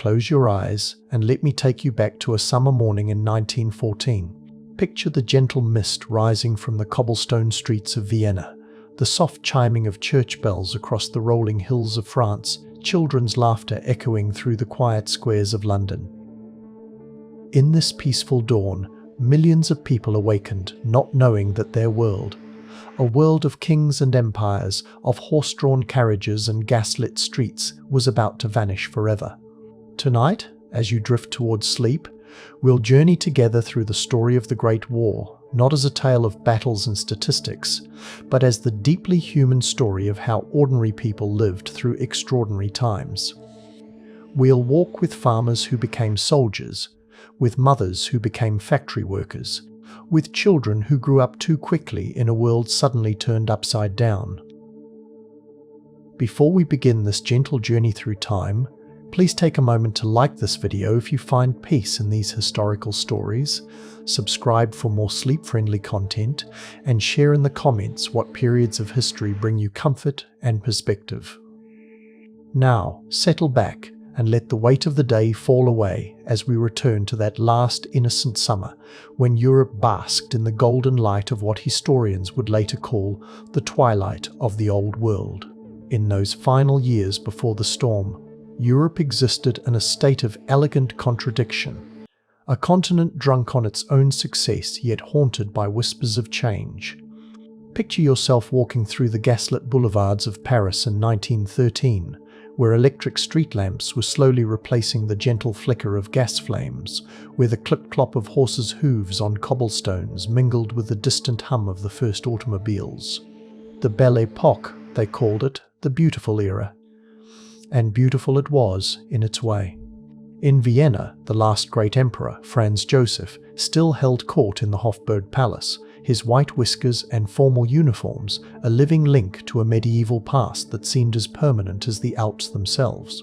close your eyes and let me take you back to a summer morning in 1914. Picture the gentle mist rising from the cobblestone streets of Vienna, the soft chiming of church bells across the rolling hills of France, children's laughter echoing through the quiet squares of London. In this peaceful dawn, millions of people awakened, not knowing that their world, a world of kings and empires, of horse-drawn carriages and gaslit streets, was about to vanish forever. Tonight, as you drift towards sleep, we'll journey together through the story of the Great War, not as a tale of battles and statistics, but as the deeply human story of how ordinary people lived through extraordinary times. We'll walk with farmers who became soldiers, with mothers who became factory workers, with children who grew up too quickly in a world suddenly turned upside down. Before we begin this gentle journey through time, please take a moment to like this video if you find peace in these historical stories, subscribe for more sleep-friendly content, and share in the comments what periods of history bring you comfort and perspective. Now, settle back and let the weight of the day fall away as we return to that last innocent summer when Europe basked in the golden light of what historians would later call the twilight of the old world. In those final years before the storm, Europe existed in a state of elegant contradiction, a continent drunk on its own success yet haunted by whispers of change. Picture yourself walking through the gaslit boulevards of Paris in 1913, where electric street lamps were slowly replacing the gentle flicker of gas flames, where the clip-clop of horses' hooves on cobblestones mingled with the distant hum of the first automobiles. The Belle Époque, they called it, the beautiful era. And beautiful it was in its way. In Vienna, the last great emperor, Franz Joseph, still held court in the Hofburg Palace, his white whiskers and formal uniforms a living link to a medieval past that seemed as permanent as the Alps themselves.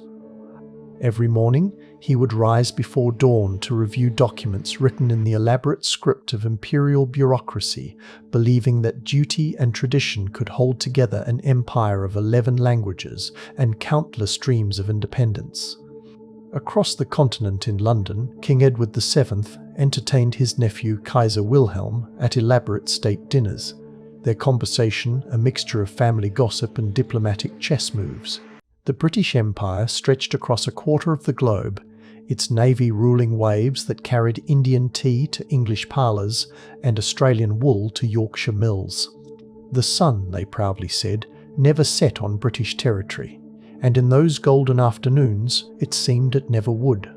Every morning, he would rise before dawn to review documents written in the elaborate script of imperial bureaucracy, believing that duty and tradition could hold together an empire of 11 languages and countless dreams of independence. Across the continent in London, King Edward VII entertained his nephew Kaiser Wilhelm at elaborate state dinners, their conversation a mixture of family gossip and diplomatic chess moves. The British Empire stretched across a quarter of the globe, its navy ruling waves that carried Indian tea to English parlours and Australian wool to Yorkshire mills. The sun, they proudly said, never set on British territory, and in those golden afternoons it seemed it never would.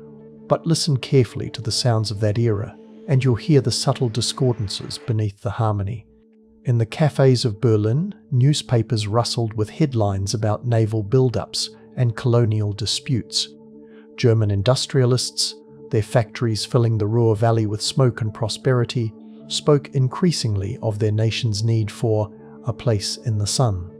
But listen carefully to the sounds of that era, and you'll hear the subtle discordances beneath the harmony. In the cafes of Berlin, newspapers rustled with headlines about naval build-ups and colonial disputes. German industrialists, their factories filling the Ruhr Valley with smoke and prosperity, spoke increasingly of their nation's need for a place in the sun.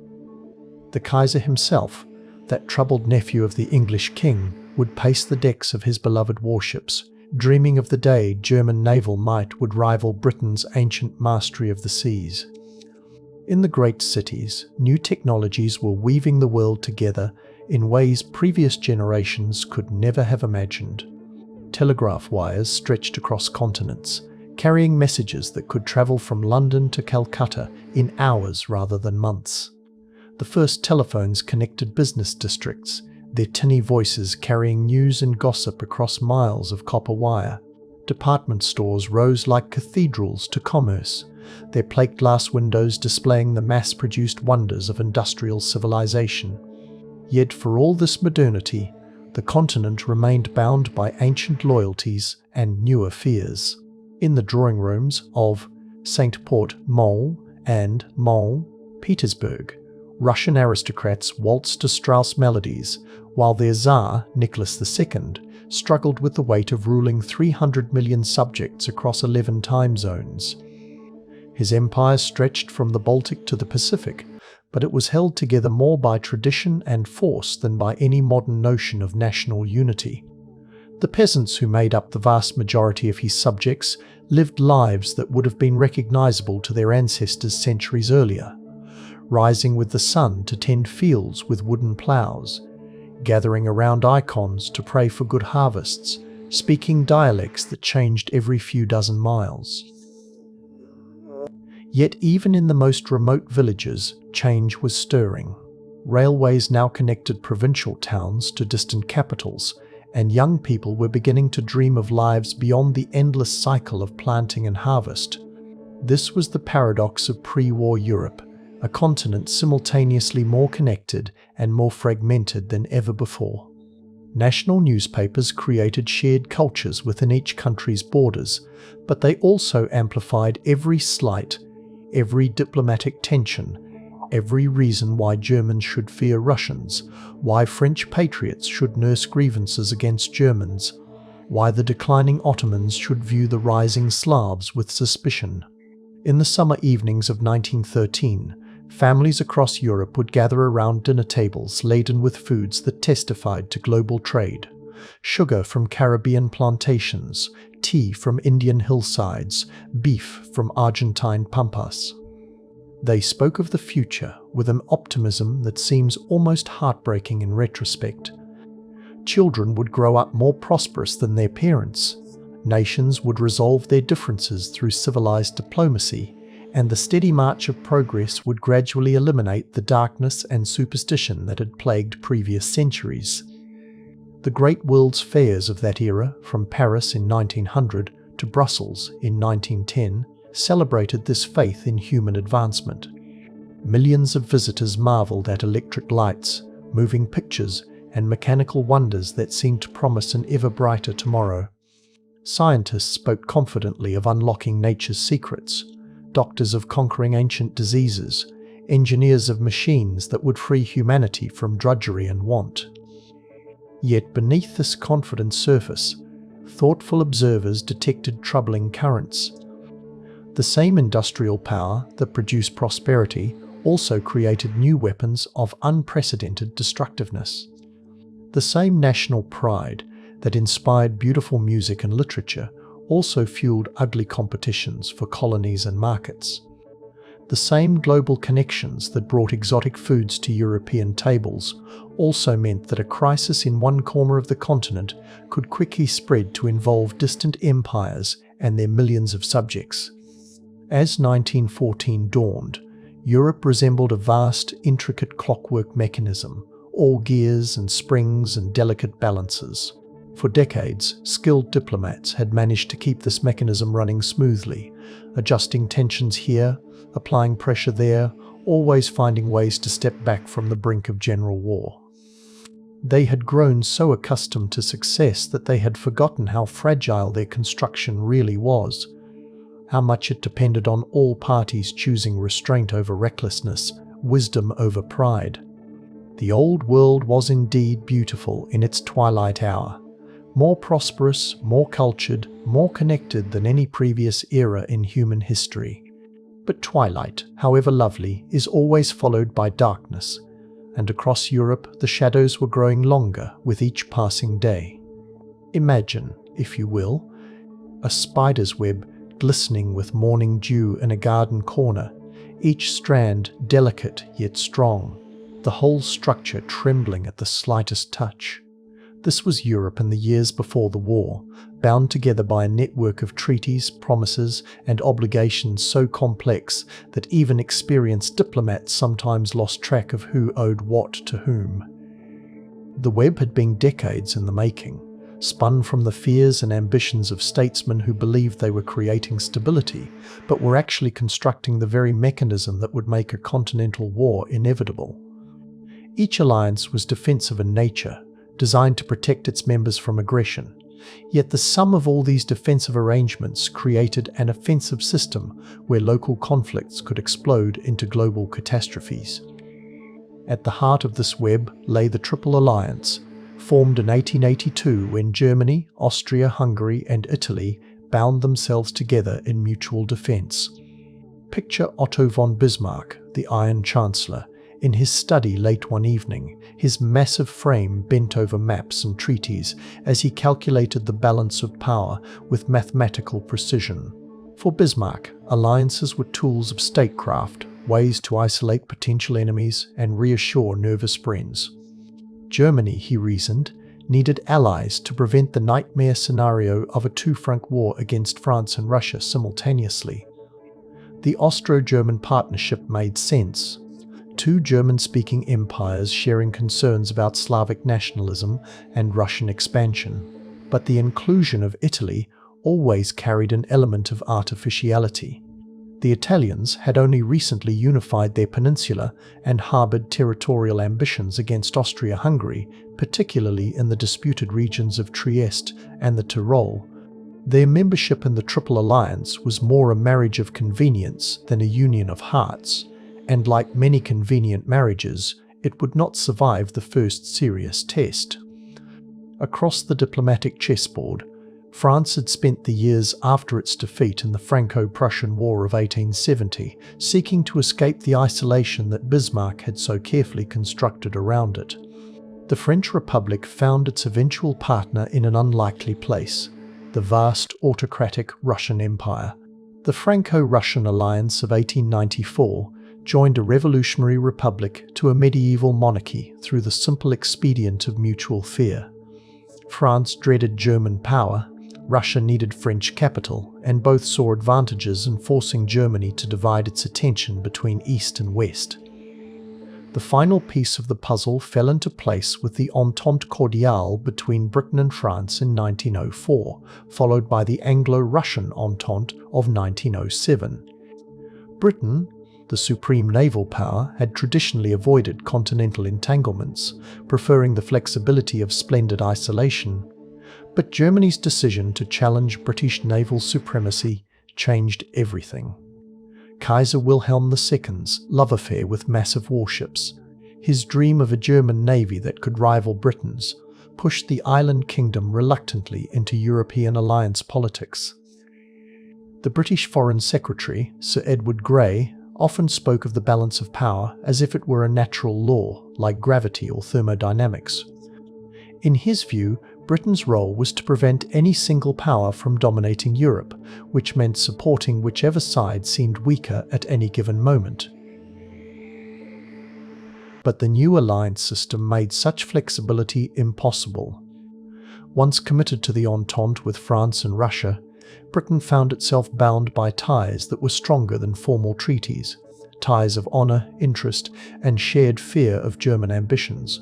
The Kaiser himself, that troubled nephew of the English king, would pace the decks of his beloved warships, dreaming of the day German naval might would rival Britain's ancient mastery of the seas. In the great cities, new technologies were weaving the world together in ways previous generations could never have imagined. Telegraph wires stretched across continents, carrying messages that could travel from London to Calcutta in hours rather than months. The first telephones connected business districts, their tinny voices carrying news and gossip across miles of copper wire. Department stores rose like cathedrals to commerce, their plate glass windows displaying the mass-produced wonders of industrial civilization. Yet for all this modernity, the continent remained bound by ancient loyalties and newer fears. In the drawing rooms of St. Port Mole and Mole, Petersburg, Russian aristocrats waltzed to Strauss melodies, while their Tsar, Nicholas II, struggled with the weight of ruling 300 million subjects across 11 time zones. His empire stretched from the Baltic to the Pacific, but it was held together more by tradition and force than by any modern notion of national unity. The peasants who made up the vast majority of his subjects lived lives that would have been recognizable to their ancestors centuries earlier, rising with the sun to tend fields with wooden plows, gathering around icons to pray for good harvests, speaking dialects that changed every few dozen miles. Yet even in the most remote villages, change was stirring. Railways now connected provincial towns to distant capitals, and young people were beginning to dream of lives beyond the endless cycle of planting and harvest. This was the paradox of pre-war Europe, a continent simultaneously more connected and more fragmented than ever before. National newspapers created shared cultures within each country's borders, but they also amplified every slight, every diplomatic tension, every reason why Germans should fear Russians, why French patriots should nurse grievances against Germans, why the declining Ottomans should view the rising Slavs with suspicion. In the summer evenings of 1913, families across Europe would gather around dinner tables laden with foods that testified to global trade. Sugar from Caribbean plantations, tea from Indian hillsides, beef from Argentine pampas. They spoke of the future with an optimism that seems almost heartbreaking in retrospect. Children would grow up more prosperous than their parents. Nations would resolve their differences through civilized diplomacy, and the steady march of progress would gradually eliminate the darkness and superstition that had plagued previous centuries. The great world's fairs of that era, from Paris in 1900 to Brussels in 1910, celebrated this faith in human advancement. Millions of visitors marveled at electric lights, moving pictures, and mechanical wonders that seemed to promise an ever brighter tomorrow. Scientists spoke confidently of unlocking nature's secrets, doctors of conquering ancient diseases, engineers of machines that would free humanity from drudgery and want. Yet beneath this confident surface, thoughtful observers detected troubling currents. The same industrial power that produced prosperity also created new weapons of unprecedented destructiveness. The same national pride that inspired beautiful music and literature also fueled ugly competitions for colonies and markets. The same global connections that brought exotic foods to European tables also meant that a crisis in one corner of the continent could quickly spread to involve distant empires and their millions of subjects. As 1914 dawned, Europe resembled a vast, intricate clockwork mechanism, all gears and springs and delicate balances. For decades, skilled diplomats had managed to keep this mechanism running smoothly, adjusting tensions here, applying pressure there, always finding ways to step back from the brink of general war. They had grown so accustomed to success that they had forgotten how fragile their construction really was, how much it depended on all parties choosing restraint over recklessness, wisdom over pride. The old world was indeed beautiful in its twilight hour, more prosperous, more cultured, more connected than any previous era in human history. But twilight, however lovely, is always followed by darkness, and across Europe the shadows were growing longer with each passing day. Imagine, if you will, a spider's web glistening with morning dew in a garden corner, each strand delicate yet strong, the whole structure trembling at the slightest touch. This was Europe in the years before the war, bound together by a network of treaties, promises, and obligations so complex that even experienced diplomats sometimes lost track of who owed what to whom. The web had been decades in the making, spun from the fears and ambitions of statesmen who believed they were creating stability, but were actually constructing the very mechanism that would make a continental war inevitable. Each alliance was defensive in nature, designed to protect its members from aggression, yet the sum of all these defensive arrangements created an offensive system where local conflicts could explode into global catastrophes. At the heart of this web lay the Triple Alliance, formed in 1882 when Germany, Austria, Hungary, and Italy bound themselves together in mutual defense. Picture Otto von Bismarck, the Iron Chancellor, in his study late one evening, his massive frame bent over maps and treaties as he calculated the balance of power with mathematical precision. For Bismarck, alliances were tools of statecraft, ways to isolate potential enemies and reassure nervous friends. Germany, he reasoned, needed allies to prevent the nightmare scenario of a two-front war against France and Russia simultaneously. The Austro-German partnership made sense. Two German-speaking empires sharing concerns about Slavic nationalism and Russian expansion. But the inclusion of Italy always carried an element of artificiality. The Italians had only recently unified their peninsula and harbored territorial ambitions against Austria-Hungary, particularly in the disputed regions of Trieste and the Tyrol. Their membership in the Triple Alliance was more a marriage of convenience than a union of hearts, and like many convenient marriages, it would not survive the first serious test. Across the diplomatic chessboard, France had spent the years after its defeat in the Franco-Prussian War of 1870 seeking to escape the isolation that Bismarck had so carefully constructed around it. The French Republic found its eventual partner in an unlikely place, the vast autocratic Russian Empire. The Franco-Russian alliance of 1894 joined a revolutionary republic to a medieval monarchy through the simple expedient of mutual fear. France dreaded German power, Russia needed French capital, and both saw advantages in forcing Germany to divide its attention between East and West. The final piece of the puzzle fell into place with the Entente Cordiale between Britain and France in 1904, followed by the Anglo-Russian Entente of 1907. Britain, the supreme naval power, had traditionally avoided continental entanglements, preferring the flexibility of splendid isolation. But Germany's decision to challenge British naval supremacy changed everything. Kaiser Wilhelm II's love affair with massive warships, his dream of a German navy that could rival Britain's, pushed the island kingdom reluctantly into European alliance politics. The British Foreign Secretary, Sir Edward Grey, often spoke of the balance of power as if it were a natural law, like gravity or thermodynamics. In his view, Britain's role was to prevent any single power from dominating Europe, which meant supporting whichever side seemed weaker at any given moment. But the new alliance system made such flexibility impossible. Once committed to the Entente with France and Russia, Britain found itself bound by ties that were stronger than formal treaties, ties of honour, interest, and shared fear of German ambitions.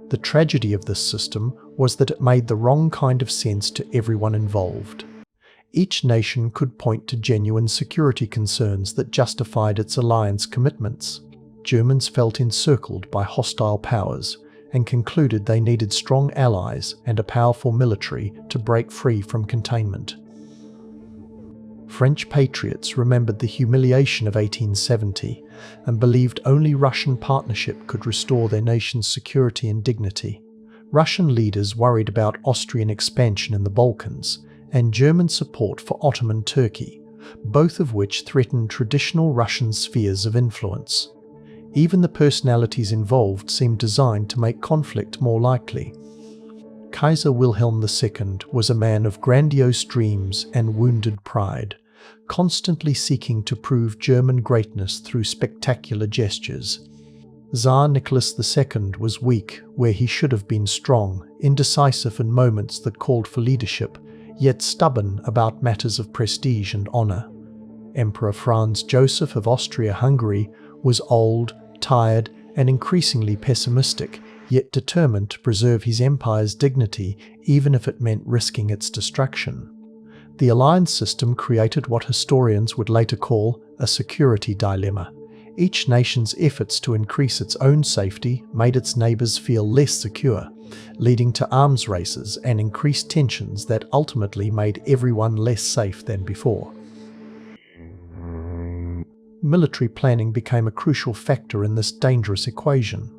The tragedy of this system was that it made the wrong kind of sense to everyone involved. Each nation could point to genuine security concerns that justified its alliance commitments. Germans felt encircled by hostile powers and concluded they needed strong allies and a powerful military to break free from containment. French patriots remembered the humiliation of 1870 and believed only Russian partnership could restore their nation's security and dignity. Russian leaders worried about Austrian expansion in the Balkans and German support for Ottoman Turkey, both of which threatened traditional Russian spheres of influence. Even the personalities involved seemed designed to make conflict more likely. Kaiser Wilhelm II was a man of grandiose dreams and wounded pride, constantly seeking to prove German greatness through spectacular gestures. Tsar Nicholas II was weak where he should have been strong, indecisive in moments that called for leadership, yet stubborn about matters of prestige and honour. Emperor Franz Joseph of Austria-Hungary was old, tired, and increasingly pessimistic, yet determined to preserve his empire's dignity even if it meant risking its destruction. The alliance system created what historians would later call a security dilemma. Each nation's efforts to increase its own safety made its neighbours feel less secure, leading to arms races and increased tensions that ultimately made everyone less safe than before. Military planning became a crucial factor in this dangerous equation.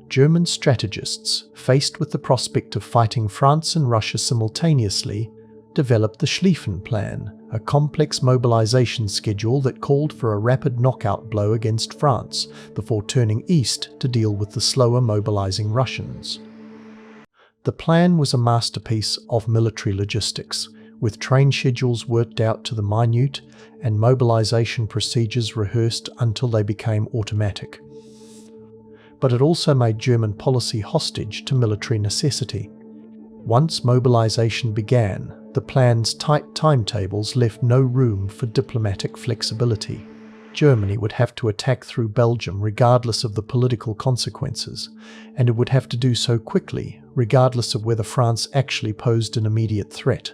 German strategists, faced with the prospect of fighting France and Russia simultaneously, developed the Schlieffen Plan, a complex mobilization schedule that called for a rapid knockout blow against France before turning east to deal with the slower mobilizing Russians. The plan was a masterpiece of military logistics, with train schedules worked out to the minute and mobilization procedures rehearsed until they became automatic. but it also made German policy hostage to military necessity. Once mobilization began, the plan's tight timetables left no room for diplomatic flexibility. Germany would have to attack through Belgium regardless of the political consequences, and it would have to do so quickly, regardless of whether France actually posed an immediate threat.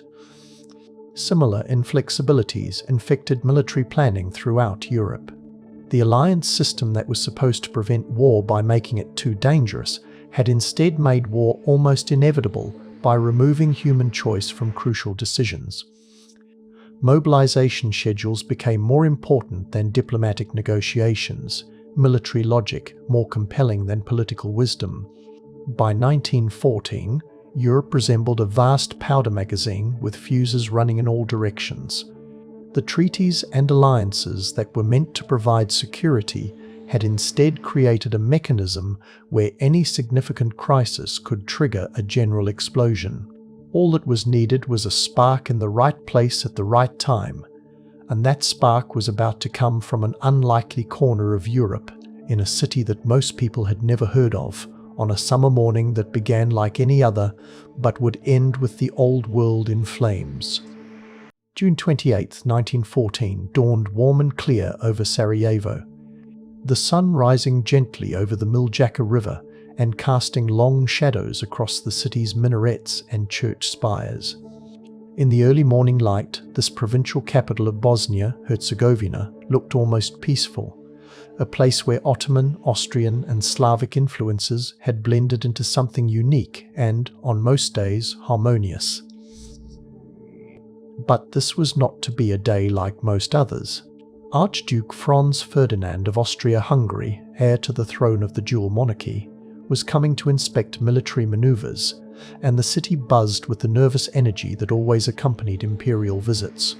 Similar inflexibilities infected military planning throughout Europe. The alliance system that was supposed to prevent war by making it too dangerous had instead made war almost inevitable by removing human choice from crucial decisions. Mobilization schedules became more important than diplomatic negotiations, military logic more compelling than political wisdom. By 1914, Europe resembled a vast powder magazine with fuses running in all directions. The treaties and alliances that were meant to provide security had instead created a mechanism where any significant crisis could trigger a general explosion. All that was needed was a spark in the right place at the right time, and that spark was about to come from an unlikely corner of Europe, in a city that most people had never heard of, on a summer morning that began like any other, but would end with the old world in flames. June 28, 1914 dawned warm and clear over Sarajevo, the sun rising gently over the Miljacka River and casting long shadows across the city's minarets and church spires. In the early morning light, this provincial capital of Bosnia-Herzegovina looked almost peaceful, a place where Ottoman, Austrian and Slavic influences had blended into something unique and, on most days, harmonious. But this was not to be a day like most others. Archduke Franz Ferdinand of Austria-Hungary, heir to the throne of the dual monarchy, was coming to inspect military maneuvers, and the city buzzed with the nervous energy that always accompanied imperial visits.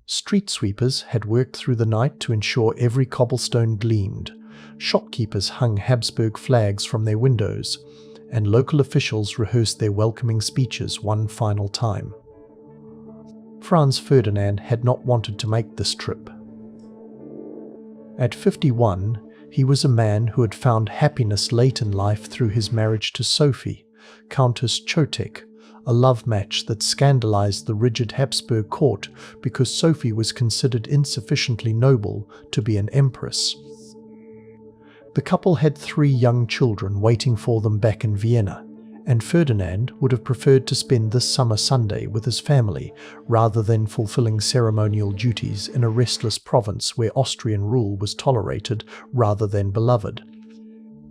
Street sweepers had worked through the night to ensure every cobblestone gleamed, shopkeepers hung Habsburg flags from their windows, and local officials rehearsed their welcoming speeches one final time. Franz Ferdinand had not wanted to make this trip. At 51, he was a man who had found happiness late in life through his marriage to Sophie, Countess Chotek, a love match that scandalized the rigid Habsburg court because Sophie was considered insufficiently noble to be an empress. The couple had 3 young children waiting for them back in Vienna, and Ferdinand would have preferred to spend this summer Sunday with his family rather than fulfilling ceremonial duties in a restless province where Austrian rule was tolerated rather than beloved.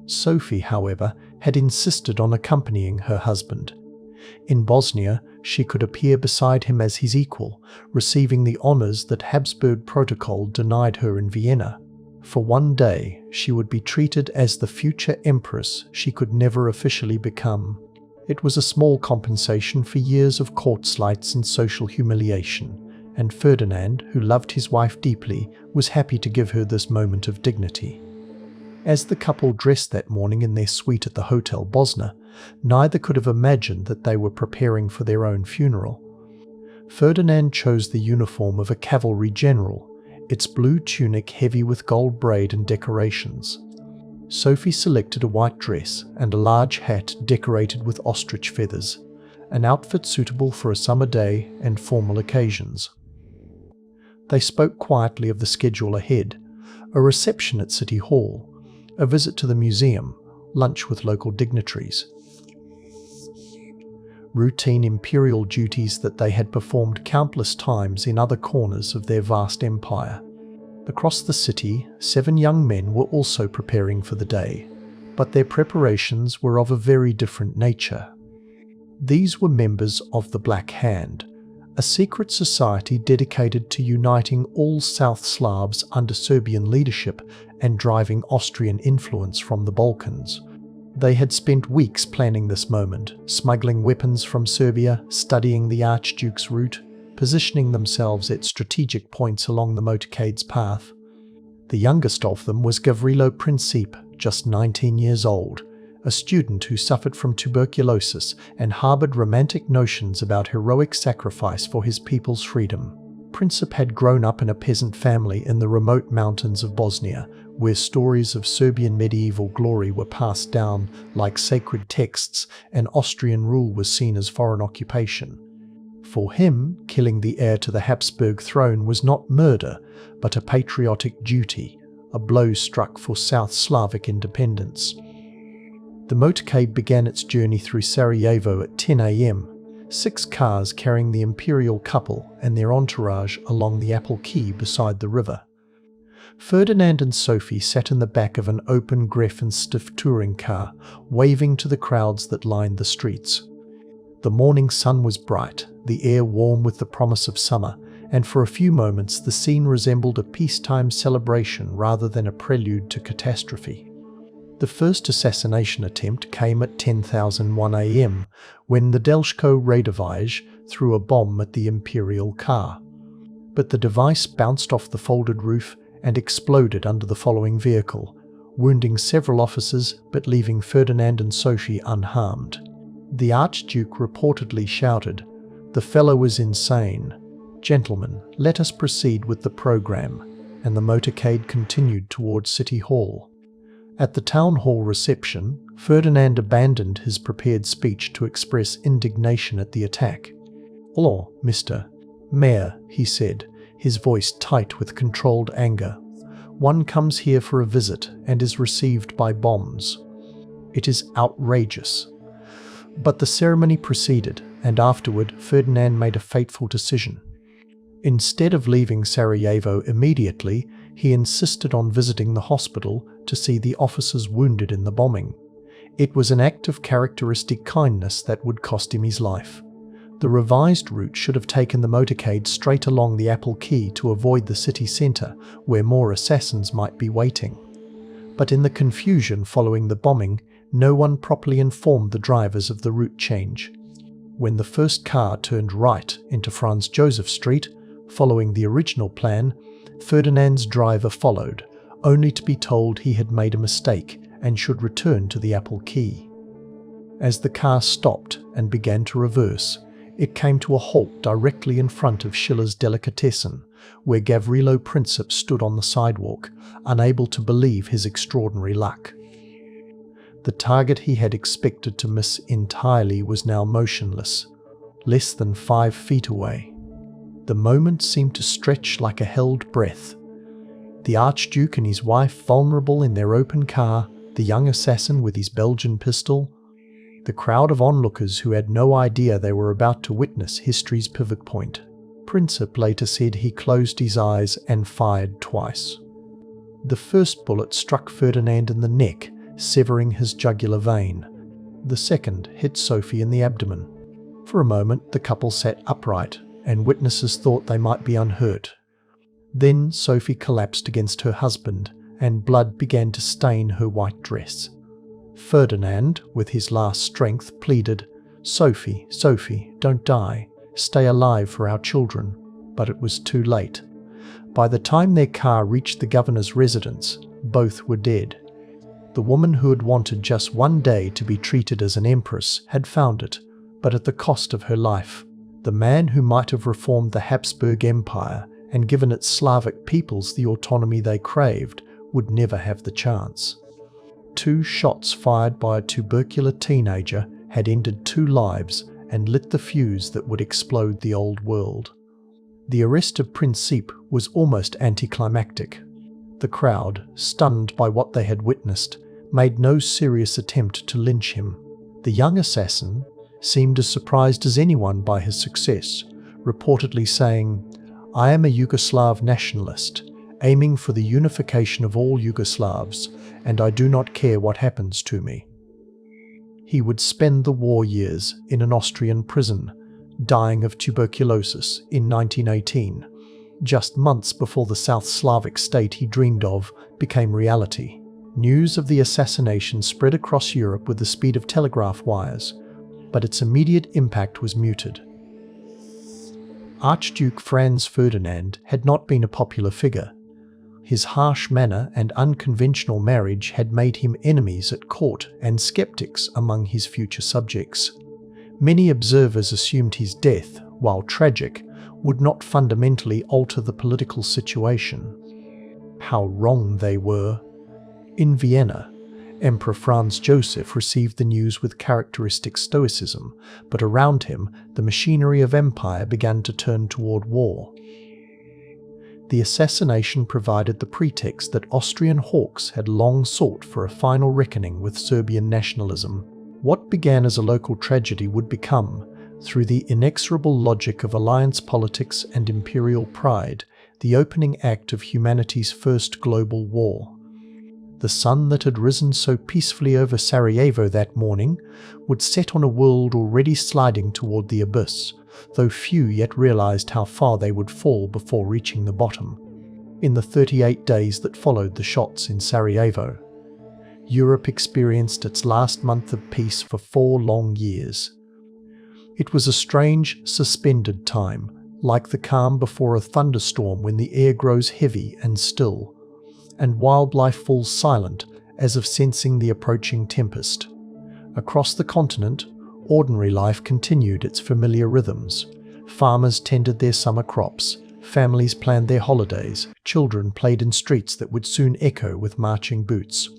Sophie, however, had insisted on accompanying her husband. In Bosnia, she could appear beside him as his equal, receiving the honors that Habsburg protocol denied her in Vienna. For one day, she would be treated as the future empress she could never officially become. It was a small compensation for years of court slights and social humiliation, and Ferdinand, who loved his wife deeply, was happy to give her this moment of dignity. As the couple dressed that morning in their suite at the Hotel Bosna, neither could have imagined that they were preparing for their own funeral. Ferdinand chose the uniform of a cavalry general, its blue tunic heavy with gold braid and decorations. Sophie selected a white dress and a large hat decorated with ostrich feathers, an outfit suitable for a summer day and formal occasions. They spoke quietly of the schedule ahead, a reception at City Hall, a visit to the museum, lunch with local dignitaries. Routine imperial duties that they had performed countless times in other corners of their vast empire. Across the city, 7 young men were also preparing for the day, but their preparations were of a very different nature. These were members of the Black Hand, a secret society dedicated to uniting all South Slavs under Serbian leadership and driving Austrian influence from the Balkans. They had spent weeks planning this moment, smuggling weapons from Serbia, studying the Archduke's route, positioning themselves at strategic points along the motorcade's path. The youngest of them was Gavrilo Princip, just 19 years old, a student who suffered from tuberculosis and harbored romantic notions about heroic sacrifice for his people's freedom. Princip had grown up in a peasant family in the remote mountains of Bosnia, where stories of Serbian medieval glory were passed down like sacred texts and Austrian rule was seen as foreign occupation. For him, killing the heir to the Habsburg throne was not murder, but a patriotic duty, a blow struck for South Slavic independence. The motorcade began its journey through Sarajevo at 10 a.m., 6 cars carrying the imperial couple and their entourage along the Apple Quay beside the river. Ferdinand and Sophie sat in the back of an open Greifenstift touring car, waving to the crowds that lined the streets. The morning sun was bright, the air warm with the promise of summer, and for a few moments the scene resembled a peacetime celebration rather than a prelude to catastrophe. The first assassination attempt came at 10:01 a.m. when the Delshko Radovij threw a bomb at the imperial car. But the device bounced off the folded roof and exploded under the following vehicle, wounding several officers but leaving Ferdinand and Sophie unharmed. The Archduke reportedly shouted, "The fellow is insane. Gentlemen, let us proceed with the program," and the motorcade continued towards City Hall. At the town hall reception, Ferdinand abandoned his prepared speech to express indignation at the attack. "Hello, Mr. Mayor," he said, his voice tight with controlled anger. "One comes here for a visit and is received by bombs. It is outrageous." But the ceremony proceeded, and afterward Ferdinand made a fateful decision. Instead of leaving Sarajevo immediately, he insisted on visiting the hospital to see the officers wounded in the bombing. It was an act of characteristic kindness that would cost him his life. The revised route should have taken the motorcade straight along the Apple Quay to avoid the city centre, where more assassins might be waiting. But in the confusion following the bombing, no one properly informed the drivers of the route change. When the first car turned right into Franz Joseph Street, following the original plan, Ferdinand's driver followed, only to be told he had made a mistake and should return to the Apple Quay. As the car stopped and began to reverse, it came to a halt directly in front of Schiller's Delicatessen, where Gavrilo Princip stood on the sidewalk, unable to believe his extraordinary luck. The target he had expected to miss entirely was now motionless, less than 5 feet away. The moment seemed to stretch like a held breath. The Archduke and his wife vulnerable in their open car, the young assassin with his Belgian pistol, the crowd of onlookers who had no idea they were about to witness history's pivot point. Princip later said he closed his eyes and fired twice. The first bullet struck Ferdinand in the neck, severing his jugular vein. The second hit Sophie in the abdomen. For a moment the couple sat upright, and witnesses thought they might be unhurt. Then Sophie collapsed against her husband, and blood began to stain her white dress. Ferdinand, with his last strength, pleaded, "Sophie, Sophie, don't die. Stay alive for our children." But it was too late. By the time their car reached the governor's residence, both were dead. The woman who had wanted just one day to be treated as an empress had found it, but at the cost of her life. The man who might have reformed the Habsburg Empire and given its Slavic peoples the autonomy they craved would never have the chance. 2 shots fired by a tubercular teenager had ended 2 lives and lit the fuse that would explode the old world. The arrest of Princip was almost anticlimactic. The crowd, stunned by what they had witnessed, made no serious attempt to lynch him. The young assassin seemed as surprised as anyone by his success, reportedly saying, "I am a Yugoslav nationalist, aiming for the unification of all Yugoslavs, and I do not care what happens to me." He would spend the war years in an Austrian prison, dying of tuberculosis in 1918, just months before the South Slavic state he dreamed of became reality. News of the assassination spread across Europe with the speed of telegraph wires, but its immediate impact was muted. Archduke Franz Ferdinand had not been a popular figure. His harsh manner and unconventional marriage had made him enemies at court and skeptics among his future subjects. Many observers assumed his death, while tragic, would not fundamentally alter the political situation. How wrong they were. In Vienna, Emperor Franz Joseph received the news with characteristic stoicism, but around him, the machinery of empire began to turn toward war. The assassination provided the pretext that Austrian hawks had long sought for a final reckoning with Serbian nationalism. What began as a local tragedy would become, through the inexorable logic of alliance politics and imperial pride, the opening act of humanity's first global war. The sun that had risen so peacefully over Sarajevo that morning would set on a world already sliding toward the abyss, though few yet realized how far they would fall before reaching the bottom. In the 38 days that followed the shots in Sarajevo, Europe experienced its last month of peace for 4 long years. It was a strange, suspended time, like the calm before a thunderstorm when the air grows heavy and still, and wildlife falls silent as if sensing the approaching tempest. Across the continent, ordinary life continued its familiar rhythms. Farmers tended their summer crops, families planned their holidays, children played in streets that would soon echo with marching boots.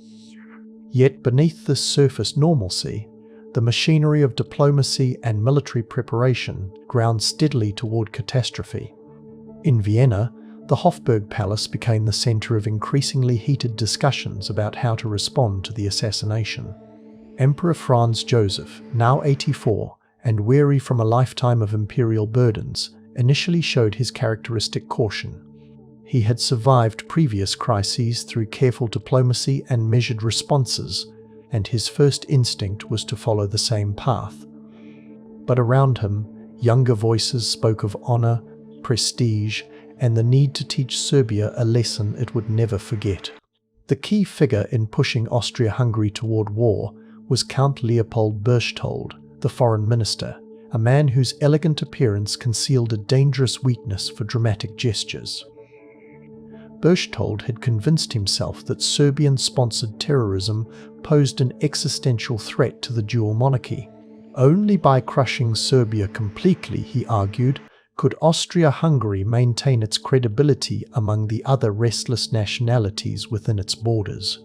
Yet beneath this surface normalcy, the machinery of diplomacy and military preparation ground steadily toward catastrophe. In Vienna, the Hofburg Palace became the center of increasingly heated discussions about how to respond to the assassination. Emperor Franz Joseph, now 84, and weary from a lifetime of imperial burdens, initially showed his characteristic caution. He had survived previous crises through careful diplomacy and measured responses, and his first instinct was to follow the same path. But around him, younger voices spoke of honor, prestige, and the need to teach Serbia a lesson it would never forget. The key figure in pushing Austria-Hungary toward war was Count Leopold Berchtold, the foreign minister, a man whose elegant appearance concealed a dangerous weakness for dramatic gestures. Berchtold had convinced himself that Serbian-sponsored terrorism posed an existential threat to the dual monarchy. Only by crushing Serbia completely, he argued, could Austria-Hungary maintain its credibility among the other restless nationalities within its borders.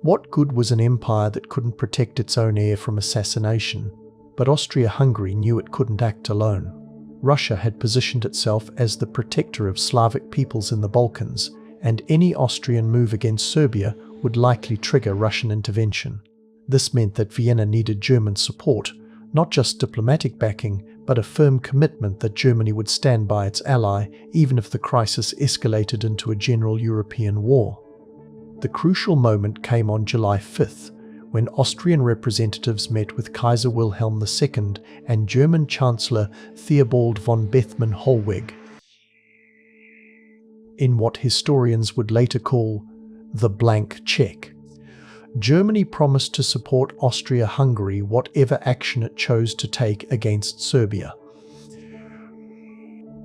What good was an empire that couldn't protect its own heir from assassination? But Austria-Hungary knew it couldn't act alone. Russia had positioned itself as the protector of Slavic peoples in the Balkans, and any Austrian move against Serbia would likely trigger Russian intervention. This meant that Vienna needed German support, not just diplomatic backing, but a firm commitment that Germany would stand by its ally even if the crisis escalated into a general European war. The crucial moment came on July 5th, when Austrian representatives met with Kaiser Wilhelm II and German Chancellor Theobald von Bethmann-Hollweg, in what historians would later call the blank check. Germany promised to support Austria-Hungary whatever action it chose to take against Serbia.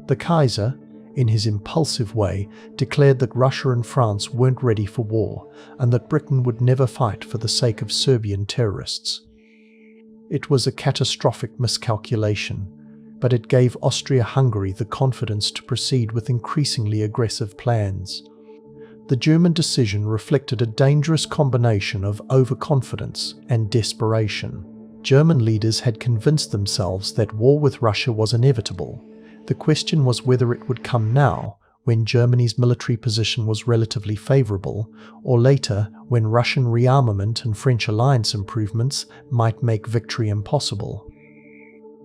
The Kaiser, in his impulsive way, declared that Russia and France weren't ready for war, and that Britain would never fight for the sake of Serbian terrorists. It was a catastrophic miscalculation, but it gave Austria-Hungary the confidence to proceed with increasingly aggressive plans. The German decision reflected a dangerous combination of overconfidence and desperation. German leaders had convinced themselves that war with Russia was inevitable. The question was whether it would come now, when Germany's military position was relatively favorable, or later, when Russian rearmament and French alliance improvements might make victory impossible.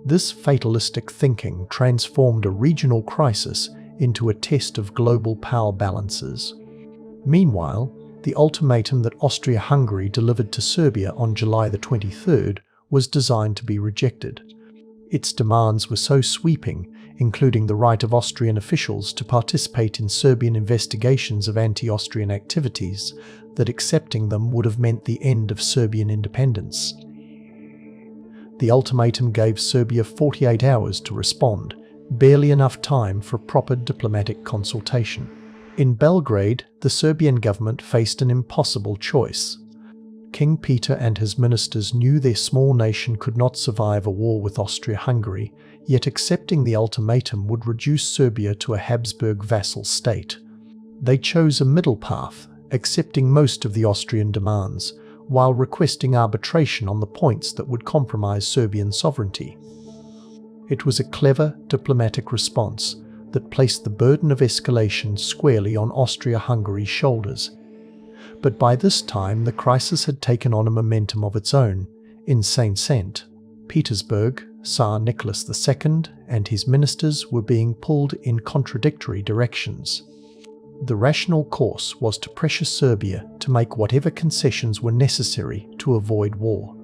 This fatalistic thinking transformed a regional crisis into a test of global power balances. Meanwhile, the ultimatum that Austria-Hungary delivered to Serbia on July the 23rd was designed to be rejected. Its demands were so sweeping, including the right of Austrian officials to participate in Serbian investigations of anti-Austrian activities, that accepting them would have meant the end of Serbian independence. The ultimatum gave Serbia 48 hours to respond, barely enough time for proper diplomatic consultation. In Belgrade, the Serbian government faced an impossible choice. King Peter and his ministers knew their small nation could not survive a war with Austria-Hungary, yet accepting the ultimatum would reduce Serbia to a Habsburg vassal state. They chose a middle path, accepting most of the Austrian demands, while requesting arbitration on the points that would compromise Serbian sovereignty. It was a clever diplomatic response that placed the burden of escalation squarely on Austria-Hungary's shoulders. But by this time the crisis had taken on a momentum of its own. In St. Petersburg, Tsar Nicholas II and his ministers were being pulled in contradictory directions. The rational course was to pressure Serbia to make whatever concessions were necessary to avoid war.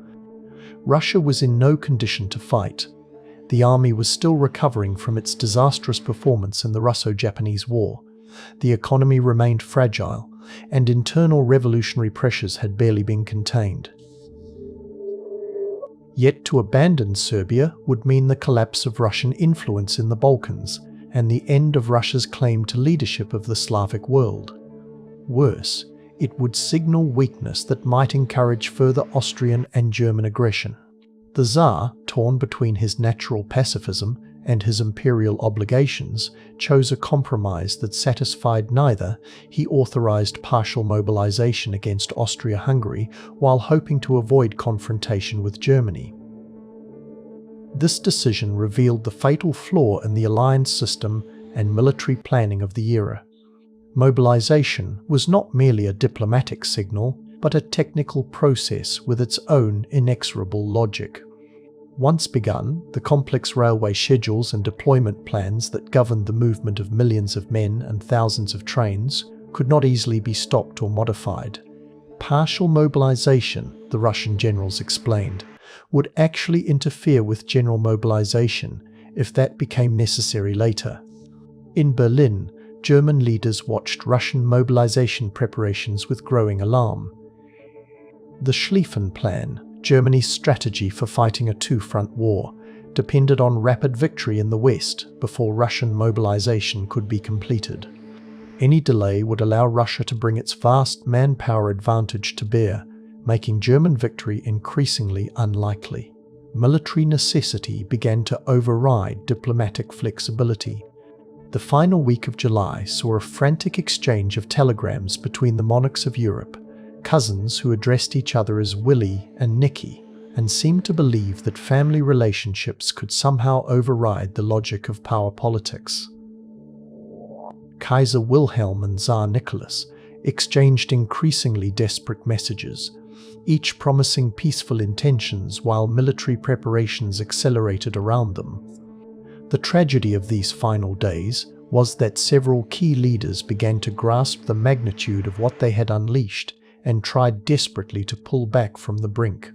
Russia was in no condition to fight. The army was still recovering from its disastrous performance in the Russo-Japanese War. The economy remained fragile, and internal revolutionary pressures had barely been contained. Yet to abandon Serbia would mean the collapse of Russian influence in the Balkans and the end of Russia's claim to leadership of the Slavic world. Worse, it would signal weakness that might encourage further Austrian and German aggression. The Tsar, torn between his natural pacifism and his imperial obligations, chose a compromise that satisfied neither. He authorized partial mobilization against Austria-Hungary while hoping to avoid confrontation with Germany. This decision revealed the fatal flaw in the alliance system and military planning of the era. Mobilization was not merely a diplomatic signal, but a technical process with its own inexorable logic. Once begun, the complex railway schedules and deployment plans that governed the movement of millions of men and thousands of trains could not easily be stopped or modified. Partial mobilization, the Russian generals explained, would actually interfere with general mobilization if that became necessary later. In Berlin, German leaders watched Russian mobilization preparations with growing alarm. The Schlieffen Plan, Germany's strategy for fighting a two-front war, depended on rapid victory in the West before Russian mobilization could be completed. Any delay would allow Russia to bring its vast manpower advantage to bear, making German victory increasingly unlikely. Military necessity began to override diplomatic flexibility. The final week of July saw a frantic exchange of telegrams between the monarchs of Europe, cousins who addressed each other as Willie and Nicky, and seemed to believe that family relationships could somehow override the logic of power politics. Kaiser Wilhelm and Tsar Nicholas exchanged increasingly desperate messages, each promising peaceful intentions while military preparations accelerated around them. The tragedy of these final days was that several key leaders began to grasp the magnitude of what they had unleashed and tried desperately to pull back from the brink.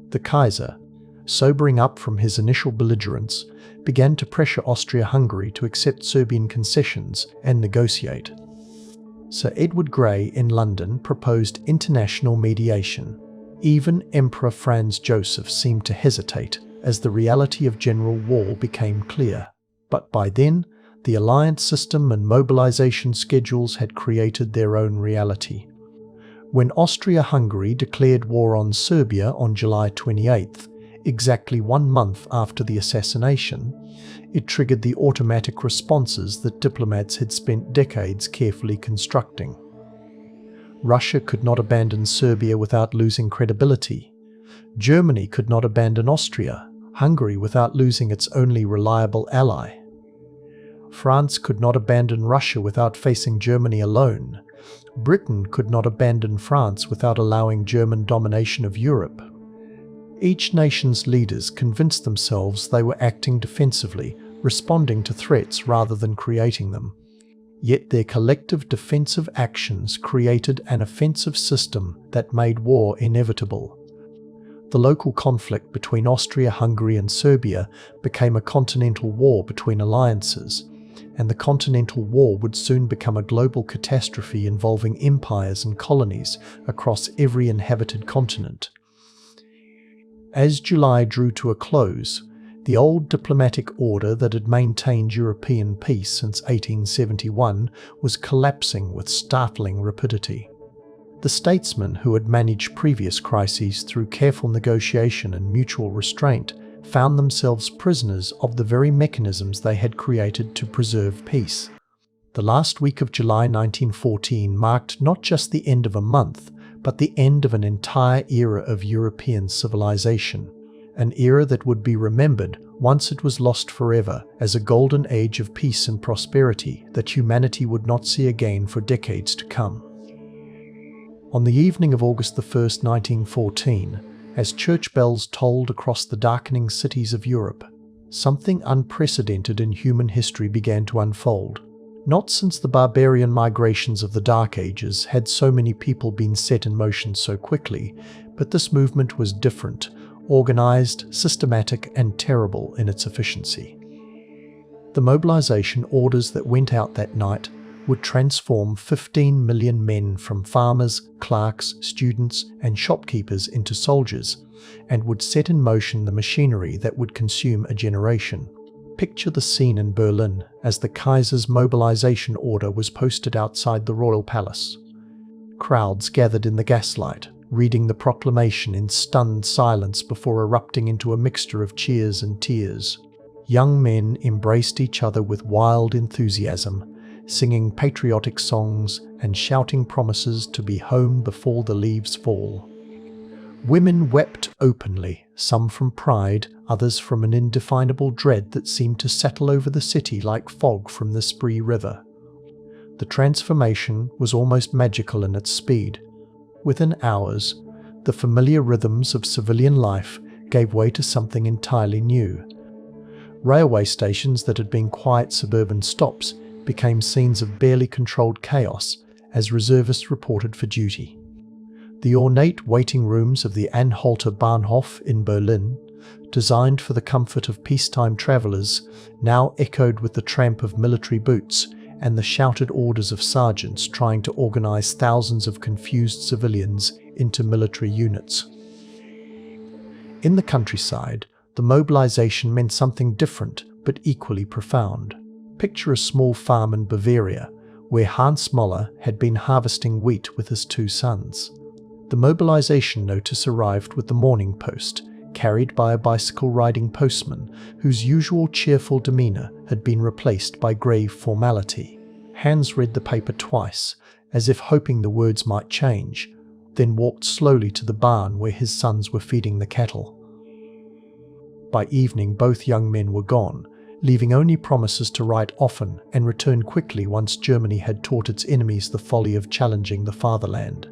The Kaiser, sobering up from his initial belligerence, began to pressure Austria-Hungary to accept Serbian concessions and negotiate. Sir Edward Grey in London proposed international mediation. Even Emperor Franz Joseph seemed to hesitate as the reality of general war became clear. But by then, the alliance system and mobilization schedules had created their own reality. When Austria-Hungary declared war on Serbia on July 28th, exactly 1 month after the assassination, it triggered the automatic responses that diplomats had spent decades carefully constructing. Russia could not abandon Serbia without losing credibility. Germany could not abandon Austria-Hungary without losing its only reliable ally. France could not abandon Russia without facing Germany alone. Britain could not abandon France without allowing German domination of Europe. Each nation's leaders convinced themselves they were acting defensively, responding to threats rather than creating them. Yet their collective defensive actions created an offensive system that made war inevitable. The local conflict between Austria-Hungary and Serbia became a continental war between alliances, and the Continental War would soon become a global catastrophe involving empires and colonies across every inhabited continent. As July drew to a close, the old diplomatic order that had maintained European peace since 1871 was collapsing with startling rapidity. The statesmen who had managed previous crises through careful negotiation and mutual restraint found themselves prisoners of the very mechanisms they had created to preserve peace. The last week of July 1914 marked not just the end of a month, but the end of an entire era of European civilization, an era that would be remembered once it was lost forever as a golden age of peace and prosperity that humanity would not see again for decades to come. On the evening of August 1st, 1914, as church bells tolled across the darkening cities of Europe, something unprecedented in human history began to unfold. Not since the barbarian migrations of the Dark Ages had so many people been set in motion so quickly, but this movement was different, organized, systematic, and terrible in its efficiency. The mobilization orders that went out that night would transform 15 million men from farmers, clerks, students, and shopkeepers into soldiers, and would set in motion the machinery that would consume a generation. Picture the scene in Berlin as the Kaiser's mobilization order was posted outside the royal palace. Crowds gathered in the gaslight, reading the proclamation in stunned silence before erupting into a mixture of cheers and tears. Young men embraced each other with wild enthusiasm, singing patriotic songs and shouting promises to be home before the leaves fall. Women wept openly, some from pride, others from an indefinable dread that seemed to settle over the city like fog from the Spree River. The transformation was almost magical in its speed. Within hours, the familiar rhythms of civilian life gave way to something entirely new. Railway stations that had been quiet suburban stops became scenes of barely controlled chaos as reservists reported for duty. The ornate waiting rooms of the Anhalter Bahnhof in Berlin, designed for the comfort of peacetime travellers, now echoed with the tramp of military boots and the shouted orders of sergeants trying to organize thousands of confused civilians into military units. In the countryside, the mobilization meant something different but equally profound. Picture a small farm in Bavaria, where Hans Moller had been harvesting wheat with his 2 sons. The mobilization notice arrived with the Morning Post, carried by a bicycle-riding postman whose usual cheerful demeanor had been replaced by grave formality. Hans read the paper twice, as if hoping the words might change, then walked slowly to the barn where his sons were feeding the cattle. By evening, both young men were gone, leaving only promises to write often and return quickly once Germany had taught its enemies the folly of challenging the fatherland.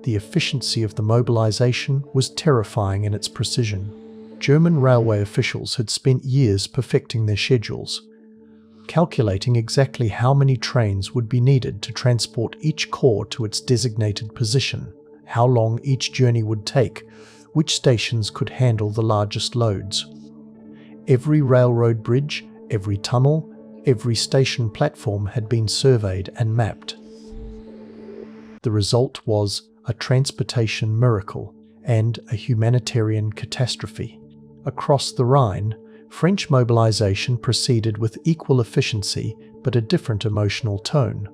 The efficiency of the mobilization was terrifying in its precision. German railway officials had spent years perfecting their schedules, calculating exactly how many trains would be needed to transport each corps to its designated position, how long each journey would take, which stations could handle the largest loads. Every railroad bridge, every tunnel, every station platform had been surveyed and mapped. The result was a transportation miracle and a humanitarian catastrophe. Across the Rhine, French mobilization proceeded with equal efficiency but a different emotional tone.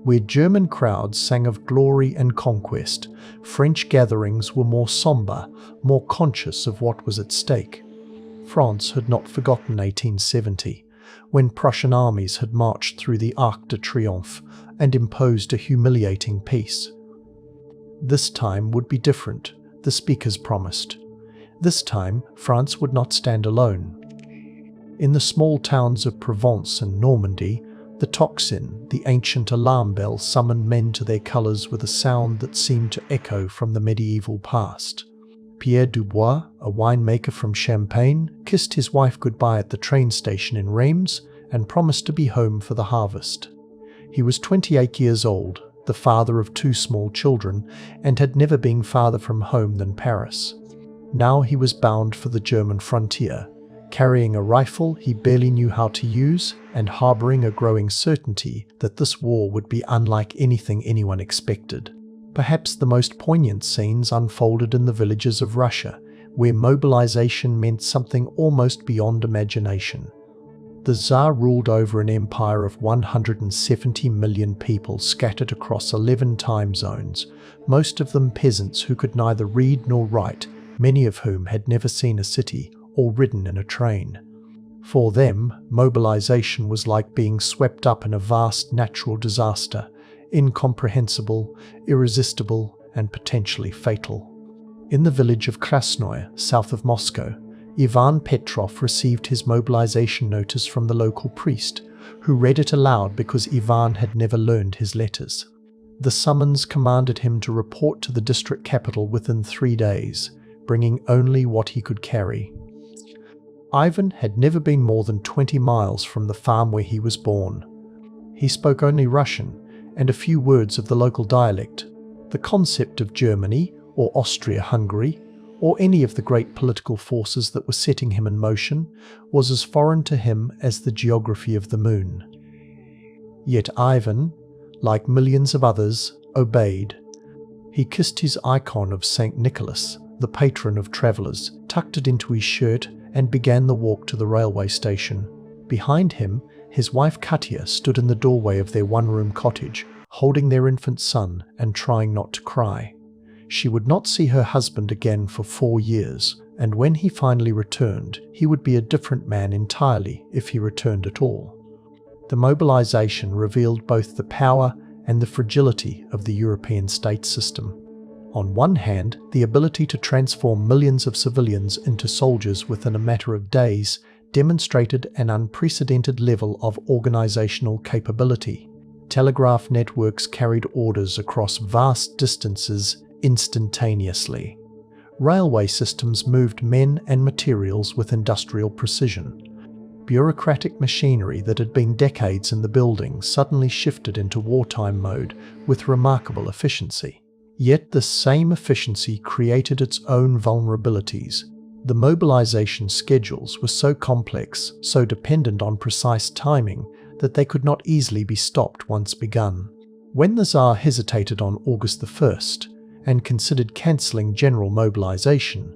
Where German crowds sang of glory and conquest, French gatherings were more somber, more conscious of what was at stake. France had not forgotten 1870, when Prussian armies had marched through the Arc de Triomphe and imposed a humiliating peace. This time would be different, the speakers promised. This time, France would not stand alone. In the small towns of Provence and Normandy, the tocsin, the ancient alarm bell, summoned men to their colours with a sound that seemed to echo from the medieval past. Pierre Dubois, a winemaker from Champagne, kissed his wife goodbye at the train station in Reims and promised to be home for the harvest. He was 28 years old, the father of 2 small children, and had never been farther from home than Paris. Now he was bound for the German frontier, carrying a rifle he barely knew how to use and harboring a growing certainty that this war would be unlike anything anyone expected. Perhaps the most poignant scenes unfolded in the villages of Russia, where mobilization meant something almost beyond imagination. The Tsar ruled over an empire of 170 million people scattered across 11 time zones, most of them peasants who could neither read nor write, many of whom had never seen a city or ridden in a train. For them, mobilization was like being swept up in a vast natural disaster, incomprehensible, irresistible, and potentially fatal. In the village of Krasnoye, south of Moscow, Ivan Petrov received his mobilization notice from the local priest, who read it aloud because Ivan had never learned his letters. The summons commanded him to report to the district capital within 3 days, bringing only what he could carry. Ivan had never been more than 20 miles from the farm where he was born. He spoke only Russian and a few words of the local dialect. The concept of Germany or Austria-Hungary, or any of the great political forces that were setting him in motion, was as foreign to him as the geography of the moon. Yet Ivan, like millions of others, obeyed. He kissed his icon of St. Nicholas, the patron of travellers, tucked it into his shirt, and began the walk to the railway station. Behind him, his wife Katya stood in the doorway of their one-room cottage, holding their infant son and trying not to cry. She would not see her husband again for 4 years, and when he finally returned, he would be a different man entirely if he returned at all. The mobilization revealed both the power and the fragility of the European state system. On one hand, the ability to transform millions of civilians into soldiers within a matter of days demonstrated an unprecedented level of organizational capability. Telegraph networks carried orders across vast distances instantaneously. Railway systems moved men and materials with industrial precision. Bureaucratic machinery that had been decades in the building suddenly shifted into wartime mode with remarkable efficiency. Yet this same efficiency created its own vulnerabilities. The mobilization schedules were so complex, so dependent on precise timing, that they could not easily be stopped once begun. When the Tsar hesitated on August the 1st and considered cancelling general mobilization,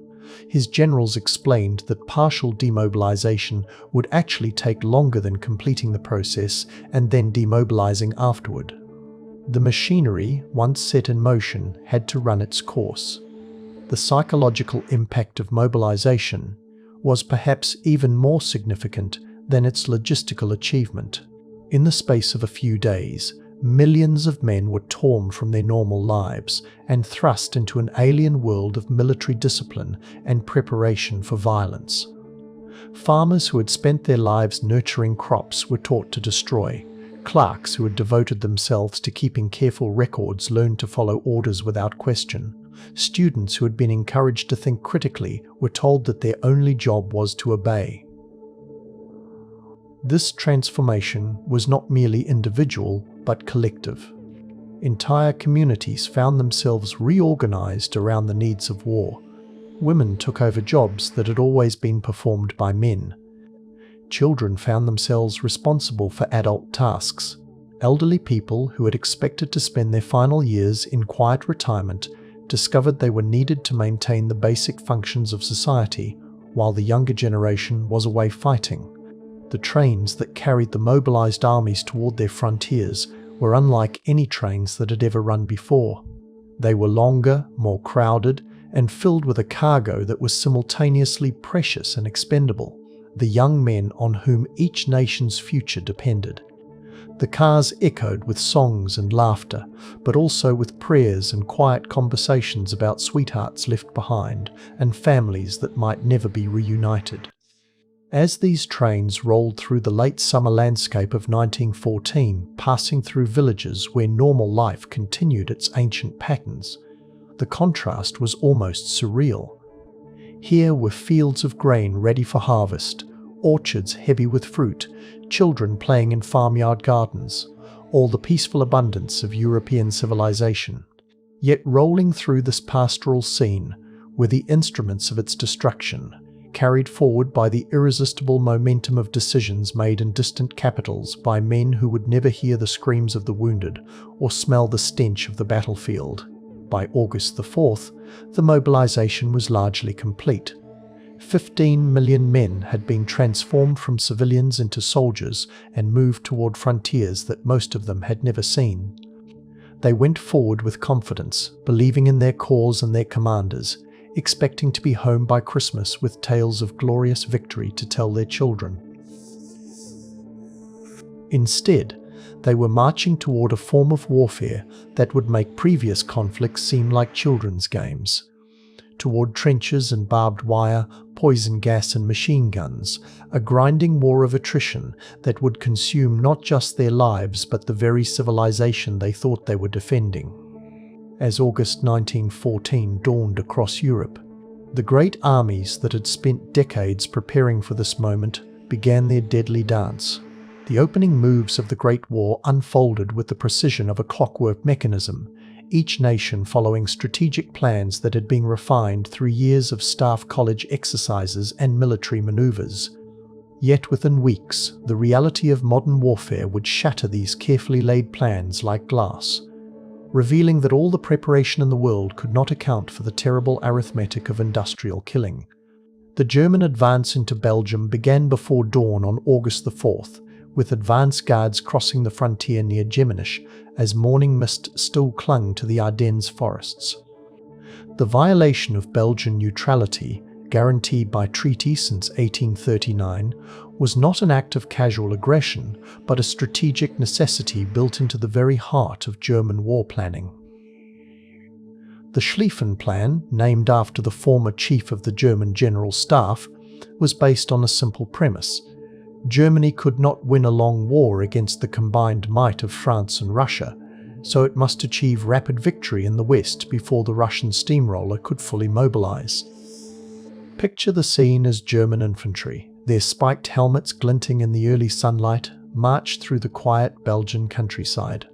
his generals explained that partial demobilization would actually take longer than completing the process and then demobilizing afterward. The machinery, once set in motion, had to run its course. The psychological impact of mobilization was perhaps even more significant than its logistical achievement. In the space of a few days, millions of men were torn from their normal lives and thrust into an alien world of military discipline and preparation for violence. Farmers who had spent their lives nurturing crops were taught to destroy. Clerks who had devoted themselves to keeping careful records learned to follow orders without question. Students who had been encouraged to think critically were told that their only job was to obey. This transformation was not merely individual, but collective. Entire communities found themselves reorganized around the needs of war. Women took over jobs that had always been performed by men. Children found themselves responsible for adult tasks. Elderly people who had expected to spend their final years in quiet retirement discovered they were needed to maintain the basic functions of society while the younger generation was away fighting. The trains that carried the mobilized armies toward their frontiers were unlike any trains that had ever run before. They were longer, more crowded, and filled with a cargo that was simultaneously precious and expendable, the young men on whom each nation's future depended. The cars echoed with songs and laughter, but also with prayers and quiet conversations about sweethearts left behind and families that might never be reunited. As these trains rolled through the late summer landscape of 1914, passing through villages where normal life continued its ancient patterns, the contrast was almost surreal. Here were fields of grain ready for harvest, orchards heavy with fruit, children playing in farmyard gardens, all the peaceful abundance of European civilization. Yet rolling through this pastoral scene were the instruments of its destruction, carried forward by the irresistible momentum of decisions made in distant capitals by men who would never hear the screams of the wounded or smell the stench of the battlefield. By August the 4th, the mobilization was largely complete. 15 million men had been transformed from civilians into soldiers and moved toward frontiers that most of them had never seen. They went forward with confidence, believing in their cause and their commanders, expecting to be home by Christmas with tales of glorious victory to tell their children. Instead, they were marching toward a form of warfare that would make previous conflicts seem like children's games. Toward trenches and barbed wire, poison gas and machine guns, a grinding war of attrition that would consume not just their lives but the very civilization they thought they were defending. As August 1914 dawned across Europe, the great armies that had spent decades preparing for this moment began their deadly dance. The opening moves of the Great War unfolded with the precision of a clockwork mechanism, each nation following strategic plans that had been refined through years of staff college exercises and military maneuvers. Yet within weeks, the reality of modern warfare would shatter these carefully laid plans like glass, revealing that all the preparation in the world could not account for the terrible arithmetic of industrial killing. The German advance into Belgium began before dawn on August the 4th, with advance guards crossing the frontier near Geminish as morning mist still clung to the Ardennes forests. The violation of Belgian neutrality, guaranteed by treaty since 1839, was not an act of casual aggression, but a strategic necessity built into the very heart of German war planning. The Schlieffen Plan, named after the former chief of the German General Staff, was based on a simple premise. Germany could not win a long war against the combined might of France and Russia, so it must achieve rapid victory in the West before the Russian steamroller could fully mobilize. Picture the scene as German infantry, their spiked helmets glinting in the early sunlight, marched through the quiet Belgian countryside.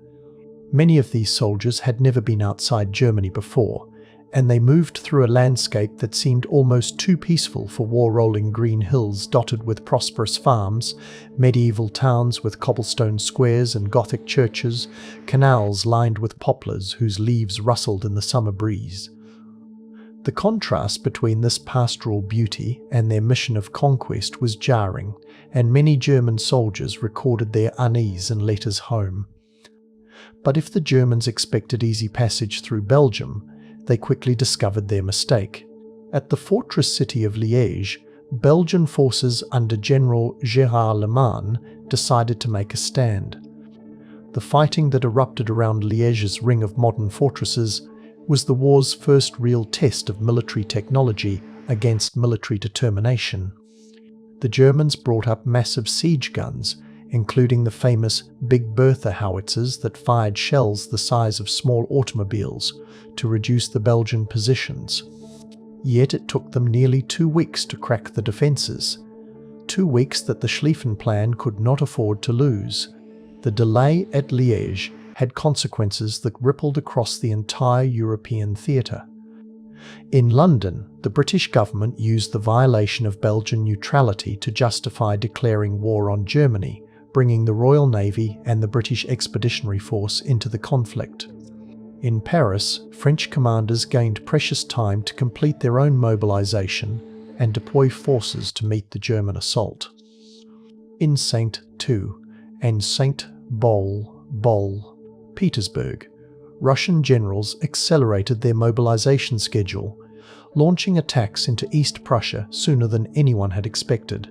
Many of these soldiers had never been outside Germany before, and they moved through a landscape that seemed almost too peaceful for war-rolling green hills dotted with prosperous farms, medieval towns with cobblestone squares and Gothic churches, canals lined with poplars whose leaves rustled in the summer breeze. The contrast between this pastoral beauty and their mission of conquest was jarring, and many German soldiers recorded their unease in letters home. But if the Germans expected easy passage through Belgium, they quickly discovered their mistake. At the fortress city of Liège, Belgian forces under General Gérard Leman decided to make a stand. The fighting that erupted around Liège's ring of modern fortresses was the war's first real test of military technology against military determination. The Germans brought up massive siege guns, including the famous Big Bertha howitzers that fired shells the size of small automobiles to reduce the Belgian positions. Yet it took them nearly 2 weeks to crack the defences. 2 weeks that the Schlieffen Plan could not afford to lose. The delay at Liège had consequences that rippled across the entire European theatre. In London, the British government used the violation of Belgian neutrality to justify declaring war on Germany, bringing the Royal Navy and the British Expeditionary Force into the conflict. In Paris, French commanders gained precious time to complete their own mobilization and deploy forces to meet the German assault. In St. and St. Petersburg, Russian generals accelerated their mobilization schedule, launching attacks into East Prussia sooner than anyone had expected.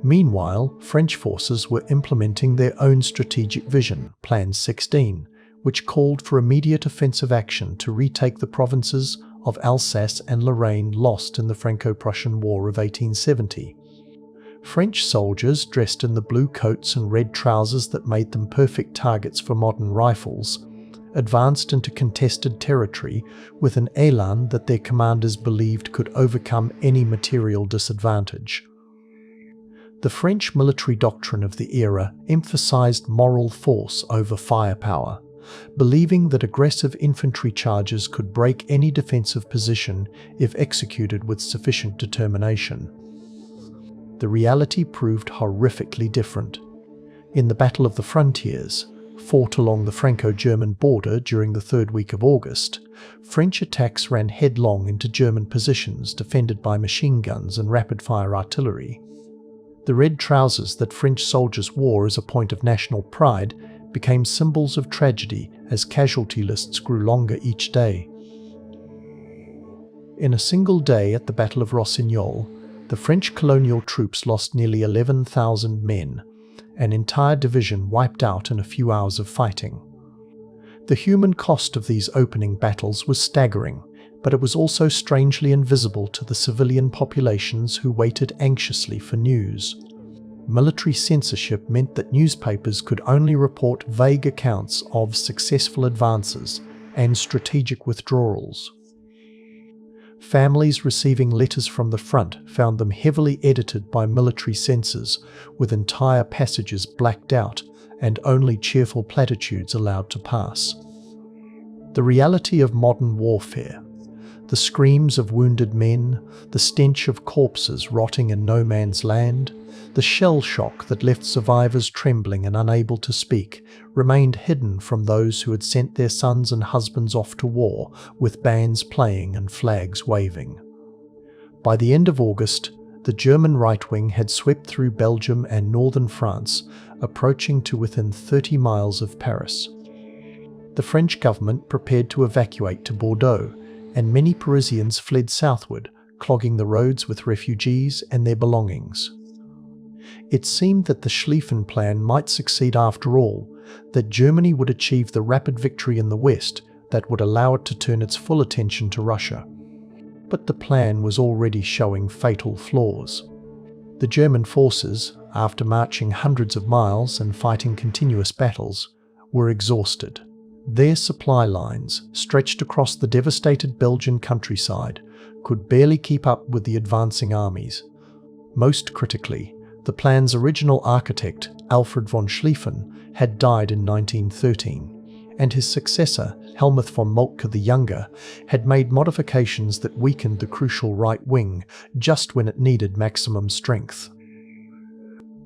Meanwhile, French forces were implementing their own strategic vision, Plan 16, which called for immediate offensive action to retake the provinces of Alsace and Lorraine lost in the Franco-Prussian War of 1870. French soldiers, dressed in the blue coats and red trousers that made them perfect targets for modern rifles, advanced into contested territory with an élan that their commanders believed could overcome any material disadvantage. The French military doctrine of the era emphasized moral force over firepower, believing that aggressive infantry charges could break any defensive position if executed with sufficient determination. The reality proved horrifically different. In the Battle of the Frontiers, fought along the Franco-German border during the 3rd week of August, French attacks ran headlong into German positions defended by machine guns and rapid-fire artillery. The red trousers that French soldiers wore as a point of national pride became symbols of tragedy as casualty lists grew longer each day. In a single day at the Battle of Rossignol, The French colonial troops lost nearly 11,000 men, an entire division wiped out in a few hours of fighting. The human cost of these opening battles was staggering, but it was also strangely invisible to the civilian populations who waited anxiously for news. Military censorship meant that newspapers could only report vague accounts of successful advances and strategic withdrawals. Families receiving letters from the front found them heavily edited by military censors, with entire passages blacked out and only cheerful platitudes allowed to pass. The reality of modern warfare, the screams of wounded men, the stench of corpses rotting in no man's land, the shell shock that left survivors trembling and unable to speak, remained hidden from those who had sent their sons and husbands off to war with bands playing and flags waving. By the end of August, the German right wing had swept through Belgium and northern France, approaching to within 30 miles of Paris. The French government prepared to evacuate to Bordeaux, and many Parisians fled southward, clogging the roads with refugees and their belongings. It seemed that the Schlieffen Plan might succeed after all, that Germany would achieve the rapid victory in the west that would allow it to turn its full attention to Russia. But the plan was already showing fatal flaws. The German forces, after marching hundreds of miles and fighting continuous battles, were exhausted. Their supply lines, stretched across the devastated Belgian countryside, could barely keep up with the advancing armies. Most critically, the plan's original architect, Alfred von Schlieffen, had died in 1913, and his successor, Helmuth von Moltke the Younger, had made modifications that weakened the crucial right wing just when it needed maximum strength.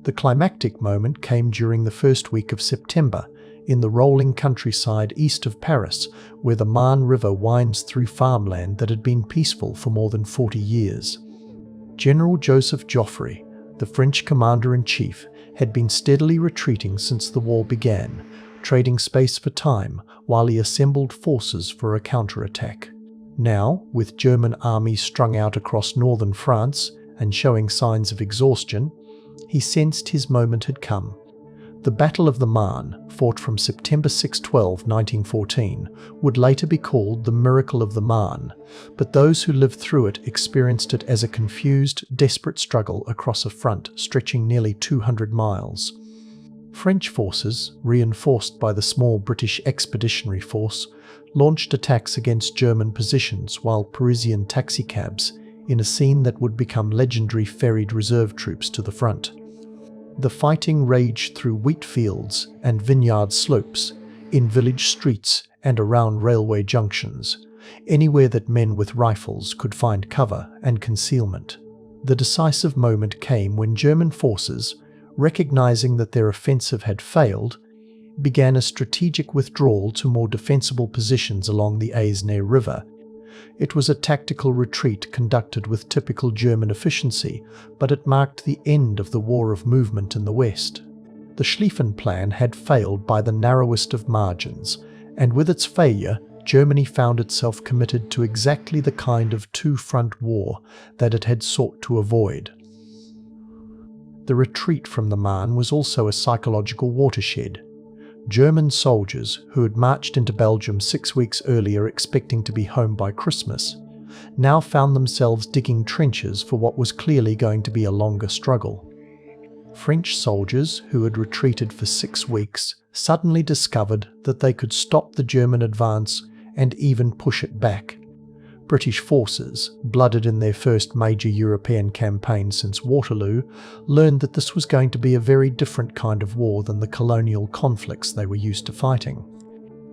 The climactic moment came during the first week of September, in the rolling countryside east of Paris, where the Marne River winds through farmland that had been peaceful for more than 40 years. General Joseph Joffre, the French commander-in-chief, had been steadily retreating since the war began, trading space for time while he assembled forces for a counterattack. Now, with German armies strung out across northern France and showing signs of exhaustion, he sensed his moment had come. The Battle of the Marne, fought from September 6–12, 1914, would later be called the Miracle of the Marne, but those who lived through it experienced it as a confused, desperate struggle across a front stretching nearly 200 miles. French forces, reinforced by the small British Expeditionary Force, launched attacks against German positions while Parisian taxicabs, in a scene that would become legendary, ferried reserve troops to the front. The fighting raged through wheat fields and vineyard slopes, in village streets and around railway junctions, anywhere that men with rifles could find cover and concealment. The decisive moment came when German forces, recognizing that their offensive had failed, began a strategic withdrawal to more defensible positions along the Aisne River. It was a tactical retreat conducted with typical German efficiency, but it marked the end of the war of movement in the West. The Schlieffen Plan had failed by the narrowest of margins, and with its failure, Germany found itself committed to exactly the kind of two-front war that it had sought to avoid. The retreat from the Marne was also a psychological watershed. German soldiers, who had marched into Belgium 6 weeks earlier expecting to be home by Christmas, now found themselves digging trenches for what was clearly going to be a longer struggle. French soldiers, who had retreated for 6 weeks, suddenly discovered that they could stop the German advance and even push it back. British forces, blooded in their first major European campaign since Waterloo, learned that this was going to be a very different kind of war than the colonial conflicts they were used to fighting.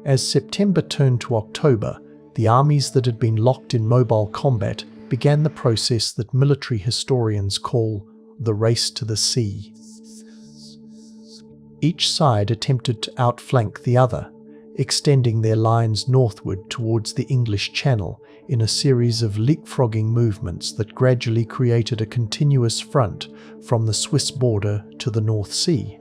As September turned to October, the armies that had been locked in mobile combat began the process that military historians call the race to the sea. Each side attempted to outflank the other, extending their lines northward towards the English Channel in a series of leapfrogging movements that gradually created a continuous front from the Swiss border to the North Sea.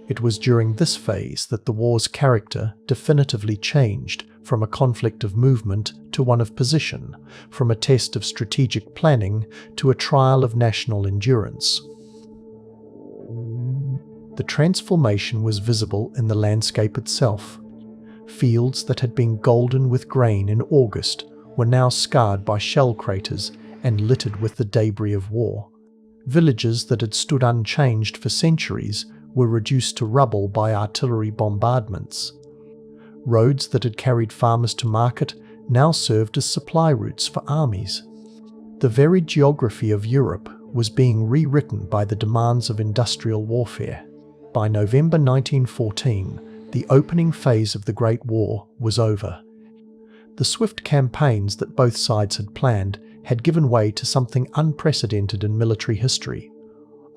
It was during this phase that the war's character definitively changed from a conflict of movement to one of position, from a test of strategic planning to a trial of national endurance. The transformation was visible in the landscape itself. Fields that had been golden with grain in August were now scarred by shell craters and littered with the debris of war. Villages that had stood unchanged for centuries were reduced to rubble by artillery bombardments. Roads that had carried farmers to market now served as supply routes for armies. The very geography of Europe was being rewritten by the demands of industrial warfare. By November 1914, the opening phase of the Great War was over. The swift campaigns that both sides had planned had given way to something unprecedented in military history.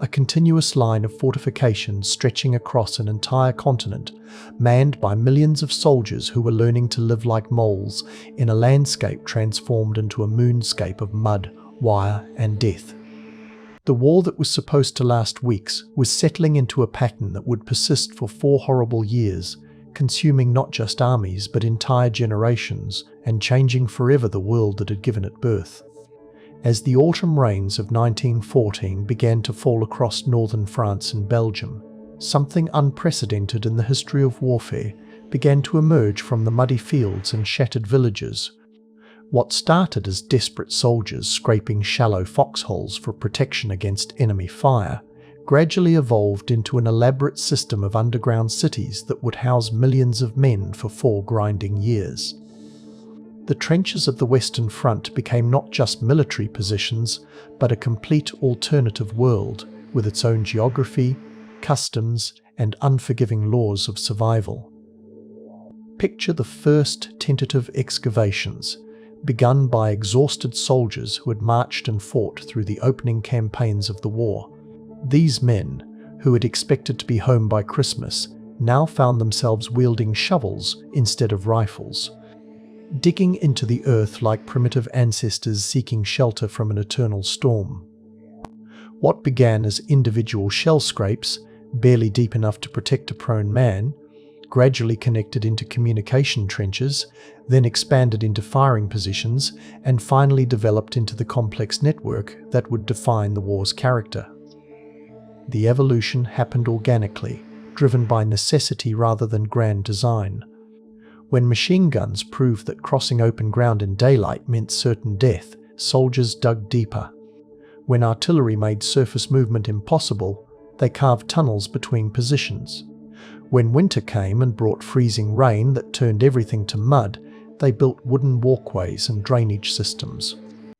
A continuous line of fortifications stretching across an entire continent, manned by millions of soldiers who were learning to live like moles in a landscape transformed into a moonscape of mud, wire, and death. The war that was supposed to last weeks was settling into a pattern that would persist for 4 horrible years, consuming not just armies but entire generations, and changing forever the world that had given it birth. As the autumn rains of 1914 began to fall across northern France and Belgium, something unprecedented in the history of warfare began to emerge from the muddy fields and shattered villages. What started as desperate soldiers scraping shallow foxholes for protection against enemy fire gradually evolved into an elaborate system of underground cities that would house millions of men for 4 grinding years. The trenches of the Western Front became not just military positions, but a complete alternative world with its own geography, customs, and unforgiving laws of survival. Picture the first tentative excavations, begun by exhausted soldiers who had marched and fought through the opening campaigns of the war. These men, who had expected to be home by Christmas, now found themselves wielding shovels instead of rifles, digging into the earth like primitive ancestors seeking shelter from an eternal storm. What began as individual shell scrapes, barely deep enough to protect a prone man, gradually connected into communication trenches, then expanded into firing positions, and finally developed into the complex network that would define the war's character. The evolution happened organically, driven by necessity rather than grand design. When machine guns proved that crossing open ground in daylight meant certain death, soldiers dug deeper. When artillery made surface movement impossible, they carved tunnels between positions. When winter came and brought freezing rain that turned everything to mud, they built wooden walkways and drainage systems.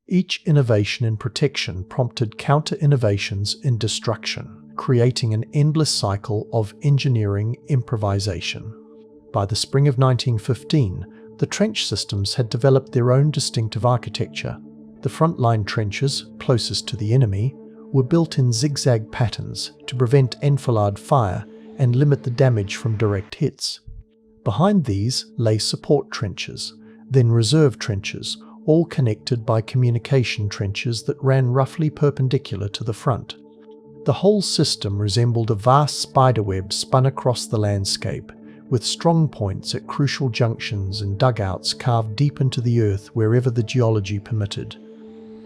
Each innovation in protection prompted counter-innovations in destruction, creating an endless cycle of engineering improvisation. By the spring of 1915, the trench systems had developed their own distinctive architecture. The frontline trenches, closest to the enemy, were built in zigzag patterns to prevent enfilade fire and limit the damage from direct hits. Behind these lay support trenches, then reserve trenches, all connected by communication trenches that ran roughly perpendicular to the front. The whole system resembled a vast spiderweb spun across the landscape, with strong points at crucial junctions and dugouts carved deep into the earth wherever the geology permitted.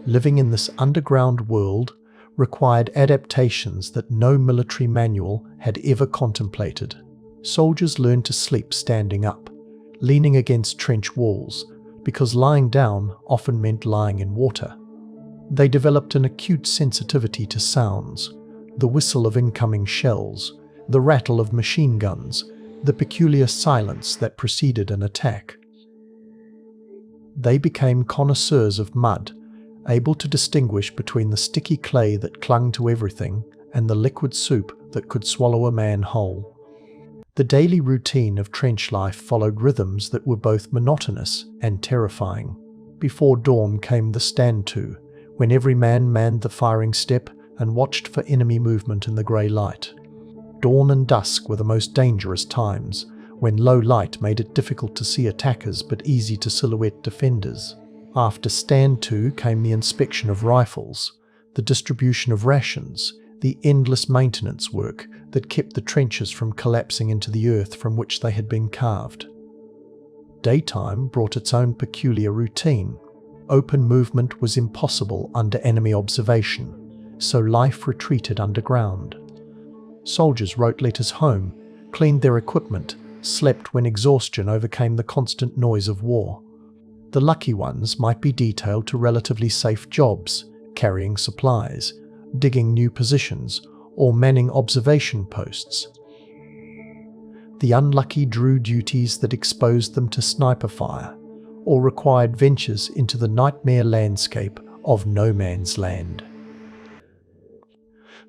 Living in this underground world required adaptations that no military manual had ever contemplated. Soldiers learned to sleep standing up, leaning against trench walls, because lying down often meant lying in water. They developed an acute sensitivity to sounds, the whistle of incoming shells, the rattle of machine guns, the peculiar silence that preceded an attack. They became connoisseurs of mud, able to distinguish between the sticky clay that clung to everything and the liquid soup that could swallow a man whole. The daily routine of trench life followed rhythms that were both monotonous and terrifying. Before dawn came the stand-to, when every man manned the firing step and watched for enemy movement in the grey light. Dawn and dusk were the most dangerous times, when low light made it difficult to see attackers but easy to silhouette defenders. After stand-to came the inspection of rifles, the distribution of rations, the endless maintenance work that kept the trenches from collapsing into the earth from which they had been carved. Daytime brought its own peculiar routine. Open movement was impossible under enemy observation, so life retreated underground. Soldiers wrote letters home, cleaned their equipment, slept when exhaustion overcame the constant noise of war. The lucky ones might be detailed to relatively safe jobs, carrying supplies, digging new positions, or manning observation posts. The unlucky drew duties that exposed them to sniper fire, or required ventures into the nightmare landscape of no man's land.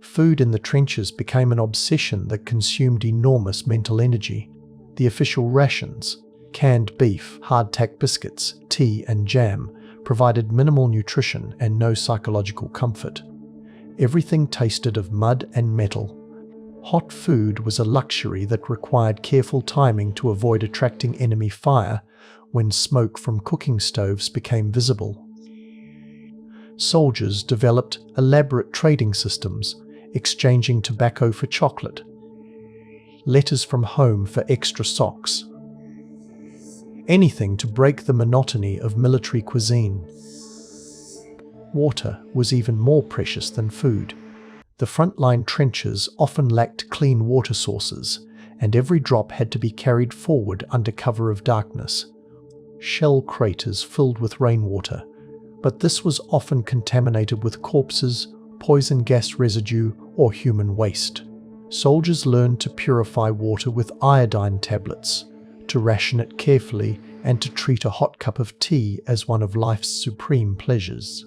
Food in the trenches became an obsession that consumed enormous mental energy. The official rations, canned beef, hardtack biscuits, tea and jam, provided minimal nutrition and no psychological comfort. Everything tasted of mud and metal. Hot food was a luxury that required careful timing to avoid attracting enemy fire when smoke from cooking stoves became visible. Soldiers developed elaborate trading systems, exchanging tobacco for chocolate, letters from home for extra socks, anything to break the monotony of military cuisine. Water was even more precious than food. The frontline trenches often lacked clean water sources, and every drop had to be carried forward under cover of darkness. Shell craters filled with rainwater, but this was often contaminated with corpses, poison gas residue, or human waste. Soldiers learned to purify water with iodine tablets, to ration it carefully, and to treat a hot cup of tea as one of life's supreme pleasures.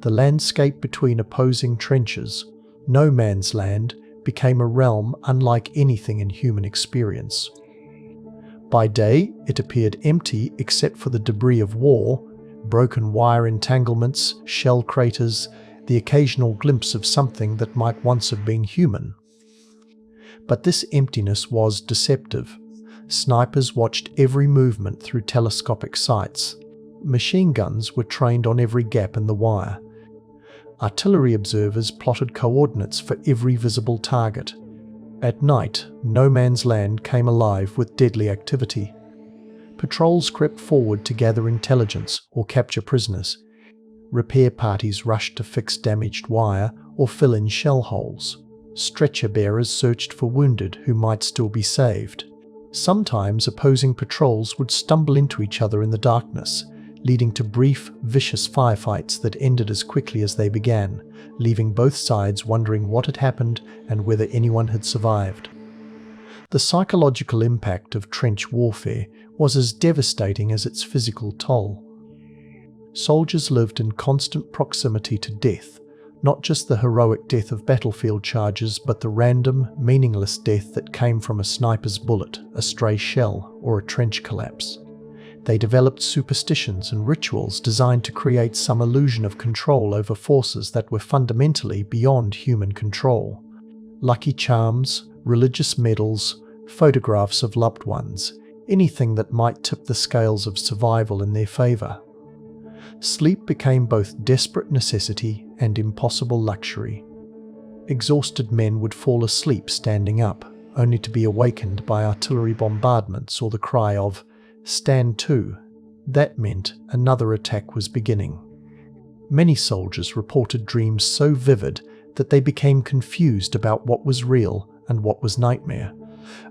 The landscape between opposing trenches, no man's land, became a realm unlike anything in human experience. By day, it appeared empty except for the debris of war, broken wire entanglements, shell craters, the occasional glimpse of something that might once have been human. But this emptiness was deceptive. Snipers watched every movement through telescopic sights. Machine guns were trained on every gap in the wire. Artillery observers plotted coordinates for every visible target. At night, no man's land came alive with deadly activity. Patrols crept forward to gather intelligence or capture prisoners. Repair parties rushed to fix damaged wire or fill in shell holes. Stretcher bearers searched for wounded who might still be saved. Sometimes opposing patrols would stumble into each other in the darkness, leading to brief, vicious firefights that ended as quickly as they began, leaving both sides wondering what had happened and whether anyone had survived. The psychological impact of trench warfare was as devastating as its physical toll. Soldiers lived in constant proximity to death, not just the heroic death of battlefield charges, but the random, meaningless death that came from a sniper's bullet, a stray shell, or a trench collapse. They developed superstitions and rituals designed to create some illusion of control over forces that were fundamentally beyond human control. Lucky charms, religious medals, photographs of loved ones, anything that might tip the scales of survival in their favor. Sleep became both desperate necessity and impossible luxury. Exhausted men would fall asleep standing up, only to be awakened by artillery bombardments or the cry of, "Stand to." That meant another attack was beginning. Many soldiers reported dreams so vivid that they became confused about what was real and what was nightmare,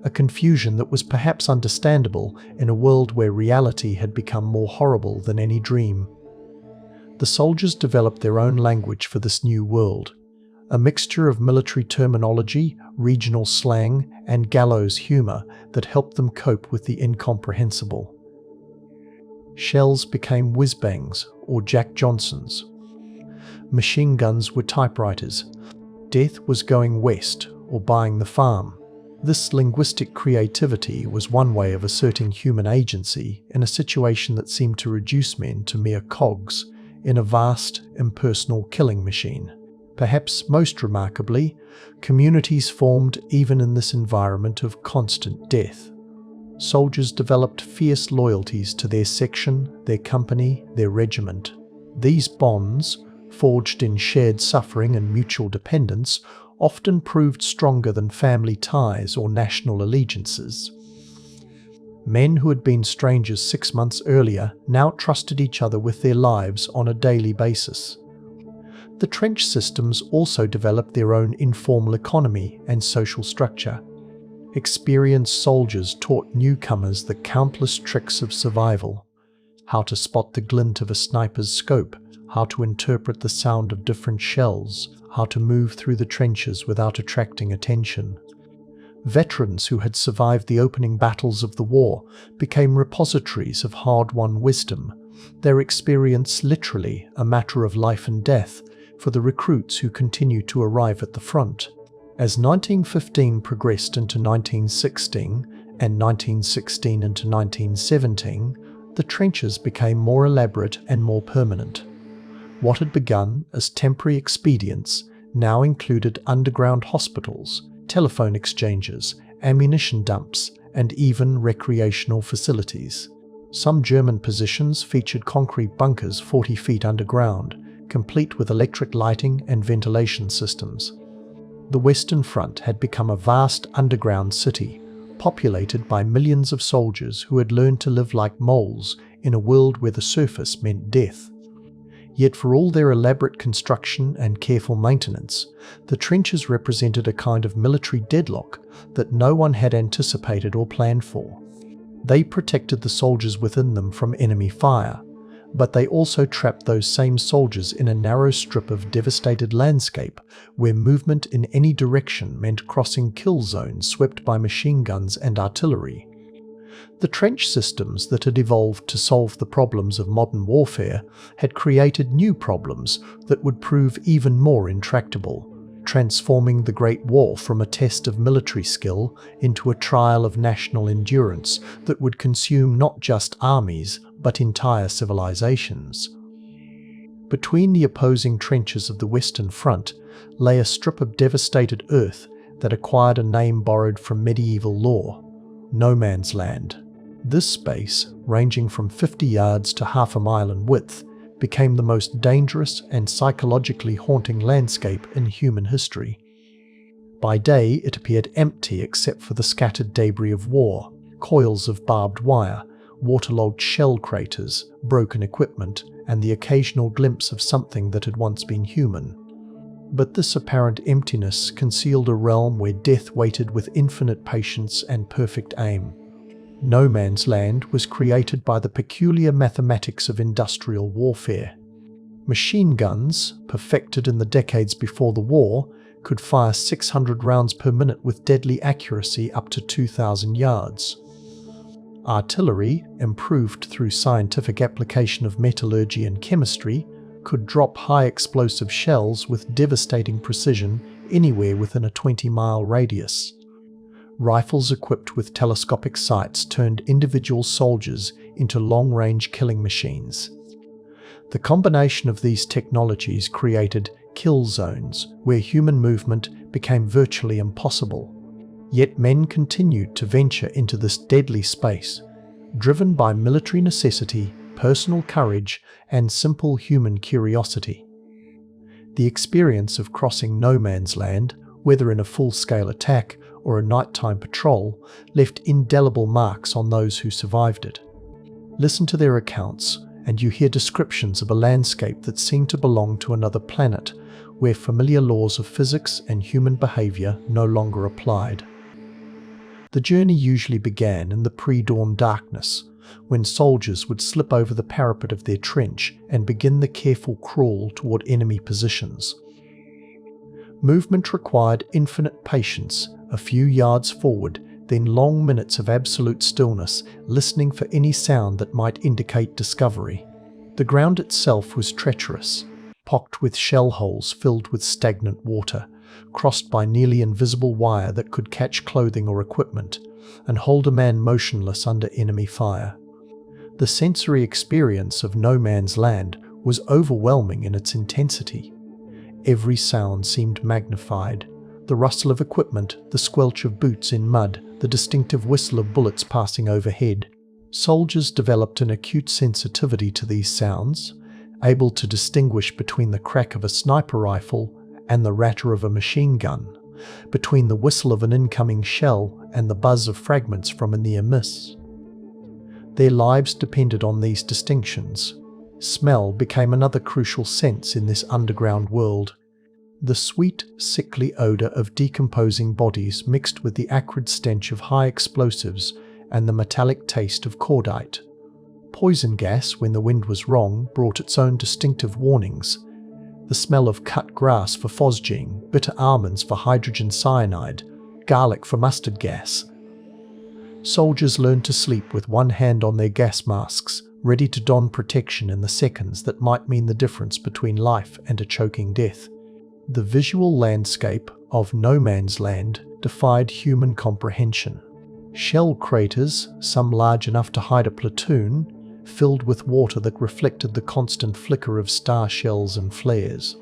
a confusion that was perhaps understandable in a world where reality had become more horrible than any dream. The soldiers developed their own language for this new world, a mixture of military terminology, regional slang, and gallows humor that helped them cope with the incomprehensible. Shells became whiz-bangs or Jack Johnsons. Machine guns were typewriters. Death was going west or buying the farm. This linguistic creativity was one way of asserting human agency in a situation that seemed to reduce men to mere cogs in a vast, impersonal killing machine. Perhaps most remarkably, communities formed even in this environment of constant death. Soldiers developed fierce loyalties to their section, their company, their regiment. These bonds, forged in shared suffering and mutual dependence, often proved stronger than family ties or national allegiances. Men who had been strangers 6 months earlier now trusted each other with their lives on a daily basis. The trench systems also developed their own informal economy and social structure. Experienced soldiers taught newcomers the countless tricks of survival: how to spot the glint of a sniper's scope, how to interpret the sound of different shells, how to move through the trenches without attracting attention. Veterans who had survived the opening battles of the war became repositories of hard-won wisdom, their experience literally a matter of life and death for the recruits who continued to arrive at the front. As 1915 progressed into 1916 and 1916 into 1917, the trenches became more elaborate and more permanent. What had begun as temporary expedients now included underground hospitals, telephone exchanges, ammunition dumps, and even recreational facilities. Some German positions featured concrete bunkers 40 feet underground, complete with electric lighting and ventilation systems. The Western Front had become a vast underground city, populated by millions of soldiers who had learned to live like moles in a world where the surface meant death. Yet for all their elaborate construction and careful maintenance, the trenches represented a kind of military deadlock that no one had anticipated or planned for. They protected the soldiers within them from enemy fire, but they also trapped those same soldiers in a narrow strip of devastated landscape where movement in any direction meant crossing kill zones swept by machine guns and artillery. The trench systems that had evolved to solve the problems of modern warfare had created new problems that would prove even more intractable, transforming the Great War from a test of military skill into a trial of national endurance that would consume not just armies but entire civilizations. Between the opposing trenches of the Western Front lay a strip of devastated earth that acquired a name borrowed from medieval lore: no man's land. This space, ranging from 50 yards to half a mile in width, became the most dangerous and psychologically haunting landscape in human history. By day, it appeared empty except for the scattered debris of war, coils of barbed wire, waterlogged shell craters, broken equipment, and the occasional glimpse of something that had once been human. But this apparent emptiness concealed a realm where death waited with infinite patience and perfect aim. No man's land was created by the peculiar mathematics of industrial warfare. Machine guns, perfected in the decades before the war, could fire 600 rounds per minute with deadly accuracy up to 2,000 yards. Artillery, improved through scientific application of metallurgy and chemistry, could drop high explosive shells with devastating precision anywhere within a 20-mile radius. Rifles equipped with telescopic sights turned individual soldiers into long-range killing machines. The combination of these technologies created kill zones where human movement became virtually impossible. Yet men continued to venture into this deadly space, driven by military necessity, personal courage, and simple human curiosity. The experience of crossing no man's land, whether in a full-scale attack or a nighttime patrol, left indelible marks on those who survived it. Listen to their accounts, and you hear descriptions of a landscape that seemed to belong to another planet, where familiar laws of physics and human behavior no longer applied. The journey usually began in the pre-dawn darkness, when soldiers would slip over the parapet of their trench and begin the careful crawl toward enemy positions. Movement required infinite patience, a few yards forward, then long minutes of absolute stillness, listening for any sound that might indicate discovery. The ground itself was treacherous, pocked with shell holes filled with stagnant water, crossed by nearly invisible wire that could catch clothing or equipment, and hold a man motionless under enemy fire. The sensory experience of no man's land was overwhelming in its intensity. Every sound seemed magnified: the rustle of equipment, the squelch of boots in mud, the distinctive whistle of bullets passing overhead. Soldiers developed an acute sensitivity to these sounds, able to distinguish between the crack of a sniper rifle and the ratter of a machine gun, between the whistle of an incoming shell and the buzz of fragments from a near miss. Their lives depended on these distinctions. Smell became another crucial sense in this underground world. The sweet, sickly odour of decomposing bodies mixed with the acrid stench of high explosives and the metallic taste of cordite. Poison gas, when the wind was wrong, brought its own distinctive warnings. The smell of cut grass for phosgene, bitter almonds for hydrogen cyanide, garlic for mustard gas. Soldiers learned to sleep with one hand on their gas masks, ready to don protection in the seconds that might mean the difference between life and a choking death. The visual landscape of no man's land defied human comprehension. Shell craters, some large enough to hide a platoon, filled with water that reflected the constant flicker of star shells and flares.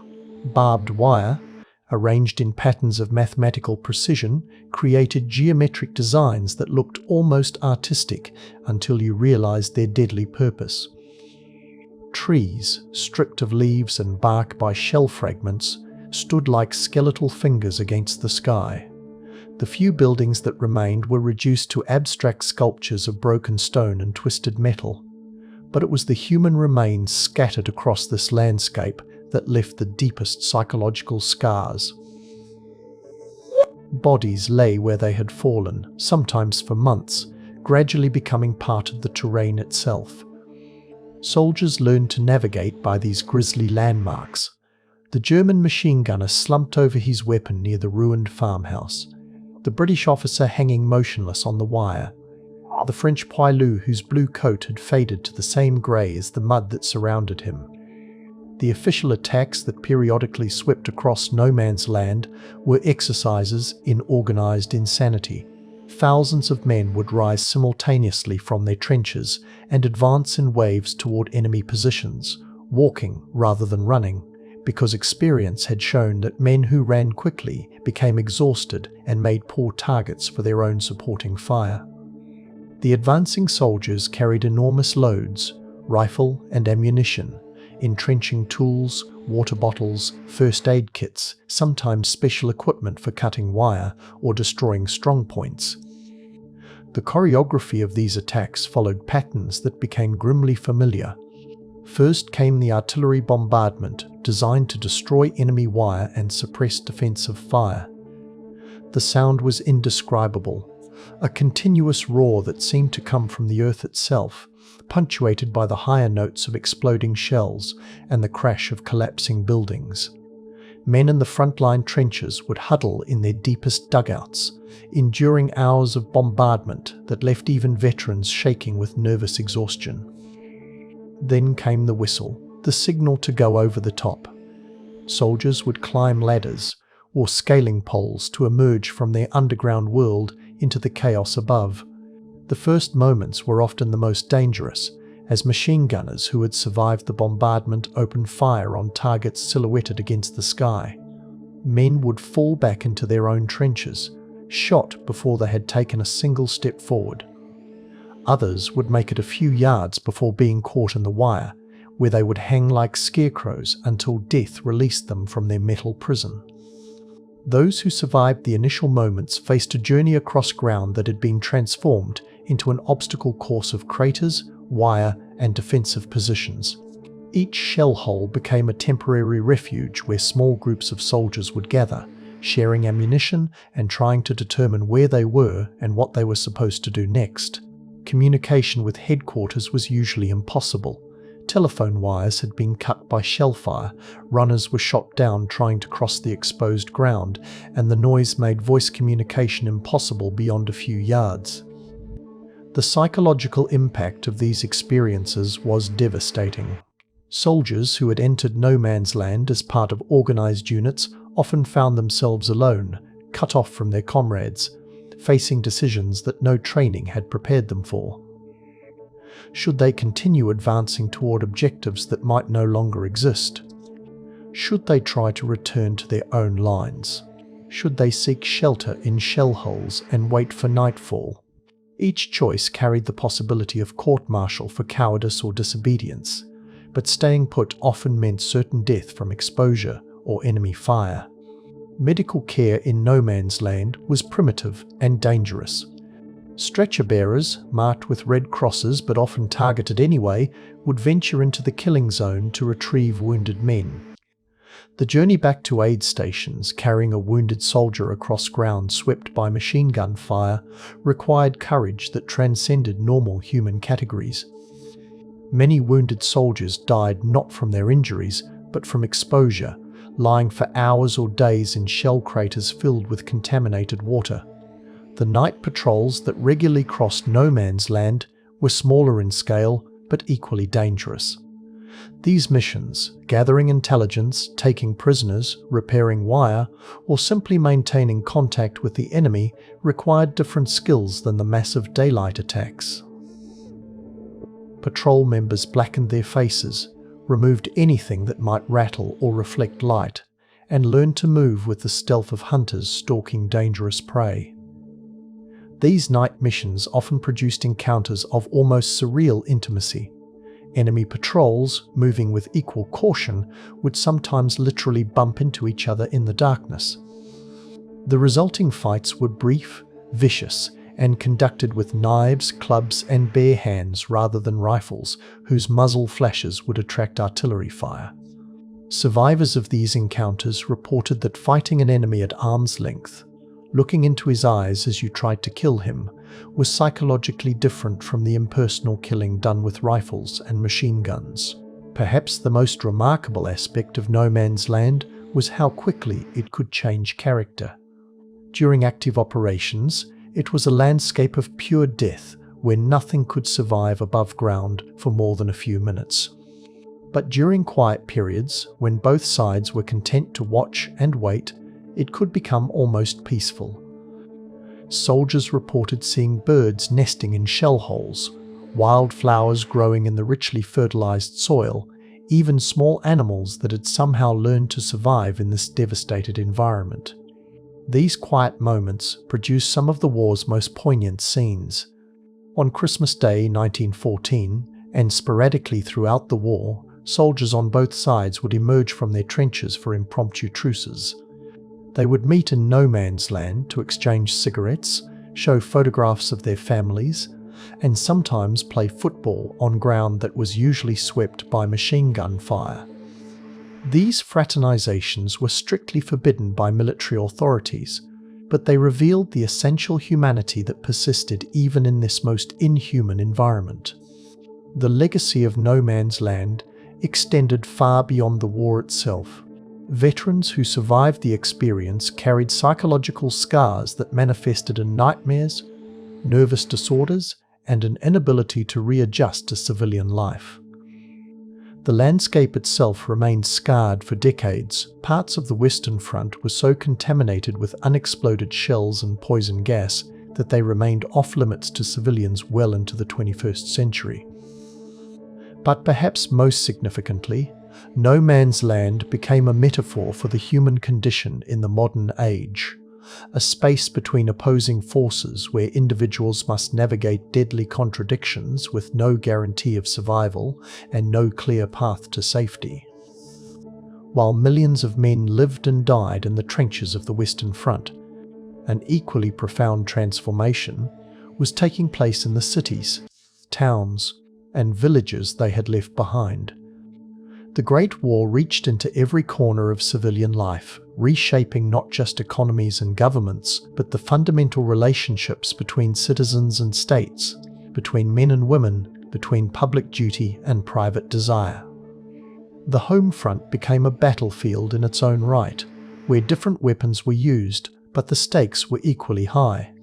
Barbed wire, arranged in patterns of mathematical precision, created geometric designs that looked almost artistic until you realized their deadly purpose. Trees, stripped of leaves and bark by shell fragments, stood like skeletal fingers against the sky. The few buildings that remained were reduced to abstract sculptures of broken stone and twisted metal. But it was the human remains scattered across this landscape that left the deepest psychological scars. Bodies lay where they had fallen, sometimes for months, gradually becoming part of the terrain itself. Soldiers learned to navigate by these grisly landmarks. The German machine gunner slumped over his weapon near the ruined farmhouse, the British officer hanging motionless on the wire, the French poilu whose blue coat had faded to the same grey as the mud that surrounded him. The official attacks that periodically swept across no man's land were exercises in organised insanity. Thousands of men would rise simultaneously from their trenches and advance in waves toward enemy positions, walking rather than running, because experience had shown that men who ran quickly became exhausted and made poor targets for their own supporting fire. The advancing soldiers carried enormous loads, rifle and ammunition, entrenching tools, water bottles, first aid kits, sometimes special equipment for cutting wire or destroying strong points. The choreography of these attacks followed patterns that became grimly familiar. First came the artillery bombardment, designed to destroy enemy wire and suppress defensive fire. The sound was indescribable, a continuous roar that seemed to come from the earth itself, punctuated by the higher notes of exploding shells and the crash of collapsing buildings. Men in the frontline trenches would huddle in their deepest dugouts, enduring hours of bombardment that left even veterans shaking with nervous exhaustion. Then came the whistle, the signal to go over the top. Soldiers would climb ladders or scaling poles to emerge from their underground world into the chaos above. The first moments were often the most dangerous, as machine gunners who had survived the bombardment opened fire on targets silhouetted against the sky. Men would fall back into their own trenches, shot before they had taken a single step forward. Others would make it a few yards before being caught in the wire, where they would hang like scarecrows until death released them from their metal prison. Those who survived the initial moments faced a journey across ground that had been transformed into an obstacle course of craters, wire, and defensive positions. Each shell hole became a temporary refuge where small groups of soldiers would gather, sharing ammunition and trying to determine where they were and what they were supposed to do next. Communication with headquarters was usually impossible. Telephone wires had been cut by shellfire, runners were shot down trying to cross the exposed ground, and the noise made voice communication impossible beyond a few yards. The psychological impact of these experiences was devastating. Soldiers who had entered no man's land as part of organised units often found themselves alone, cut off from their comrades, facing decisions that no training had prepared them for. Should they continue advancing toward objectives that might no longer exist? Should they try to return to their own lines? Should they seek shelter in shell holes and wait for nightfall? Each choice carried the possibility of court-martial for cowardice or disobedience, but staying put often meant certain death from exposure or enemy fire. Medical care in no man's land was primitive and dangerous. Stretcher bearers, marked with red crosses but often targeted anyway, would venture into the killing zone to retrieve wounded men. The journey back to aid stations, carrying a wounded soldier across ground swept by machine gun fire, required courage that transcended normal human categories. Many wounded soldiers died not from their injuries, but from exposure, lying for hours or days in shell craters filled with contaminated water. The night patrols that regularly crossed no man's land were smaller in scale, but equally dangerous. These missions, gathering intelligence, taking prisoners, repairing wire, or simply maintaining contact with the enemy, required different skills than the massive daylight attacks. Patrol members blackened their faces, removed anything that might rattle or reflect light, and learned to move with the stealth of hunters stalking dangerous prey. These night missions often produced encounters of almost surreal intimacy. Enemy patrols, moving with equal caution, would sometimes literally bump into each other in the darkness. The resulting fights were brief, vicious, and conducted with knives, clubs, and bare hands rather than rifles, whose muzzle flashes would attract artillery fire. Survivors of these encounters reported that fighting an enemy at arm's length, looking into his eyes as you tried to kill him, was psychologically different from the impersonal killing done with rifles and machine guns. Perhaps the most remarkable aspect of No Man's Land was how quickly it could change character. During active operations, it was a landscape of pure death where nothing could survive above ground for more than a few minutes. But during quiet periods, when both sides were content to watch and wait, it could become almost peaceful. Soldiers reported seeing birds nesting in shell holes, wildflowers growing in the richly fertilized soil, even small animals that had somehow learned to survive in this devastated environment. These quiet moments produced some of the war's most poignant scenes. On Christmas Day 1914, and sporadically throughout the war, soldiers on both sides would emerge from their trenches for impromptu truces. They would meet in no man's land to exchange cigarettes, show photographs of their families, and sometimes play football on ground that was usually swept by machine gun fire. These fraternizations were strictly forbidden by military authorities, but they revealed the essential humanity that persisted even in this most inhuman environment. The legacy of No Man's Land extended far beyond the war itself. Veterans who survived the experience carried psychological scars that manifested in nightmares, nervous disorders, and an inability to readjust to civilian life. The landscape itself remained scarred for decades. Parts of the Western Front were so contaminated with unexploded shells and poison gas that they remained off-limits to civilians well into the 21st century. But perhaps most significantly, No Man's Land became a metaphor for the human condition in the modern age, a space between opposing forces where individuals must navigate deadly contradictions with no guarantee of survival and no clear path to safety. While millions of men lived and died in the trenches of the Western Front, an equally profound transformation was taking place in the cities, towns, and villages they had left behind. The Great War reached into every corner of civilian life, reshaping not just economies and governments, but the fundamental relationships between citizens and states, between men and women, between public duty and private desire. The home front became a battlefield in its own right, where different weapons were used, but the stakes were equally high.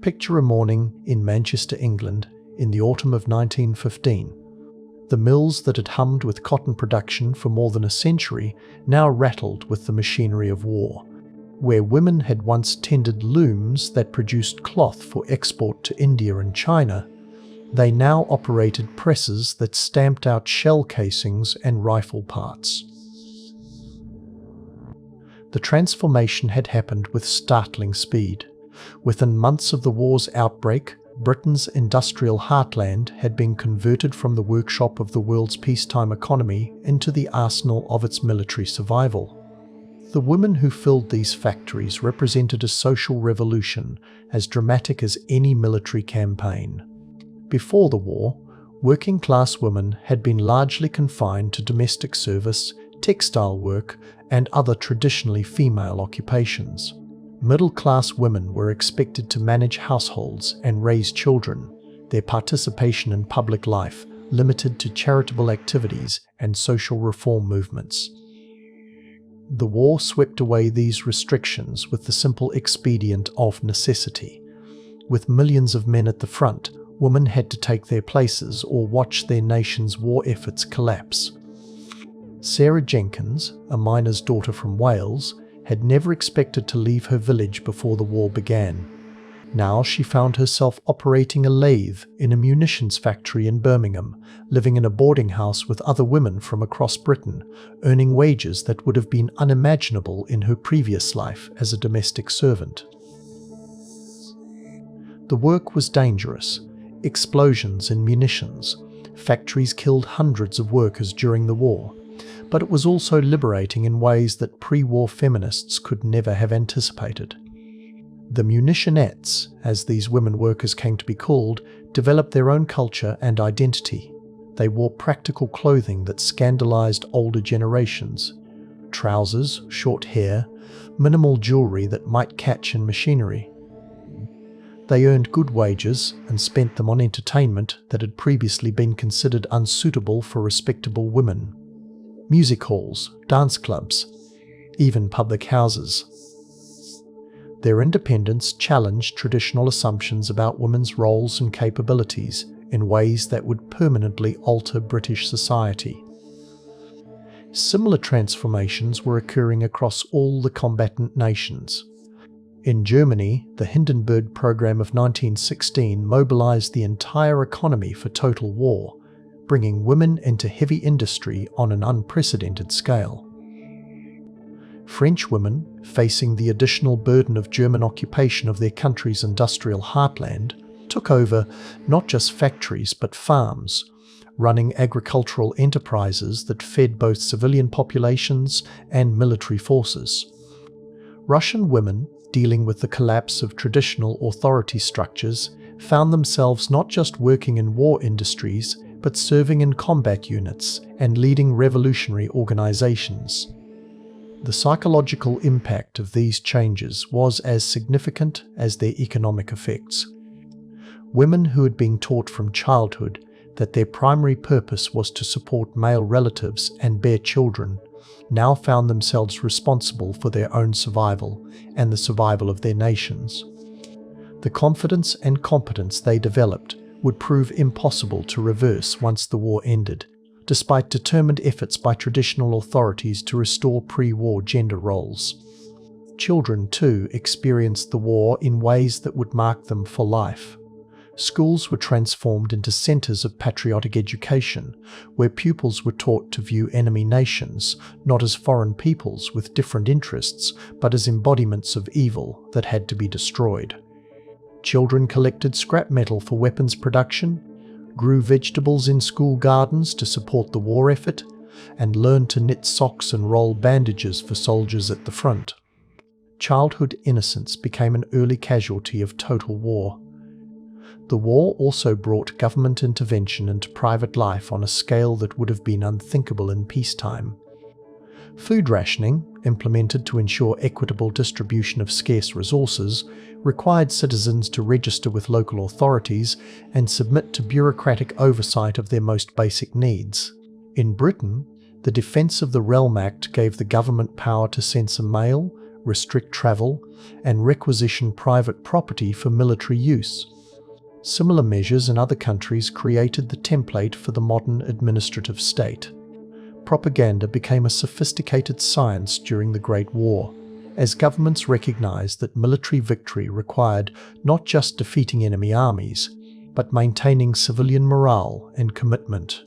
Picture a morning in Manchester, England, in the autumn of 1915. The mills that had hummed with cotton production for more than a century now rattled with the machinery of war. Where women had once tended looms that produced cloth for export to India and China, they now operated presses that stamped out shell casings and rifle parts. The transformation had happened with startling speed. Within months of the war's outbreak, Britain's industrial heartland had been converted from the workshop of the world's peacetime economy into the arsenal of its military survival. The women who filled these factories represented a social revolution as dramatic as any military campaign. Before the war, working-class women had been largely confined to domestic service, textile work, and other traditionally female occupations. Middle-class women were expected to manage households and raise children, their participation in public life limited to charitable activities and social reform movements. The war swept away these restrictions with the simple expedient of necessity. With millions of men at the front, women had to take their places or watch their nation's war efforts collapse. Sarah Jenkins, a miner's daughter from Wales, had never expected to leave her village before the war began. Now she found herself operating a lathe in a munitions factory in Birmingham, living in a boarding house with other women from across Britain, earning wages that would have been unimaginable in her previous life as a domestic servant. The work was dangerous. Explosions in munitions. Factories killed hundreds of workers during the war. But it was also liberating in ways that pre-war feminists could never have anticipated. The munitionettes, as these women workers came to be called, developed their own culture and identity. They wore practical clothing that scandalized older generations. Trousers, short hair, minimal jewelry that might catch in machinery. They earned good wages and spent them on entertainment that had previously been considered unsuitable for respectable women. Music halls, dance clubs, even public houses. Their independence challenged traditional assumptions about women's roles and capabilities in ways that would permanently alter British society. Similar transformations were occurring across all the combatant nations. In Germany, the Hindenburg Program of 1916 mobilized the entire economy for total war, bringing women into heavy industry on an unprecedented scale. French women, facing the additional burden of German occupation of their country's industrial heartland, took over not just factories but farms, running agricultural enterprises that fed both civilian populations and military forces. Russian women, dealing with the collapse of traditional authority structures, found themselves not just working in war industries but serving in combat units and leading revolutionary organizations. The psychological impact of these changes was as significant as their economic effects. Women who had been taught from childhood that their primary purpose was to support male relatives and bear children now found themselves responsible for their own survival and the survival of their nations. The confidence and competence they developed would prove impossible to reverse once the war ended, despite determined efforts by traditional authorities to restore pre-war gender roles. Children, too, experienced the war in ways that would mark them for life. Schools were transformed into centers of patriotic education, where pupils were taught to view enemy nations not as foreign peoples with different interests, but as embodiments of evil that had to be destroyed. Children collected scrap metal for weapons production, grew vegetables in school gardens to support the war effort, and learned to knit socks and roll bandages for soldiers at the front. Childhood innocence became an early casualty of total war. The war also brought government intervention into private life on a scale that would have been unthinkable in peacetime. Food rationing, implemented to ensure equitable distribution of scarce resources, required citizens to register with local authorities and submit to bureaucratic oversight of their most basic needs. In Britain, the Defence of the Realm Act gave the government power to censor mail, restrict travel, and requisition private property for military use. Similar measures in other countries created the template for the modern administrative state. Propaganda became a sophisticated science during the Great War, as governments recognized that military victory required not just defeating enemy armies, but maintaining civilian morale and commitment.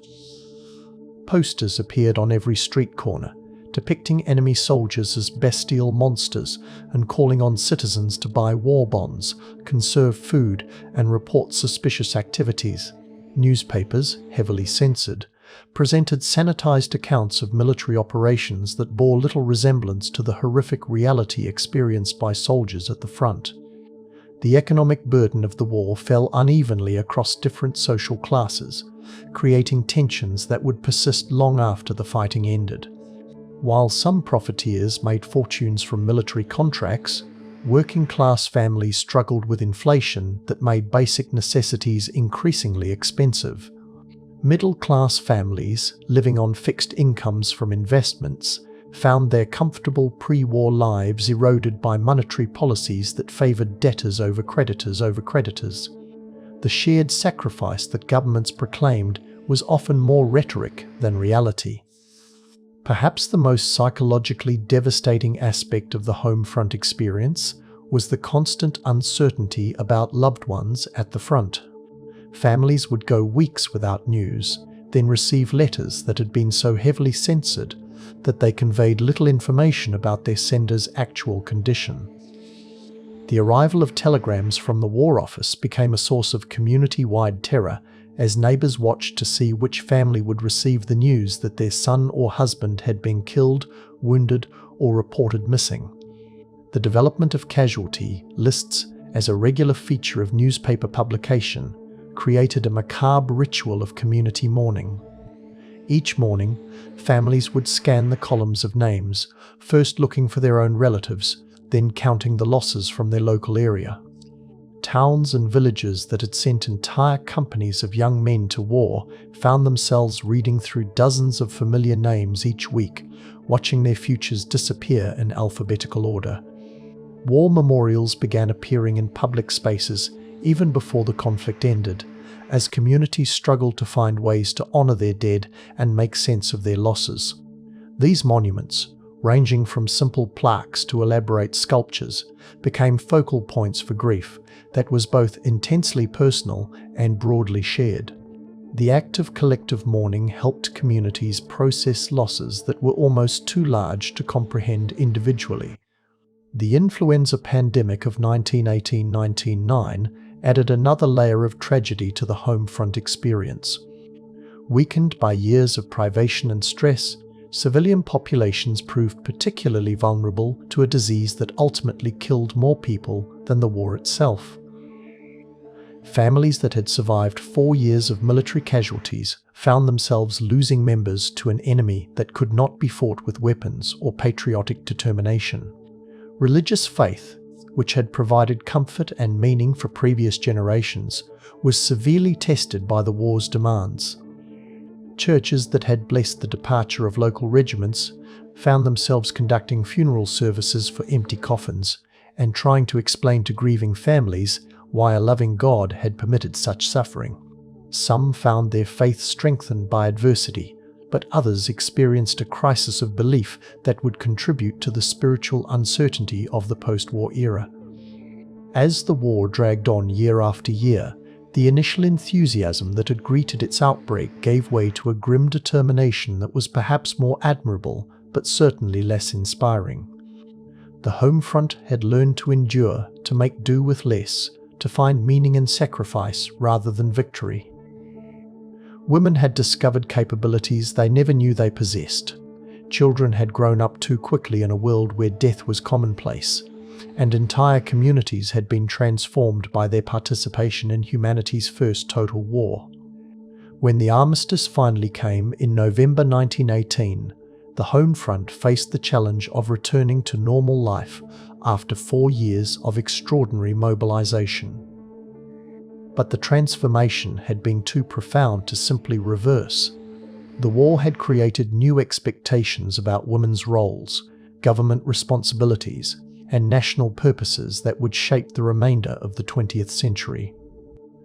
Posters appeared on every street corner, depicting enemy soldiers as bestial monsters and calling on citizens to buy war bonds, conserve food, and report suspicious activities. Newspapers, heavily censored, presented sanitized accounts of military operations that bore little resemblance to the horrific reality experienced by soldiers at the front. The economic burden of the war fell unevenly across different social classes, creating tensions that would persist long after the fighting ended. While some profiteers made fortunes from military contracts, working-class families struggled with inflation that made basic necessities increasingly expensive. Middle-class families, living on fixed incomes from investments, found their comfortable pre-war lives eroded by monetary policies that favored debtors over creditors. The shared sacrifice that governments proclaimed was often more rhetoric than reality. Perhaps the most psychologically devastating aspect of the home front experience was the constant uncertainty about loved ones at the front. Families would go weeks without news, then receive letters that had been so heavily censored that they conveyed little information about their sender's actual condition. The arrival of telegrams from the War Office became a source of community-wide terror as neighbours watched to see which family would receive the news that their son or husband had been killed, wounded, or reported missing. The development of casualty lists as a regular feature of newspaper publication created a macabre ritual of community mourning. Each morning, families would scan the columns of names, first looking for their own relatives, then counting the losses from their local area. Towns and villages that had sent entire companies of young men to war found themselves reading through dozens of familiar names each week, watching their futures disappear in alphabetical order. War memorials began appearing in public spaces even before the conflict ended, as communities struggled to find ways to honour their dead and make sense of their losses. These monuments, ranging from simple plaques to elaborate sculptures, became focal points for grief that was both intensely personal and broadly shared. The act of collective mourning helped communities process losses that were almost too large to comprehend individually. The influenza pandemic of 1918-1919 added another layer of tragedy to the home front experience. Weakened by years of privation and stress, civilian populations proved particularly vulnerable to a disease that ultimately killed more people than the war itself. Families that had survived 4 years of military casualties found themselves losing members to an enemy that could not be fought with weapons or patriotic determination. Religious faith, which had provided comfort and meaning for previous generations, was severely tested by the war's demands. Churches that had blessed the departure of local regiments found themselves conducting funeral services for empty coffins and trying to explain to grieving families why a loving God had permitted such suffering. Some found their faith strengthened by adversity, but others experienced a crisis of belief that would contribute to the spiritual uncertainty of the post-war era. As the war dragged on year after year, the initial enthusiasm that had greeted its outbreak gave way to a grim determination that was perhaps more admirable, but certainly less inspiring. The home front had learned to endure, to make do with less, to find meaning in sacrifice rather than victory. Women had discovered capabilities they never knew they possessed. Children had grown up too quickly in a world where death was commonplace, and entire communities had been transformed by their participation in humanity's first total war. When the Armistice finally came in November 1918, the home front faced the challenge of returning to normal life after 4 years of extraordinary mobilization. But the transformation had been too profound to simply reverse. The war had created new expectations about women's roles, government responsibilities, and national purposes that would shape the remainder of the 20th century.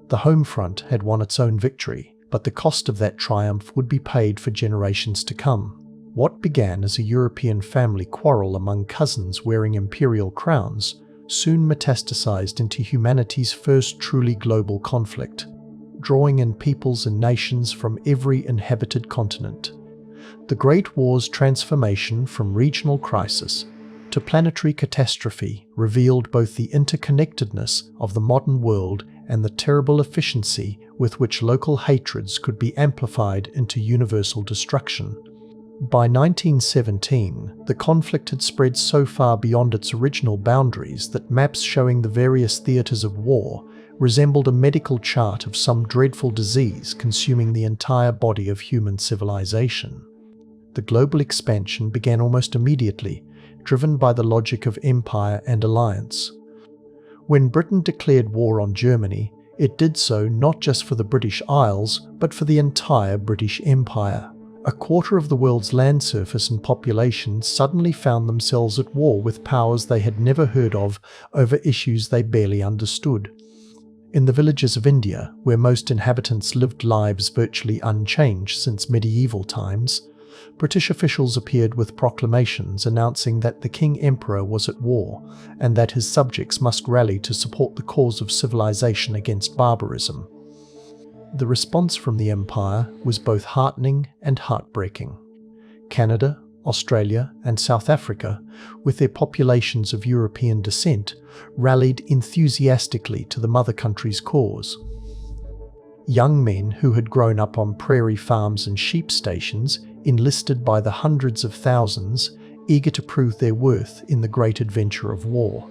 The home front had won its own victory, but the cost of that triumph would be paid for generations to come. What began as a European family quarrel among cousins wearing imperial crowns soon metastasized into humanity's first truly global conflict, drawing in peoples and nations from every inhabited continent. The Great War's transformation from regional crisis to planetary catastrophe revealed both the interconnectedness of the modern world and the terrible efficiency with which local hatreds could be amplified into universal destruction. By 1917, the conflict had spread so far beyond its original boundaries that maps showing the various theatres of war resembled a medical chart of some dreadful disease consuming the entire body of human civilization. The global expansion began almost immediately, driven by the logic of empire and alliance. When Britain declared war on Germany, it did so not just for the British Isles, but for the entire British Empire. A quarter of the world's land surface and population suddenly found themselves at war with powers they had never heard of over issues they barely understood. In the villages of India, where most inhabitants lived lives virtually unchanged since medieval times, British officials appeared with proclamations announcing that the King Emperor was at war and that his subjects must rally to support the cause of civilization against barbarism. The response from the Empire was both heartening and heartbreaking. Canada, Australia, and South Africa, with their populations of European descent, rallied enthusiastically to the mother country's cause. Young men who had grown up on prairie farms and sheep stations enlisted by the hundreds of thousands, eager to prove their worth in the great adventure of war.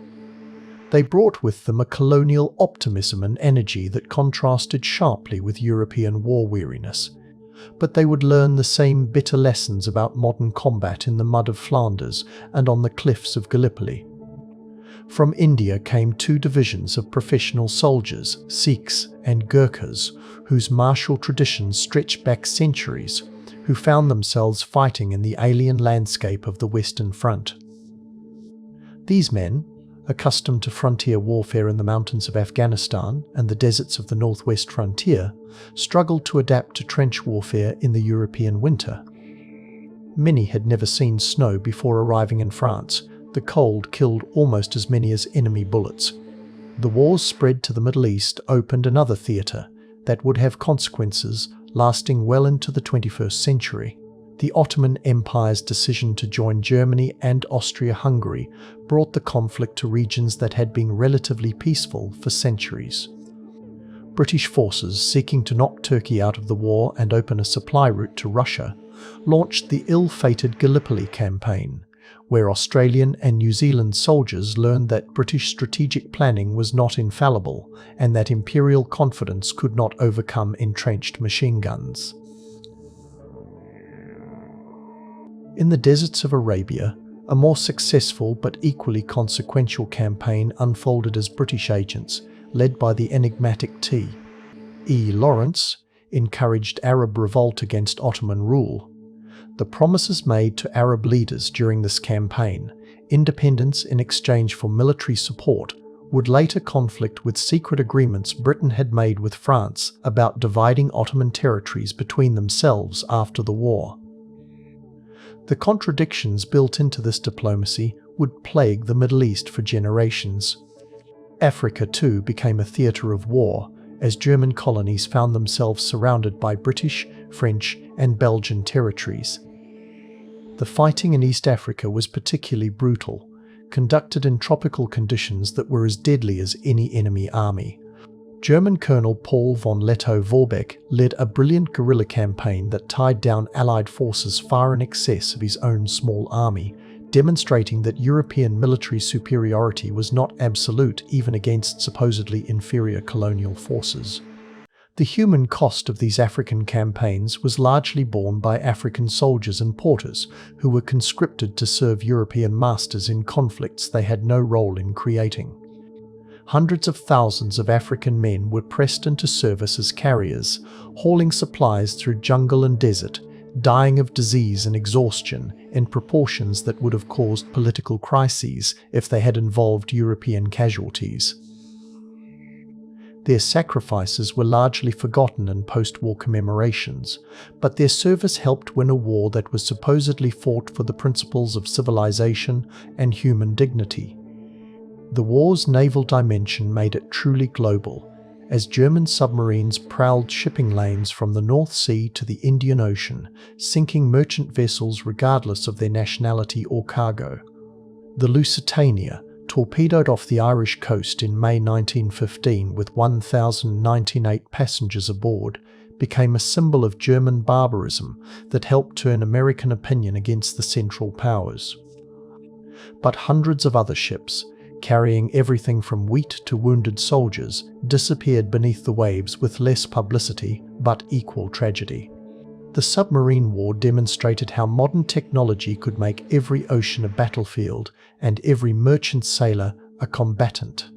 They brought with them a colonial optimism and energy that contrasted sharply with European war weariness, but they would learn the same bitter lessons about modern combat in the mud of Flanders and on the cliffs of Gallipoli. From India came two divisions of professional soldiers, Sikhs and Gurkhas, whose martial traditions stretched back centuries, who found themselves fighting in the alien landscape of the Western Front. These men, accustomed to frontier warfare in the mountains of Afghanistan and the deserts of the northwest frontier, struggled to adapt to trench warfare in the European winter. Many had never seen snow before arriving in France. The cold killed almost as many as enemy bullets. The war's spread to the Middle East opened another theatre that would have consequences lasting well into the 21st century. The Ottoman Empire's decision to join Germany and Austria-Hungary brought the conflict to regions that had been relatively peaceful for centuries. British forces, seeking to knock Turkey out of the war and open a supply route to Russia, launched the ill-fated Gallipoli campaign, where Australian and New Zealand soldiers learned that British strategic planning was not infallible and that imperial confidence could not overcome entrenched machine guns. In the deserts of Arabia, a more successful but equally consequential campaign unfolded as British agents, led by the enigmatic T.E. Lawrence, encouraged Arab revolt against Ottoman rule. The promises made to Arab leaders during this campaign, independence in exchange for military support, would later conflict with secret agreements Britain had made with France about dividing Ottoman territories between themselves after the war. The contradictions built into this diplomacy would plague the Middle East for generations. Africa too became a theatre of war, as German colonies found themselves surrounded by British, French, and Belgian territories. The fighting in East Africa was particularly brutal, conducted in tropical conditions that were as deadly as any enemy army. German Colonel Paul von Lettow-Vorbeck led a brilliant guerrilla campaign that tied down Allied forces far in excess of his own small army, demonstrating that European military superiority was not absolute even against supposedly inferior colonial forces. The human cost of these African campaigns was largely borne by African soldiers and porters who were conscripted to serve European masters in conflicts they had no role in creating. Hundreds of thousands of African men were pressed into service as carriers, hauling supplies through jungle and desert, dying of disease and exhaustion in proportions that would have caused political crises if they had involved European casualties. Their sacrifices were largely forgotten in post-war commemorations, but their service helped win a war that was supposedly fought for the principles of civilization and human dignity. The war's naval dimension made it truly global, as German submarines prowled shipping lanes from the North Sea to the Indian Ocean, sinking merchant vessels regardless of their nationality or cargo. The Lusitania, torpedoed off the Irish coast in May 1915 with 1,098 passengers aboard, became a symbol of German barbarism that helped turn American opinion against the Central Powers. But hundreds of other ships, carrying everything from wheat to wounded soldiers, disappeared beneath the waves with less publicity but equal tragedy. The submarine war demonstrated how modern technology could make every ocean a battlefield and every merchant sailor a combatant.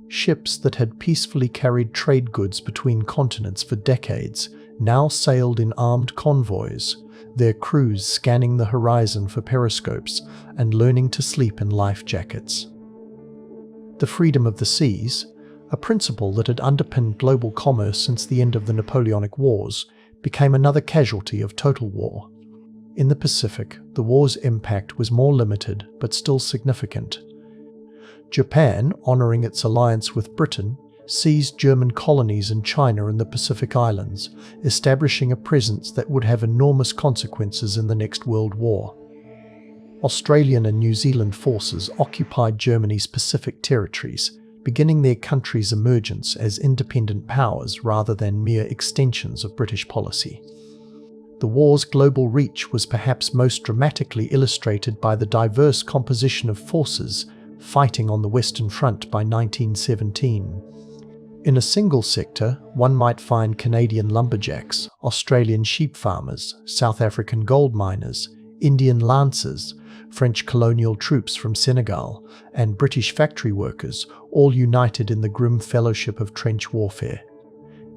Ships that had peacefully carried trade goods between continents for decades now sailed in armed convoys, their crews scanning the horizon for periscopes and learning to sleep in life jackets. The freedom of the seas, a principle that had underpinned global commerce since the end of the Napoleonic Wars, became another casualty of total war. In the Pacific, the war's impact was more limited but still significant. Japan, honouring its alliance with Britain, seized German colonies in China and the Pacific Islands, establishing a presence that would have enormous consequences in the next World War. Australian and New Zealand forces occupied Germany's Pacific territories, beginning their country's emergence as independent powers rather than mere extensions of British policy. The war's global reach was perhaps most dramatically illustrated by the diverse composition of forces fighting on the Western Front by 1917. In a single sector, one might find Canadian lumberjacks, Australian sheep farmers, South African gold miners, Indian lancers, French colonial troops from Senegal, and British factory workers, all united in the grim fellowship of trench warfare.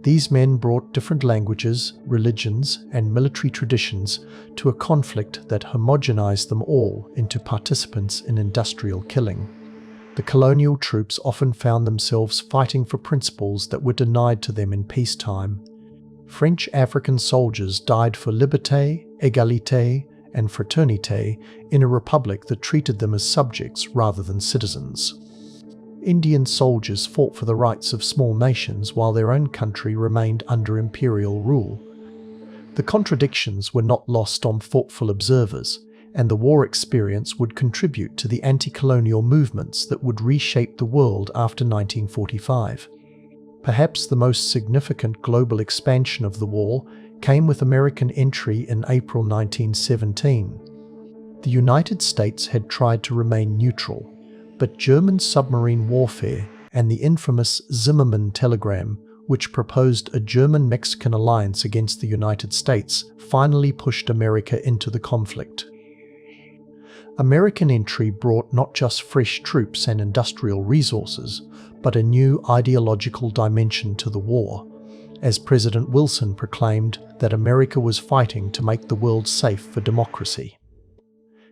These men brought different languages, religions, and military traditions to a conflict that homogenized them all into participants in industrial killing. The colonial troops often found themselves fighting for principles that were denied to them in peacetime. French African soldiers died for liberté, égalité, and fraternité in a republic that treated them as subjects rather than citizens. Indian soldiers fought for the rights of small nations while their own country remained under imperial rule. The contradictions were not lost on thoughtful observers, and the war experience would contribute to the anti-colonial movements that would reshape the world after 1945. Perhaps the most significant global expansion of the war came with American entry in April 1917. The United States had tried to remain neutral, but German submarine warfare and the infamous Zimmermann telegram, which proposed a German-Mexican alliance against the United States, finally pushed America into the conflict. American entry brought not just fresh troops and industrial resources, but a new ideological dimension to the war, as President Wilson proclaimed that America was fighting to make the world safe for democracy.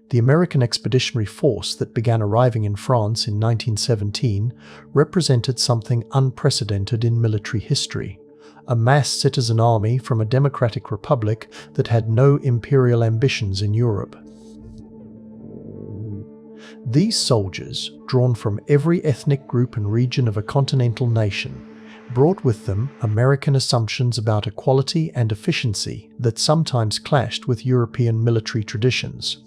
The American Expeditionary Force that began arriving in France in 1917 represented something unprecedented in military history, a mass citizen army from a democratic republic that had no imperial ambitions in Europe. These soldiers, drawn from every ethnic group and region of a continental nation, brought with them American assumptions about equality and efficiency that sometimes clashed with European military traditions.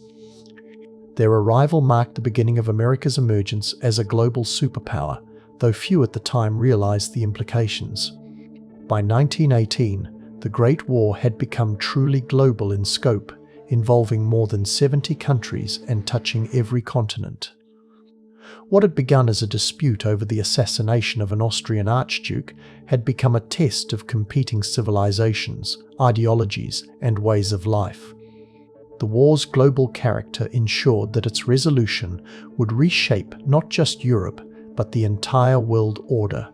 Their arrival marked the beginning of America's emergence as a global superpower, though few at the time realized the implications. By 1918, the Great War had become truly global in scope, involving more than 70 countries and touching every continent. What had begun as a dispute over the assassination of an Austrian archduke had become a test of competing civilizations, ideologies, and ways of life. The war's global character ensured that its resolution would reshape not just Europe, but the entire world order,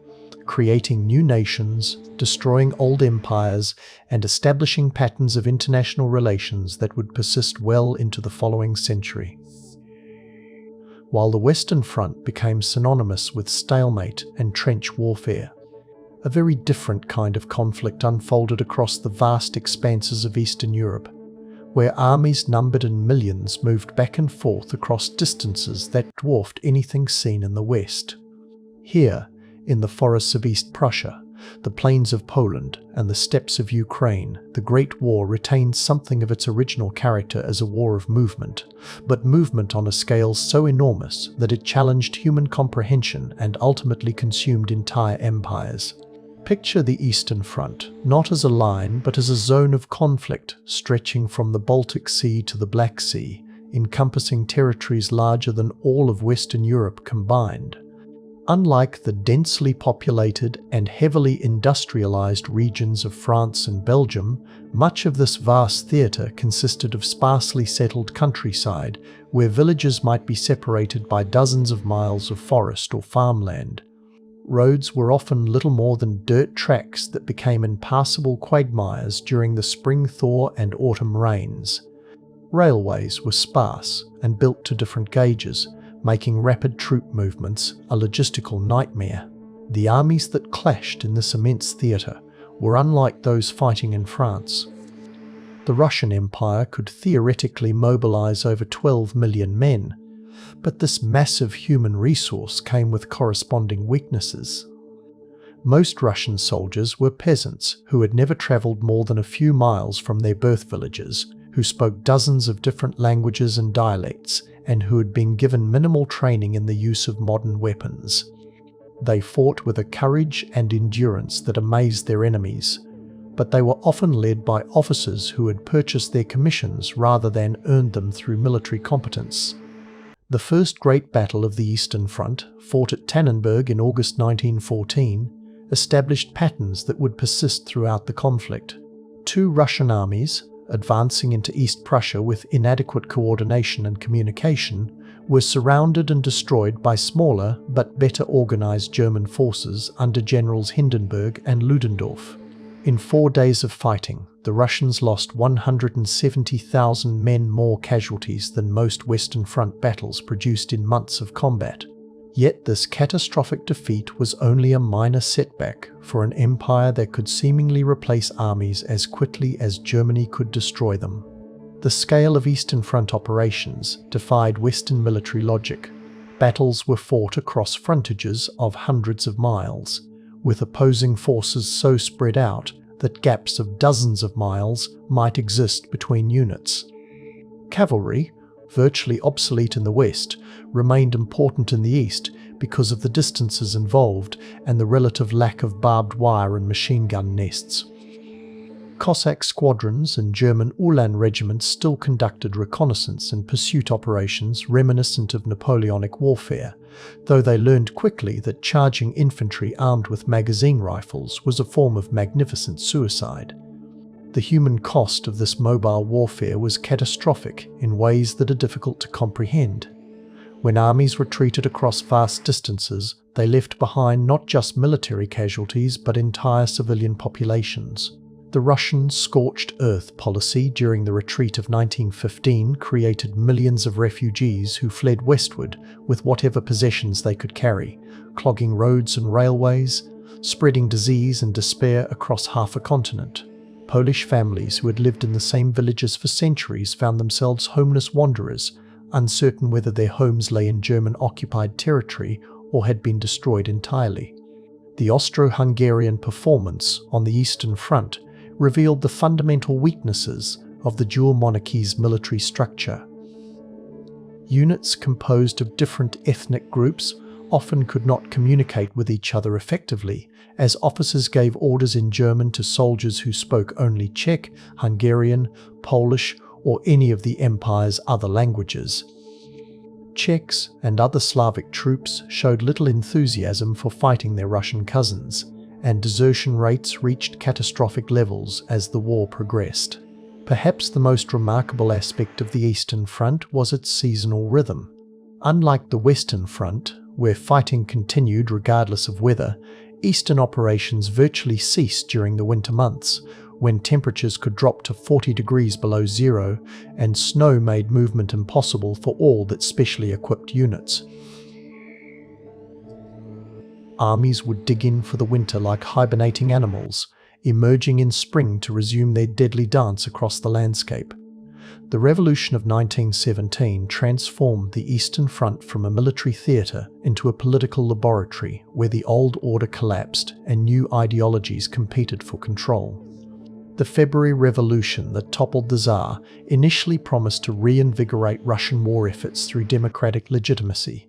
creating new nations, destroying old empires, and establishing patterns of international relations that would persist well into the following century. While the Western Front became synonymous with stalemate and trench warfare, a very different kind of conflict unfolded across the vast expanses of Eastern Europe, where armies numbered in millions moved back and forth across distances that dwarfed anything seen in the West. Here, in the forests of East Prussia, the plains of Poland, and the steppes of Ukraine, the Great War retained something of its original character as a war of movement, but movement on a scale so enormous that it challenged human comprehension and ultimately consumed entire empires. Picture the Eastern Front, not as a line but as a zone of conflict stretching from the Baltic Sea to the Black Sea, encompassing territories larger than all of Western Europe combined. Unlike the densely populated and heavily industrialized regions of France and Belgium, much of this vast theatre consisted of sparsely settled countryside, where villages might be separated by dozens of miles of forest or farmland. Roads were often little more than dirt tracks that became impassable quagmires during the spring thaw and autumn rains. Railways were sparse and built to different gauges, making rapid troop movements a logistical nightmare. The armies that clashed in this immense theatre were unlike those fighting in France. The Russian Empire could theoretically mobilize over 12 million men, but this massive human resource came with corresponding weaknesses. Most Russian soldiers were peasants who had never travelled more than a few miles from their birth villages, who spoke dozens of different languages and dialects, and who had been given minimal training in the use of modern weapons. They fought with a courage and endurance that amazed their enemies, but they were often led by officers who had purchased their commissions rather than earned them through military competence. The first great battle of the Eastern Front, fought at Tannenberg in August 1914, established patterns that would persist throughout the conflict. Two Russian armies, advancing into East Prussia with inadequate coordination and communication, were surrounded and destroyed by smaller but better organized German forces under Generals Hindenburg and Ludendorff. In 4 days of fighting, the Russians lost 170,000 men more casualties than most Western Front battles produced in months of combat. Yet this catastrophic defeat was only a minor setback for an empire that could seemingly replace armies as quickly as Germany could destroy them. The scale of Eastern Front operations defied Western military logic. Battles were fought across frontages of hundreds of miles, with opposing forces so spread out that gaps of dozens of miles might exist between units. Cavalry, virtually obsolete in the West, remained important in the East because of the distances involved and the relative lack of barbed wire and machine gun nests. Cossack squadrons and German Ulan regiments still conducted reconnaissance and pursuit operations reminiscent of Napoleonic warfare, though they learned quickly that charging infantry armed with magazine rifles was a form of magnificent suicide. The human cost of this mobile warfare was catastrophic in ways that are difficult to comprehend. When armies retreated across vast distances, they left behind not just military casualties but entire civilian populations. The Russian scorched earth policy during the retreat of 1915 created millions of refugees who fled westward with whatever possessions they could carry, clogging roads and railways, spreading disease and despair across half a continent. Polish families who had lived in the same villages for centuries found themselves homeless wanderers, uncertain whether their homes lay in German-occupied territory or had been destroyed entirely. The Austro-Hungarian performance on the Eastern Front revealed the fundamental weaknesses of the dual monarchy's military structure. Units composed of different ethnic groups often could not communicate with each other effectively, as officers gave orders in German to soldiers who spoke only Czech, Hungarian, Polish, or any of the empire's other languages. Czechs and other Slavic troops showed little enthusiasm for fighting their Russian cousins, and desertion rates reached catastrophic levels as the war progressed. Perhaps the most remarkable aspect of the Eastern Front was its seasonal rhythm. Unlike the Western Front, where fighting continued regardless of weather, Eastern operations virtually ceased during the winter months, when temperatures could drop to 40 degrees below zero and snow made movement impossible for all but specially equipped units. Armies would dig in for the winter like hibernating animals, emerging in spring to resume their deadly dance across the landscape. The Revolution of 1917 transformed the Eastern Front from a military theatre into a political laboratory where the old order collapsed and new ideologies competed for control. The February Revolution that toppled the Tsar initially promised to reinvigorate Russian war efforts through democratic legitimacy,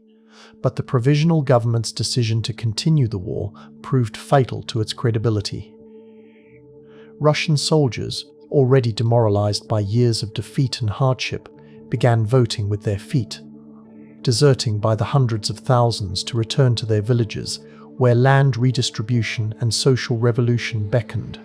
but the provisional government's decision to continue the war proved fatal to its credibility. Russian soldiers, already demoralized by years of defeat and hardship, began voting with their feet, deserting by the hundreds of thousands to return to their villages, where land redistribution and social revolution beckoned.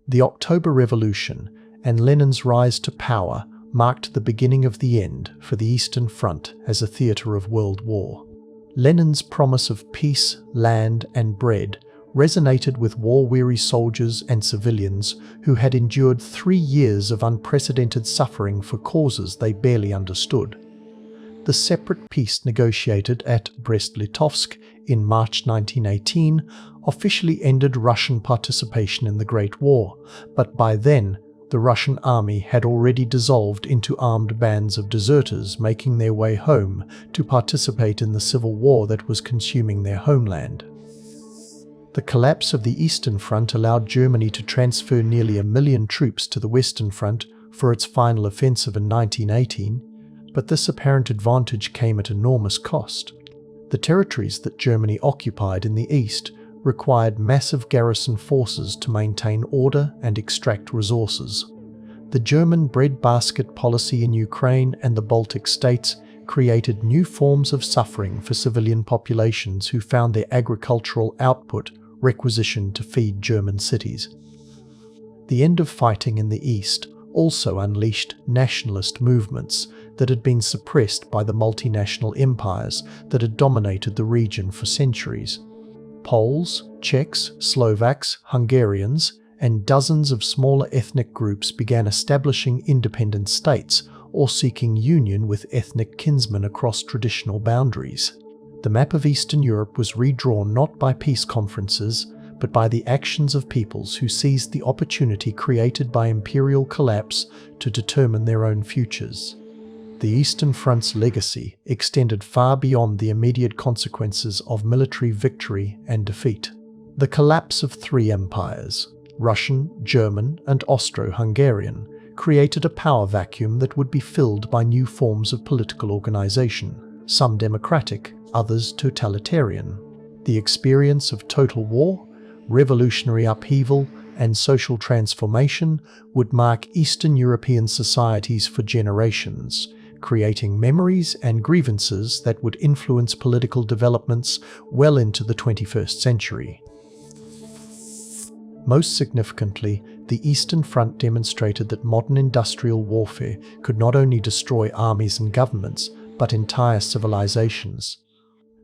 The October Revolution and Lenin's rise to power marked the beginning of the end for the Eastern Front as a theatre of world war. Lenin's promise of peace, land, and bread resonated with war-weary soldiers and civilians who had endured 3 years of unprecedented suffering for causes they barely understood. The separate peace negotiated at Brest-Litovsk in March 1918 officially ended Russian participation in the Great War, but by then, the Russian army had already dissolved into armed bands of deserters making their way home to participate in the civil war that was consuming their homeland. The collapse of the Eastern Front allowed Germany to transfer nearly 1 million troops to the Western Front for its final offensive in 1918, but this apparent advantage came at enormous cost. The territories that Germany occupied in the east required massive garrison forces to maintain order and extract resources. The German breadbasket policy in Ukraine and the Baltic states created new forms of suffering for civilian populations who found their agricultural output requisitioned to feed German cities. The end of fighting in the East also unleashed nationalist movements that had been suppressed by the multinational empires that had dominated the region for centuries. Poles, Czechs, Slovaks, Hungarians, and dozens of smaller ethnic groups began establishing independent states or seeking union with ethnic kinsmen across traditional boundaries. The map of Eastern Europe was redrawn not by peace conferences, but by the actions of peoples who seized the opportunity created by imperial collapse to determine their own futures. The Eastern Front's legacy extended far beyond the immediate consequences of military victory and defeat. The collapse of 3 empires, Russian, German, and Austro-Hungarian, created a power vacuum that would be filled by new forms of political organization, some democratic, others totalitarian. The experience of total war, revolutionary upheaval, and social transformation would mark Eastern European societies for generations, creating memories and grievances that would influence political developments well into the 21st century. Most significantly, the Eastern Front demonstrated that modern industrial warfare could not only destroy armies and governments, but entire civilizations.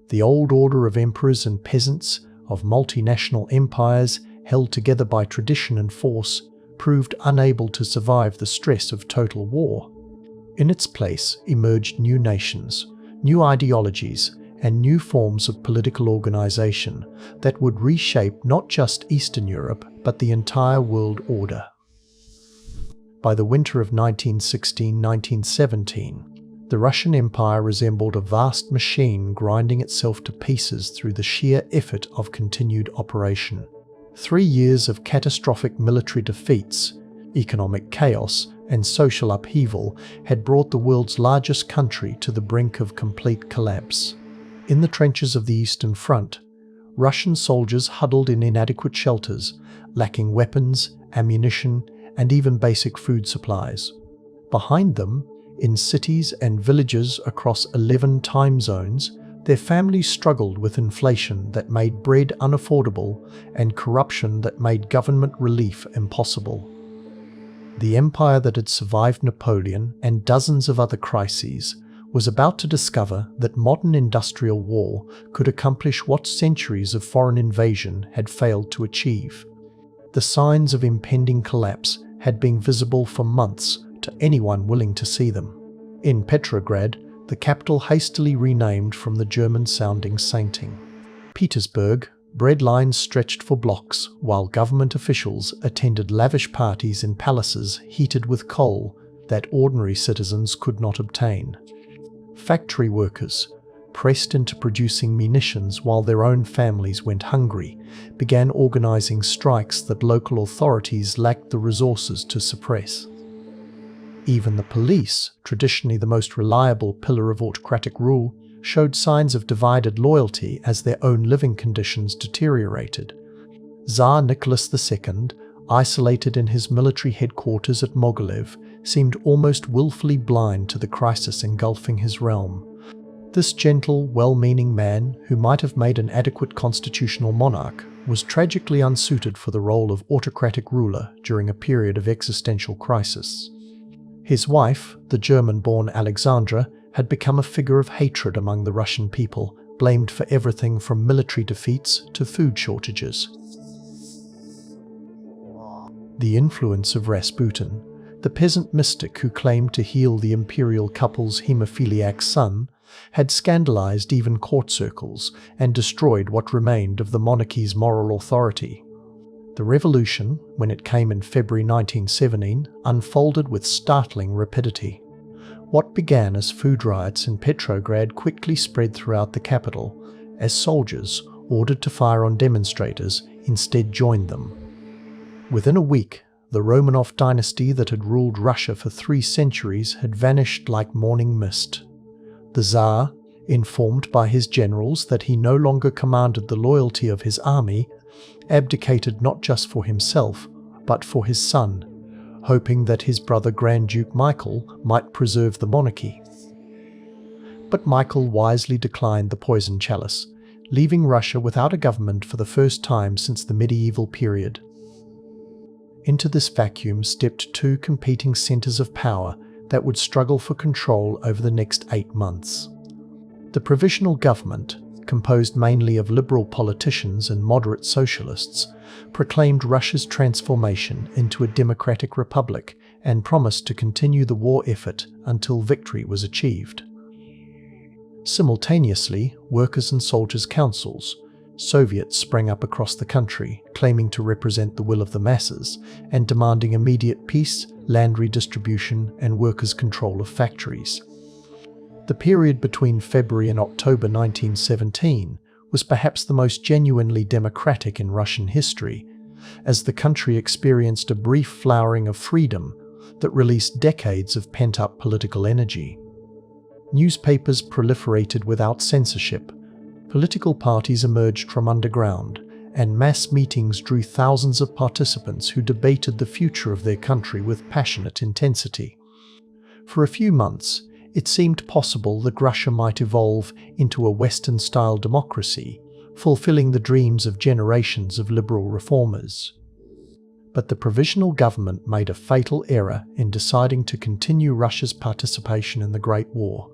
The old order of emperors and peasants, of multinational empires held together by tradition and force, proved unable to survive the stress of total war. In its place emerged new nations, new ideologies, and new forms of political organization that would reshape not just Eastern Europe, but the entire world order. By the winter of 1916-1917, the Russian Empire resembled a vast machine grinding itself to pieces through the sheer effort of continued operation. 3 years of catastrophic military defeats, economic chaos, and social upheaval had brought the world's largest country to the brink of complete collapse. In the trenches of the Eastern Front, Russian soldiers huddled in inadequate shelters, lacking weapons, ammunition, and even basic food supplies. Behind them, in cities and villages across 11 time zones, their families struggled with inflation that made bread unaffordable and corruption that made government relief impossible. The empire that had survived Napoleon and dozens of other crises was about to discover that modern industrial war could accomplish what centuries of foreign invasion had failed to achieve. The signs of impending collapse had been visible for months to anyone willing to see them. In Petrograd, the capital hastily renamed from the German-sounding Sainting. Petersburg, bread lines stretched for blocks while government officials attended lavish parties in palaces heated with coal that ordinary citizens could not obtain. Factory workers, pressed into producing munitions while their own families went hungry, began organizing strikes that local authorities lacked the resources to suppress. Even the police, traditionally the most reliable pillar of autocratic rule, showed signs of divided loyalty as their own living conditions deteriorated. Tsar Nicholas II, isolated in his military headquarters at Mogilev, seemed almost willfully blind to the crisis engulfing his realm. This gentle, well-meaning man, who might have made an adequate constitutional monarch, was tragically unsuited for the role of autocratic ruler during a period of existential crisis. His wife, the German-born Alexandra, had become a figure of hatred among the Russian people, blamed for everything from military defeats to food shortages. The influence of Rasputin, the peasant mystic who claimed to heal the imperial couple's hemophiliac son, had scandalized even court circles and destroyed what remained of the monarchy's moral authority. The revolution, when it came in February 1917, unfolded with startling rapidity. What began as food riots in Petrograd quickly spread throughout the capital, as soldiers, ordered to fire on demonstrators, instead joined them. Within a week, the Romanov dynasty that had ruled Russia for 3 centuries had vanished like morning mist. The Tsar, informed by his generals that he no longer commanded the loyalty of his army, abdicated not just for himself, but for his son, hoping that his brother Grand Duke Michael might preserve the monarchy. But Michael wisely declined the poison chalice, leaving Russia without a government for the first time since the medieval period. Into this vacuum stepped 2 competing centers of power that would struggle for control over the next 8 months. The provisional government, composed mainly of liberal politicians and moderate socialists, proclaimed Russia's transformation into a democratic republic and promised to continue the war effort until victory was achieved. Simultaneously, workers' and soldiers' councils, Soviets sprang up across the country, claiming to represent the will of the masses and demanding immediate peace, land redistribution, and workers' control of factories. The period between February and October 1917 was perhaps the most genuinely democratic in Russian history, as the country experienced a brief flowering of freedom that released decades of pent-up political energy. Newspapers proliferated without censorship, political parties emerged from underground, and mass meetings drew thousands of participants who debated the future of their country with passionate intensity. For a few months, it seemed possible that Russia might evolve into a Western-style democracy, fulfilling the dreams of generations of liberal reformers. But the provisional government made a fatal error in deciding to continue Russia's participation in the Great War.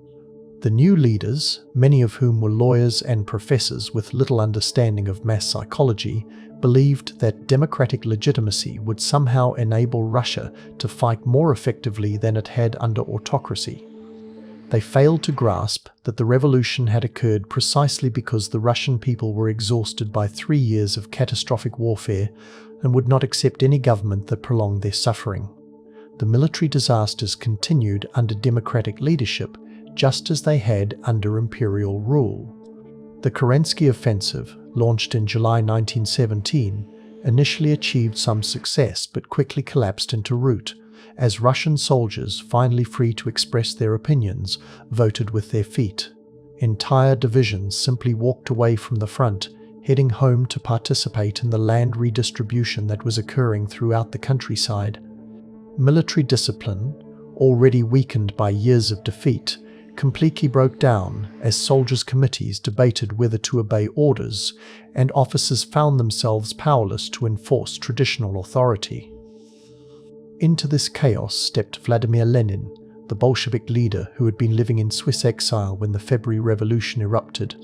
The new leaders, many of whom were lawyers and professors with little understanding of mass psychology, believed that democratic legitimacy would somehow enable Russia to fight more effectively than it had under autocracy. They failed to grasp that the revolution had occurred precisely because the Russian people were exhausted by 3 years of catastrophic warfare and would not accept any government that prolonged their suffering. The military disasters continued under democratic leadership, just as they had under imperial rule. The Kerensky Offensive, launched in July 1917, initially achieved some success but quickly collapsed into rout, as Russian soldiers, finally free to express their opinions, voted with their feet. Entire divisions simply walked away from the front, heading home to participate in the land redistribution that was occurring throughout the countryside. Military discipline, already weakened by years of defeat, completely broke down as soldiers' committees debated whether to obey orders, and officers found themselves powerless to enforce traditional authority. Into this chaos stepped Vladimir Lenin, the Bolshevik leader who had been living in Swiss exile when the February Revolution erupted.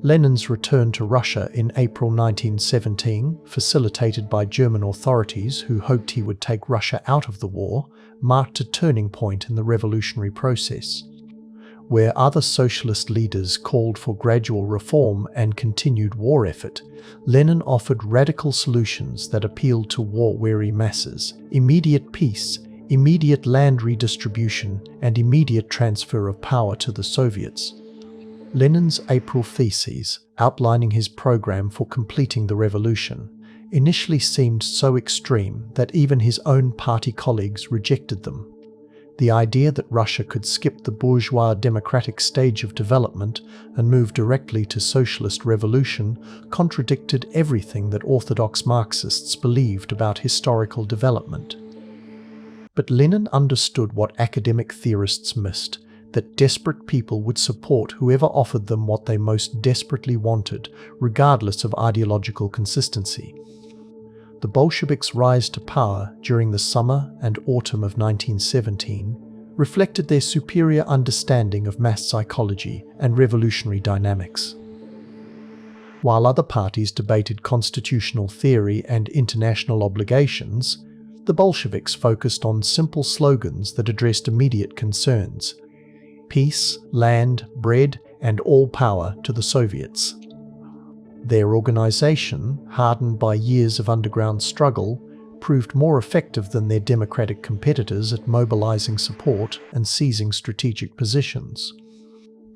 Lenin's return to Russia in April 1917, facilitated by German authorities who hoped he would take Russia out of the war, marked a turning point in the revolutionary process. Where other socialist leaders called for gradual reform and continued war effort, Lenin offered radical solutions that appealed to war-weary masses: immediate peace, immediate land redistribution, and immediate transfer of power to the Soviets. Lenin's April theses, outlining his program for completing the revolution, initially seemed so extreme that even his own party colleagues rejected them. The idea that Russia could skip the bourgeois democratic stage of development and move directly to socialist revolution contradicted everything that orthodox Marxists believed about historical development. But Lenin understood what academic theorists missed, that desperate people would support whoever offered them what they most desperately wanted, regardless of ideological consistency. The Bolsheviks' rise to power during the summer and autumn of 1917 reflected their superior understanding of mass psychology and revolutionary dynamics. While other parties debated constitutional theory and international obligations, the Bolsheviks focused on simple slogans that addressed immediate concerns: peace, land, bread, and all power to the Soviets. Their organization, hardened by years of underground struggle, proved more effective than their democratic competitors at mobilizing support and seizing strategic positions.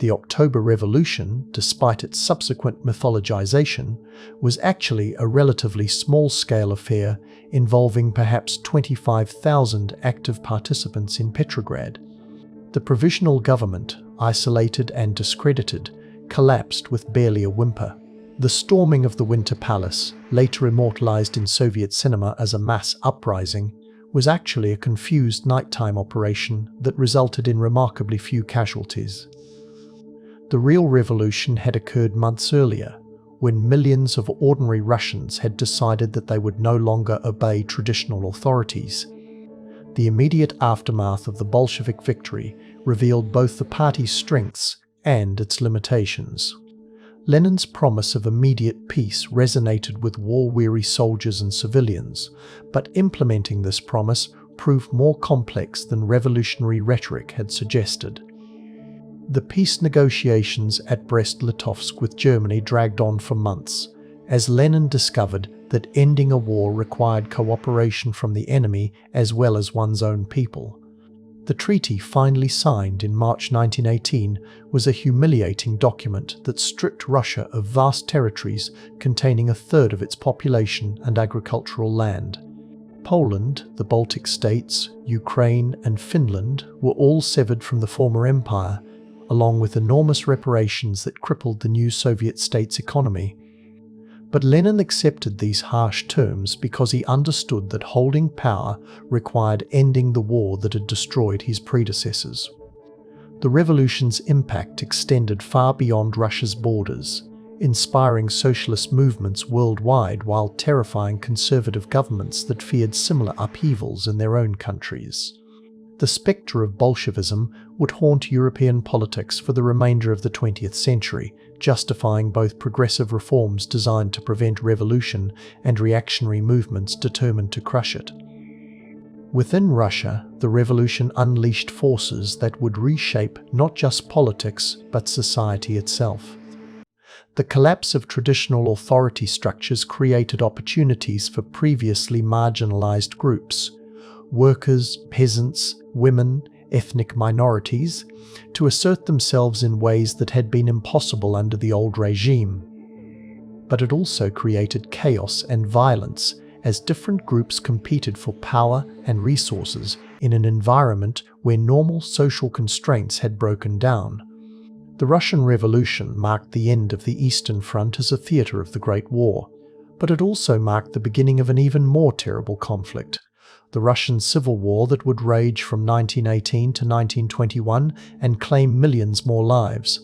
The October Revolution, despite its subsequent mythologization, was actually a relatively small-scale affair involving perhaps 25,000 active participants in Petrograd. The provisional government, isolated and discredited, collapsed with barely a whimper. The storming of the Winter Palace, later immortalized in Soviet cinema as a mass uprising, was actually a confused nighttime operation that resulted in remarkably few casualties. The real revolution had occurred months earlier, when millions of ordinary Russians had decided that they would no longer obey traditional authorities. The immediate aftermath of the Bolshevik victory revealed both the party's strengths and its limitations. Lenin's promise of immediate peace resonated with war-weary soldiers and civilians, but implementing this promise proved more complex than revolutionary rhetoric had suggested. The peace negotiations at Brest-Litovsk with Germany dragged on for months, as Lenin discovered that ending a war required cooperation from the enemy as well as one's own people. The treaty finally signed in March 1918 was a humiliating document that stripped Russia of vast territories containing a third of its population and agricultural land. Poland, the Baltic states, Ukraine, and Finland were all severed from the former empire, along with enormous reparations that crippled the new Soviet state's economy. But Lenin accepted these harsh terms because he understood that holding power required ending the war that had destroyed his predecessors. The revolution's impact extended far beyond Russia's borders, inspiring socialist movements worldwide while terrifying conservative governments that feared similar upheavals in their own countries. The spectre of Bolshevism would haunt European politics for the remainder of the 20th century, justifying both progressive reforms designed to prevent revolution and reactionary movements determined to crush it. Within Russia, the revolution unleashed forces that would reshape not just politics but society itself. The collapse of traditional authority structures created opportunities for previously marginalized groups, workers, peasants, women, ethnic minorities, to assert themselves in ways that had been impossible under the old regime. But it also created chaos and violence as different groups competed for power and resources in an environment where normal social constraints had broken down. The Russian Revolution marked the end of the Eastern Front as a theatre of the Great War, but it also marked the beginning of an even more terrible conflict, the Russian Civil War that would rage from 1918 to 1921 and claim millions more lives.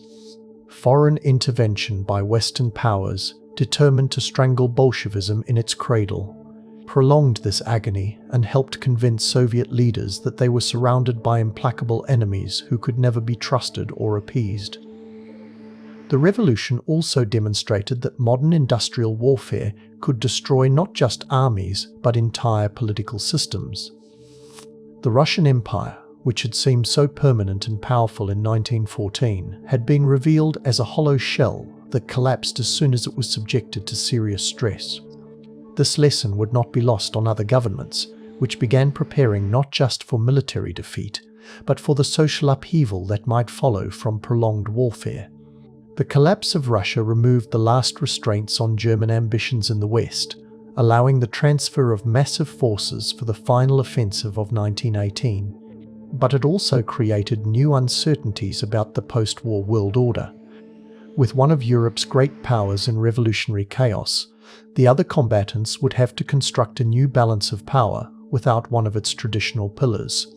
Foreign intervention by Western powers, determined to strangle Bolshevism in its cradle, prolonged this agony and helped convince Soviet leaders that they were surrounded by implacable enemies who could never be trusted or appeased. The revolution also demonstrated that modern industrial warfare could destroy not just armies but entire political systems. The Russian Empire, which had seemed so permanent and powerful in 1914, had been revealed as a hollow shell that collapsed as soon as it was subjected to serious stress. This lesson would not be lost on other governments, which began preparing not just for military defeat, but for the social upheaval that might follow from prolonged warfare. The collapse of Russia removed the last restraints on German ambitions in the West, allowing the transfer of massive forces for the final offensive of 1918. But it also created new uncertainties about the post-war world order. With one of Europe's great powers in revolutionary chaos, the other combatants would have to construct a new balance of power without one of its traditional pillars.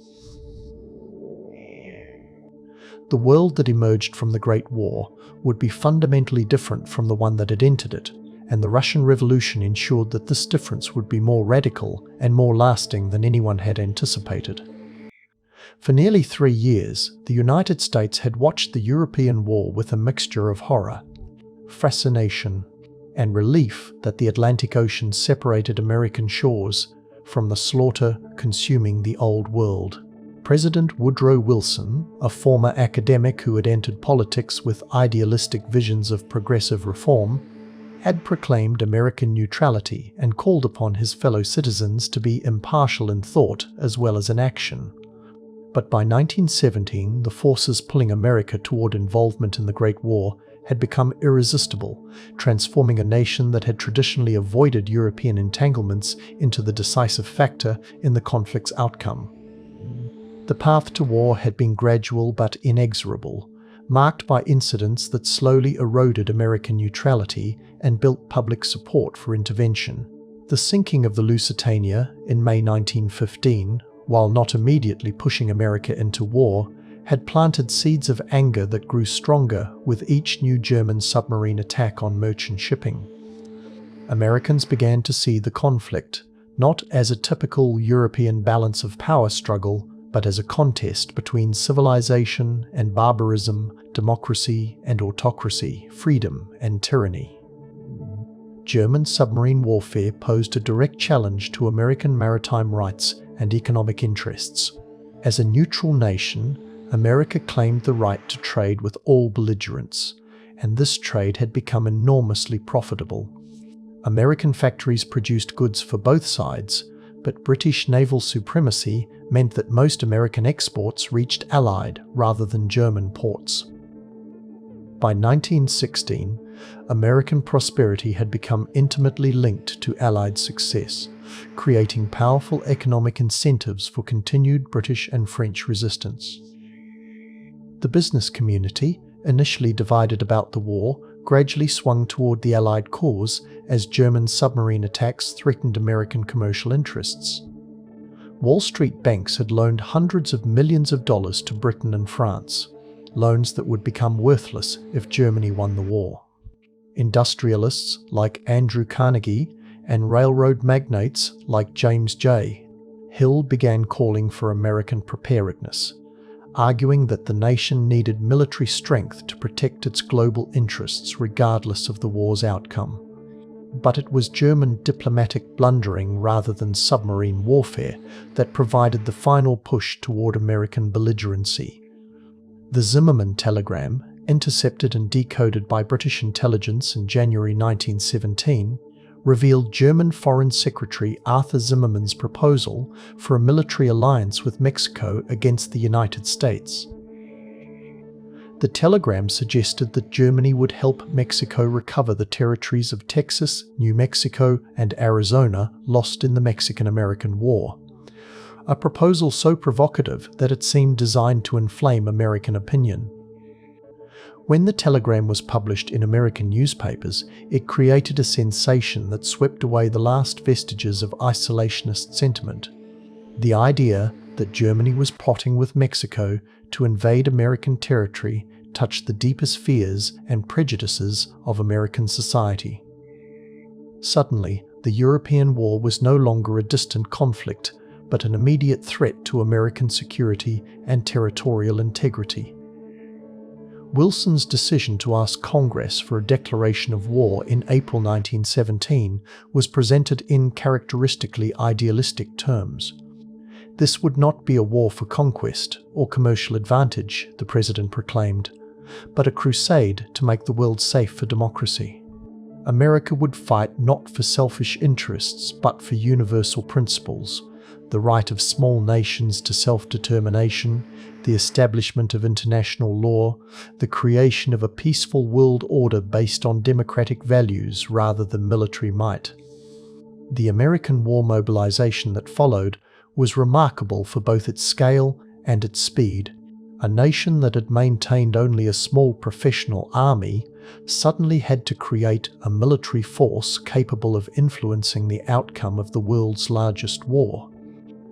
The world that emerged from the Great War would be fundamentally different from the one that had entered it, and the Russian Revolution ensured that this difference would be more radical and more lasting than anyone had anticipated. For nearly 3 years, the United States had watched the European war with a mixture of horror, fascination, and relief that the Atlantic Ocean separated American shores from the slaughter consuming the Old World. President Woodrow Wilson, a former academic who had entered politics with idealistic visions of progressive reform, had proclaimed American neutrality and called upon his fellow citizens to be impartial in thought as well as in action. But by 1917, the forces pulling America toward involvement in the Great War had become irresistible, transforming a nation that had traditionally avoided European entanglements into the decisive factor in the conflict's outcome. The path to war had been gradual but inexorable, marked by incidents that slowly eroded American neutrality and built public support for intervention. The sinking of the Lusitania in May 1915, while not immediately pushing America into war, had planted seeds of anger that grew stronger with each new German submarine attack on merchant shipping. Americans began to see the conflict not as a typical European balance of power struggle, but as a contest between civilization and barbarism, democracy and autocracy, freedom and tyranny. German submarine warfare posed a direct challenge to American maritime rights and economic interests. As a neutral nation, America claimed the right to trade with all belligerents, and this trade had become enormously profitable. American factories produced goods for both sides, but British naval supremacy meant that most American exports reached Allied rather than German ports. By 1916, American prosperity had become intimately linked to Allied success, creating powerful economic incentives for continued British and French resistance. The business community, initially divided about the war, gradually swung toward the Allied cause as German submarine attacks threatened American commercial interests. Wall Street banks had loaned hundreds of millions of dollars to Britain and France, loans that would become worthless if Germany won the war. Industrialists like Andrew Carnegie and railroad magnates like James J. Hill began calling for American preparedness, arguing that the nation needed military strength to protect its global interests regardless of the war's outcome. But it was German diplomatic blundering rather than submarine warfare that provided the final push toward American belligerency. The Zimmermann telegram, intercepted and decoded by British intelligence in January 1917, revealed German Foreign Secretary Arthur Zimmermann's proposal for a military alliance with Mexico against the United States. The telegram suggested that Germany would help Mexico recover the territories of Texas, New Mexico, and Arizona lost in the Mexican-American War, a proposal so provocative that it seemed designed to inflame American opinion. When the telegram was published in American newspapers, it created a sensation that swept away the last vestiges of isolationist sentiment. The idea that Germany was plotting with Mexico to invade American territory touched the deepest fears and prejudices of American society. Suddenly, the European war was no longer a distant conflict, but an immediate threat to American security and territorial integrity. Wilson's decision to ask Congress for a declaration of war in April 1917 was presented in characteristically idealistic terms. This would not be a war for conquest or commercial advantage, the president proclaimed, but a crusade to make the world safe for democracy. America would fight not for selfish interests but for universal principles, the right of small nations to self-determination, the establishment of international law, the creation of a peaceful world order based on democratic values rather than military might. The American war mobilization that followed was remarkable for both its scale and its speed. A nation that had maintained only a small professional army suddenly had to create a military force capable of influencing the outcome of the world's largest war.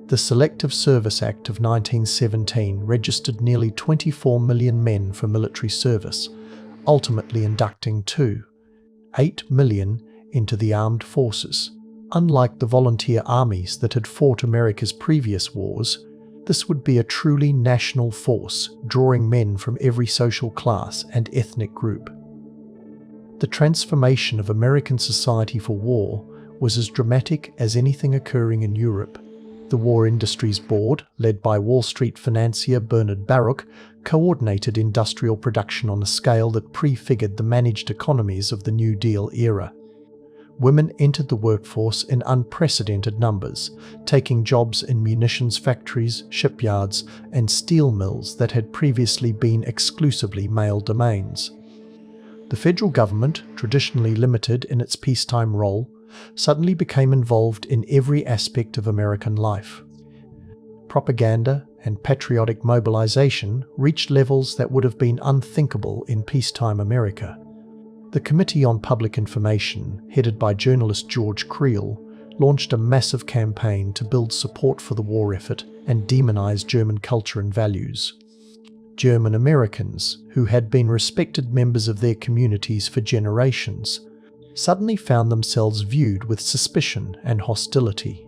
The Selective Service Act of 1917 registered nearly 24 million men for military service, ultimately inducting 8 million into the armed forces. Unlike the volunteer armies that had fought America's previous wars, this would be a truly national force, drawing men from every social class and ethnic group. The transformation of American society for war was as dramatic as anything occurring in Europe. The War Industries Board, led by Wall Street financier Bernard Baruch, coordinated industrial production on a scale that prefigured the managed economies of the New Deal era. Women entered the workforce in unprecedented numbers, taking jobs in munitions factories, shipyards, and steel mills that had previously been exclusively male domains. The federal government, traditionally limited in its peacetime role, suddenly became involved in every aspect of American life. Propaganda and patriotic mobilization reached levels that would have been unthinkable in peacetime America. The Committee on Public Information, headed by journalist George Creel, launched a massive campaign to build support for the war effort and demonize German culture and values. German Americans, who had been respected members of their communities for generations, suddenly found themselves viewed with suspicion and hostility.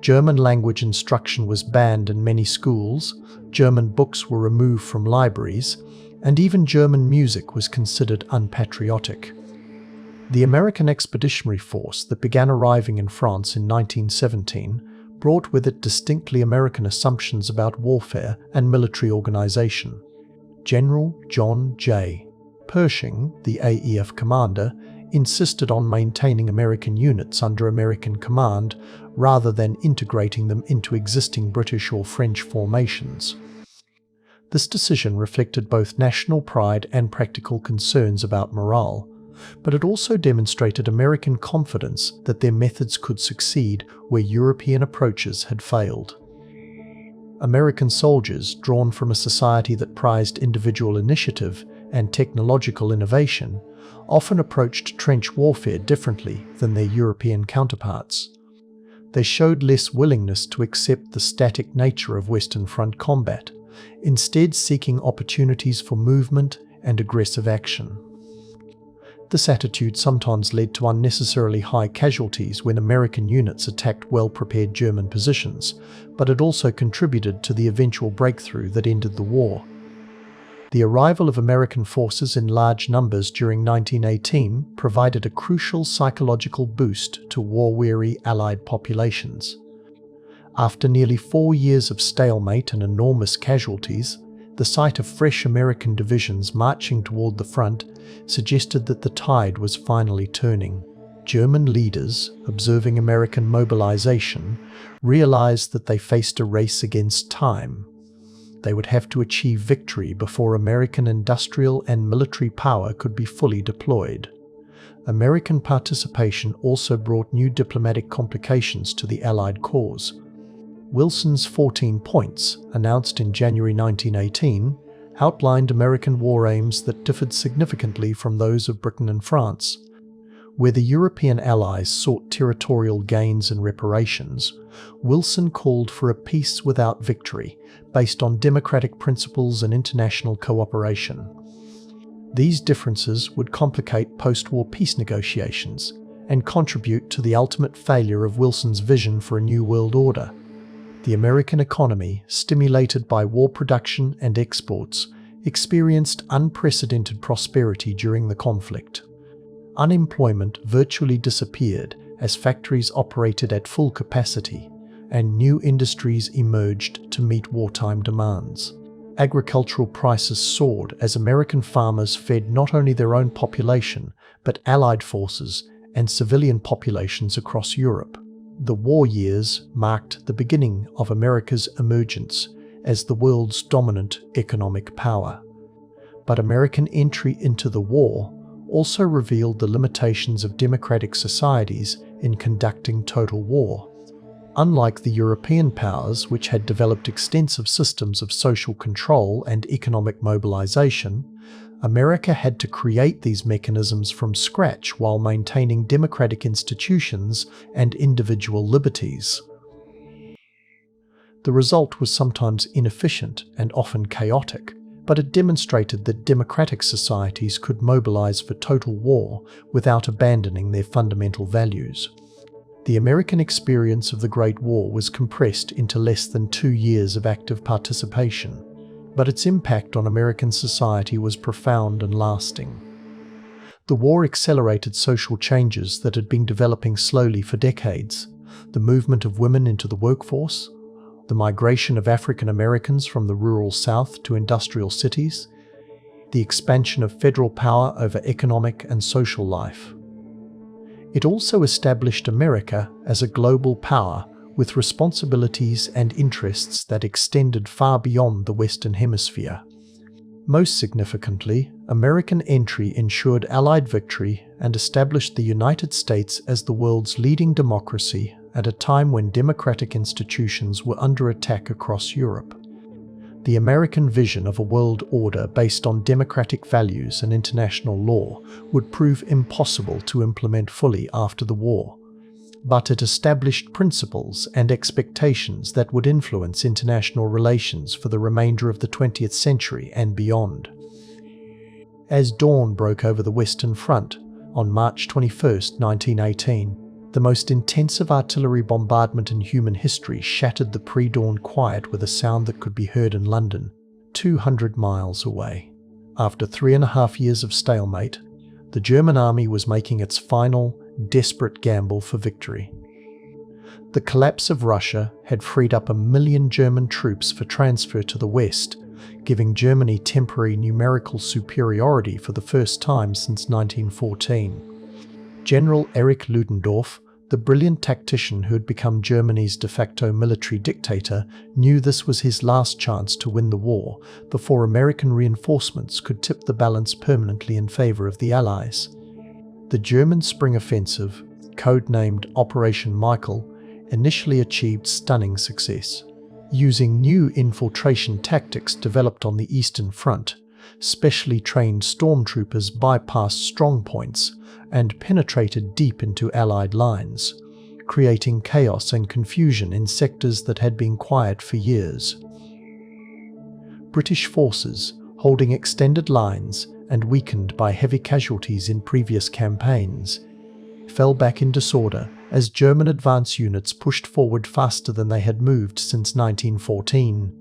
German language instruction was banned in many schools, German books were removed from libraries, and even German music was considered unpatriotic. The American Expeditionary Force that began arriving in France in 1917 brought with it distinctly American assumptions about warfare and military organization. General John J. Pershing, the AEF commander, insisted on maintaining American units under American command rather than integrating them into existing British or French formations. This decision reflected both national pride and practical concerns about morale, but it also demonstrated American confidence that their methods could succeed where European approaches had failed. American soldiers, drawn from a society that prized individual initiative and technological innovation, often approached trench warfare differently than their European counterparts. They showed less willingness to accept the static nature of Western Front combat, instead seeking opportunities for movement and aggressive action. This attitude sometimes led to unnecessarily high casualties when American units attacked well-prepared German positions, but it also contributed to the eventual breakthrough that ended the war. The arrival of American forces in large numbers during 1918 provided a crucial psychological boost to war-weary Allied populations. After nearly 4 years of stalemate and enormous casualties, the sight of fresh American divisions marching toward the front suggested that the tide was finally turning. German leaders, observing American mobilization, realized that they faced a race against time. They would have to achieve victory before American industrial and military power could be fully deployed. American participation also brought new diplomatic complications to the Allied cause. Wilson's 14 points, announced in January 1918, outlined American war aims that differed significantly from those of Britain and France. Where the European allies sought territorial gains and reparations, Wilson called for a peace without victory, based on democratic principles and international cooperation. These differences would complicate post-war peace negotiations and contribute to the ultimate failure of Wilson's vision for a new world order. The American economy, stimulated by war production and exports, experienced unprecedented prosperity during the conflict. Unemployment virtually disappeared as factories operated at full capacity, and new industries emerged to meet wartime demands. Agricultural prices soared as American farmers fed not only their own population, but Allied forces and civilian populations across Europe. The war years marked the beginning of America's emergence as the world's dominant economic power. But American entry into the war also revealed the limitations of democratic societies in conducting total war. Unlike the European powers, which had developed extensive systems of social control and economic mobilization, America had to create these mechanisms from scratch while maintaining democratic institutions and individual liberties. The result was sometimes inefficient and often chaotic, but it demonstrated that democratic societies could mobilize for total war without abandoning their fundamental values. The American experience of the Great War was compressed into less than 2 years of active participation, but its impact on American society was profound and lasting. The war accelerated social changes that had been developing slowly for decades: the movement of women into the workforce, the migration of African Americans from the rural South to industrial cities, the expansion of federal power over economic and social life. It also established America as a global power with responsibilities and interests that extended far beyond the Western Hemisphere. Most significantly, American entry ensured Allied victory and established the United States as the world's leading democracy at a time when democratic institutions were under attack across Europe. The American vision of a world order based on democratic values and international law would prove impossible to implement fully after the war, but it established principles and expectations that would influence international relations for the remainder of the 20th century and beyond. As dawn broke over the Western Front on March 21, 1918, the most intensive artillery bombardment in human history shattered the pre-dawn quiet with a sound that could be heard in London, 200 miles away. After 3.5 years of stalemate, the German army was making its final, desperate gamble for victory. The collapse of Russia had freed up 1 million German troops for transfer to the West, giving Germany temporary numerical superiority for the first time since 1914. General Erich Ludendorff, the brilliant tactician who had become Germany's de facto military dictator, knew this was his last chance to win the war before American reinforcements could tip the balance permanently in favor of the Allies. The German Spring Offensive, codenamed Operation Michael, initially achieved stunning success. Using new infiltration tactics developed on the Eastern Front, specially trained stormtroopers bypassed strong points and penetrated deep into Allied lines, creating chaos and confusion in sectors that had been quiet for years. British forces, holding extended lines and weakened by heavy casualties in previous campaigns, fell back in disorder as German advance units pushed forward faster than they had moved since 1914.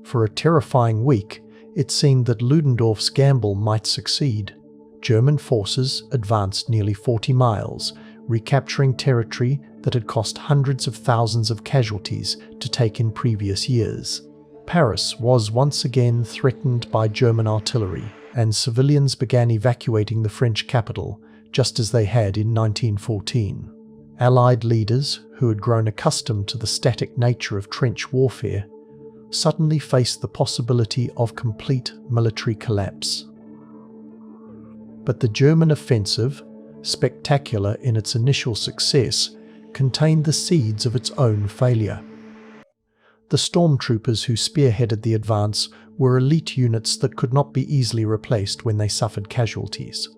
For a terrifying week, it seemed that Ludendorff's gamble might succeed. German forces advanced nearly 40 miles, recapturing territory that had cost hundreds of thousands of casualties to take in previous years. Paris was once again threatened by German artillery, and civilians began evacuating the French capital, just as they had in 1914. Allied leaders, who had grown accustomed to the static nature of trench warfare, suddenly faced the possibility of complete military collapse. But the German offensive, spectacular in its initial success, contained the seeds of its own failure. The stormtroopers who spearheaded the advance were elite units that could not be easily replaced when they suffered casualties.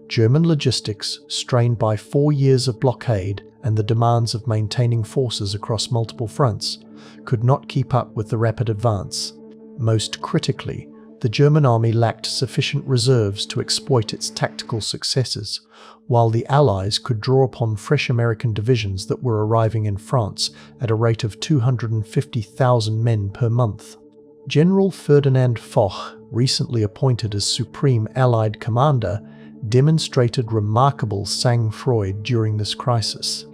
German logistics, strained by 4 years of blockade and the demands of maintaining forces across multiple fronts, could not keep up with the rapid advance. Most critically, the German army lacked sufficient reserves to exploit its tactical successes, while the Allies could draw upon fresh American divisions that were arriving in France at a rate of 250,000 men per month. General Ferdinand Foch, recently appointed as Supreme Allied Commander, demonstrated remarkable sang-froid during this crisis.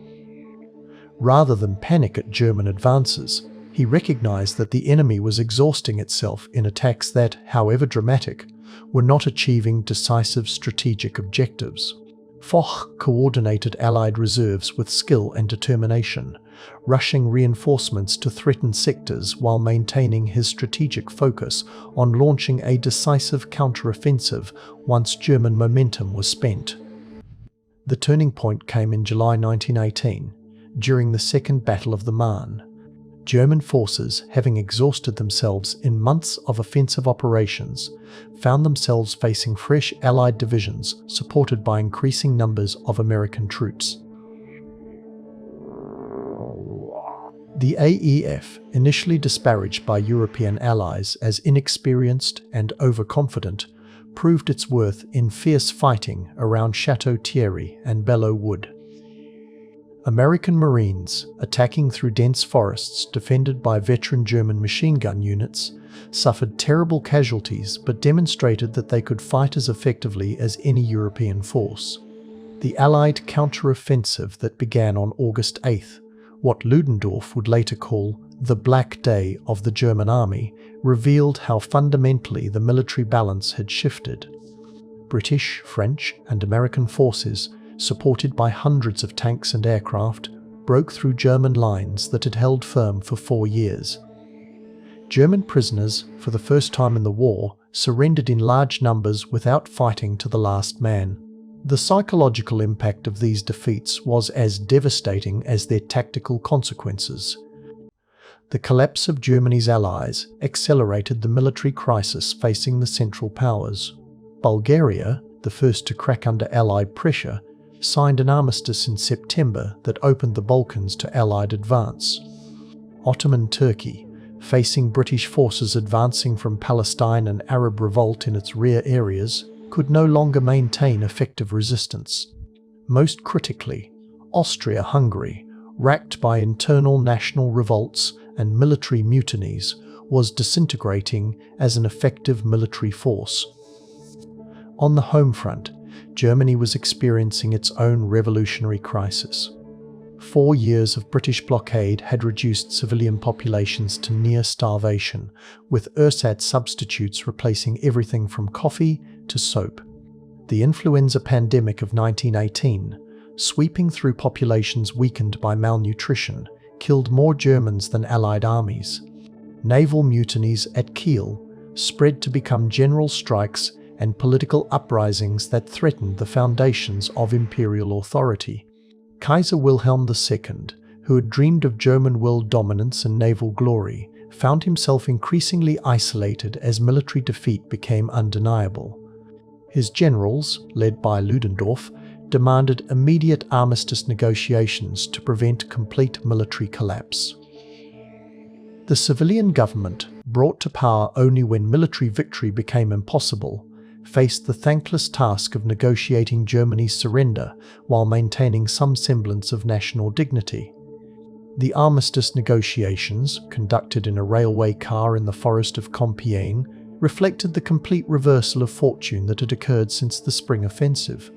Rather than panic at German advances, he recognized that the enemy was exhausting itself in attacks that, however dramatic, were not achieving decisive strategic objectives. Foch coordinated Allied reserves with skill and determination, rushing reinforcements to threatened sectors while maintaining his strategic focus on launching a decisive counteroffensive once German momentum was spent. The turning point came in July 1918, during the Second Battle of the Marne. German forces, having exhausted themselves in months of offensive operations, found themselves facing fresh Allied divisions supported by increasing numbers of American troops. The AEF, initially disparaged by European allies as inexperienced and overconfident, proved its worth in fierce fighting around Chateau Thierry and Belleau Wood. American Marines, attacking through dense forests defended by veteran German machine gun units, suffered terrible casualties but demonstrated that they could fight as effectively as any European force. The Allied counteroffensive that began on August 8th, what Ludendorff would later call the Black Day of the German Army, revealed how fundamentally the military balance had shifted. British, French, and American forces, supported by hundreds of tanks and aircraft, broke through German lines that had held firm for 4 years. German prisoners, for the first time in the war, surrendered in large numbers without fighting to the last man. The psychological impact of these defeats was as devastating as their tactical consequences. The collapse of Germany's allies accelerated the military crisis facing the Central Powers. Bulgaria, the first to crack under Allied pressure, signed an armistice in September that opened the Balkans to Allied advance. Ottoman Turkey, facing British forces advancing from Palestine and Arab revolt in its rear areas, could no longer maintain effective resistance. Most critically, Austria-Hungary, racked by internal national revolts and military mutinies, was disintegrating as an effective military force. On the home front, Germany was experiencing its own revolutionary crisis. 4 years of British blockade had reduced civilian populations to near starvation, with ersatz substitutes replacing everything from coffee to soap. The influenza pandemic of 1918, sweeping through populations weakened by malnutrition, killed more Germans than Allied armies. Naval mutinies at Kiel spread to become general strikes and political uprisings that threatened the foundations of imperial authority. Kaiser Wilhelm II, who had dreamed of German world dominance and naval glory, found himself increasingly isolated as military defeat became undeniable. His generals, led by Ludendorff, demanded immediate armistice negotiations to prevent complete military collapse. The civilian government, brought to power only when military victory became impossible, faced the thankless task of negotiating Germany's surrender while maintaining some semblance of national dignity. The armistice negotiations, conducted in a railway car in the forest of Compiègne, reflected the complete reversal of fortune that had occurred since the spring offensive.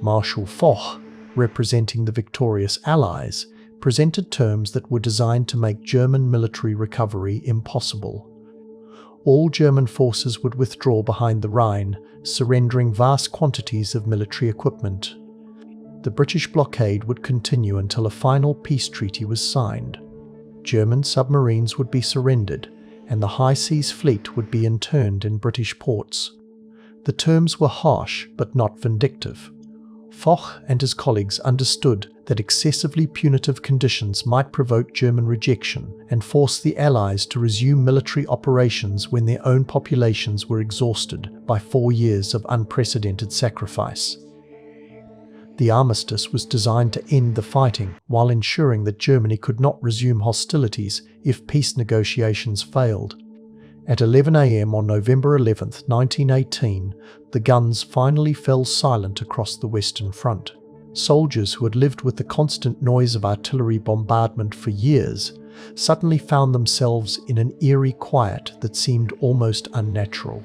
Marshal Foch, representing the victorious Allies, presented terms that were designed to make German military recovery impossible. All German forces would withdraw behind the Rhine, surrendering vast quantities of military equipment. The British blockade would continue until a final peace treaty was signed. German submarines would be surrendered, and the High Seas Fleet would be interned in British ports. The terms were harsh but not vindictive. Foch and his colleagues understood that excessively punitive conditions might provoke German rejection and force the Allies to resume military operations when their own populations were exhausted by 4 years of unprecedented sacrifice. The armistice was designed to end the fighting while ensuring that Germany could not resume hostilities if peace negotiations failed. At 11 a.m. on November 11, 1918, the guns finally fell silent across the Western Front. Soldiers who had lived with the constant noise of artillery bombardment for years suddenly found themselves in an eerie quiet that seemed almost unnatural.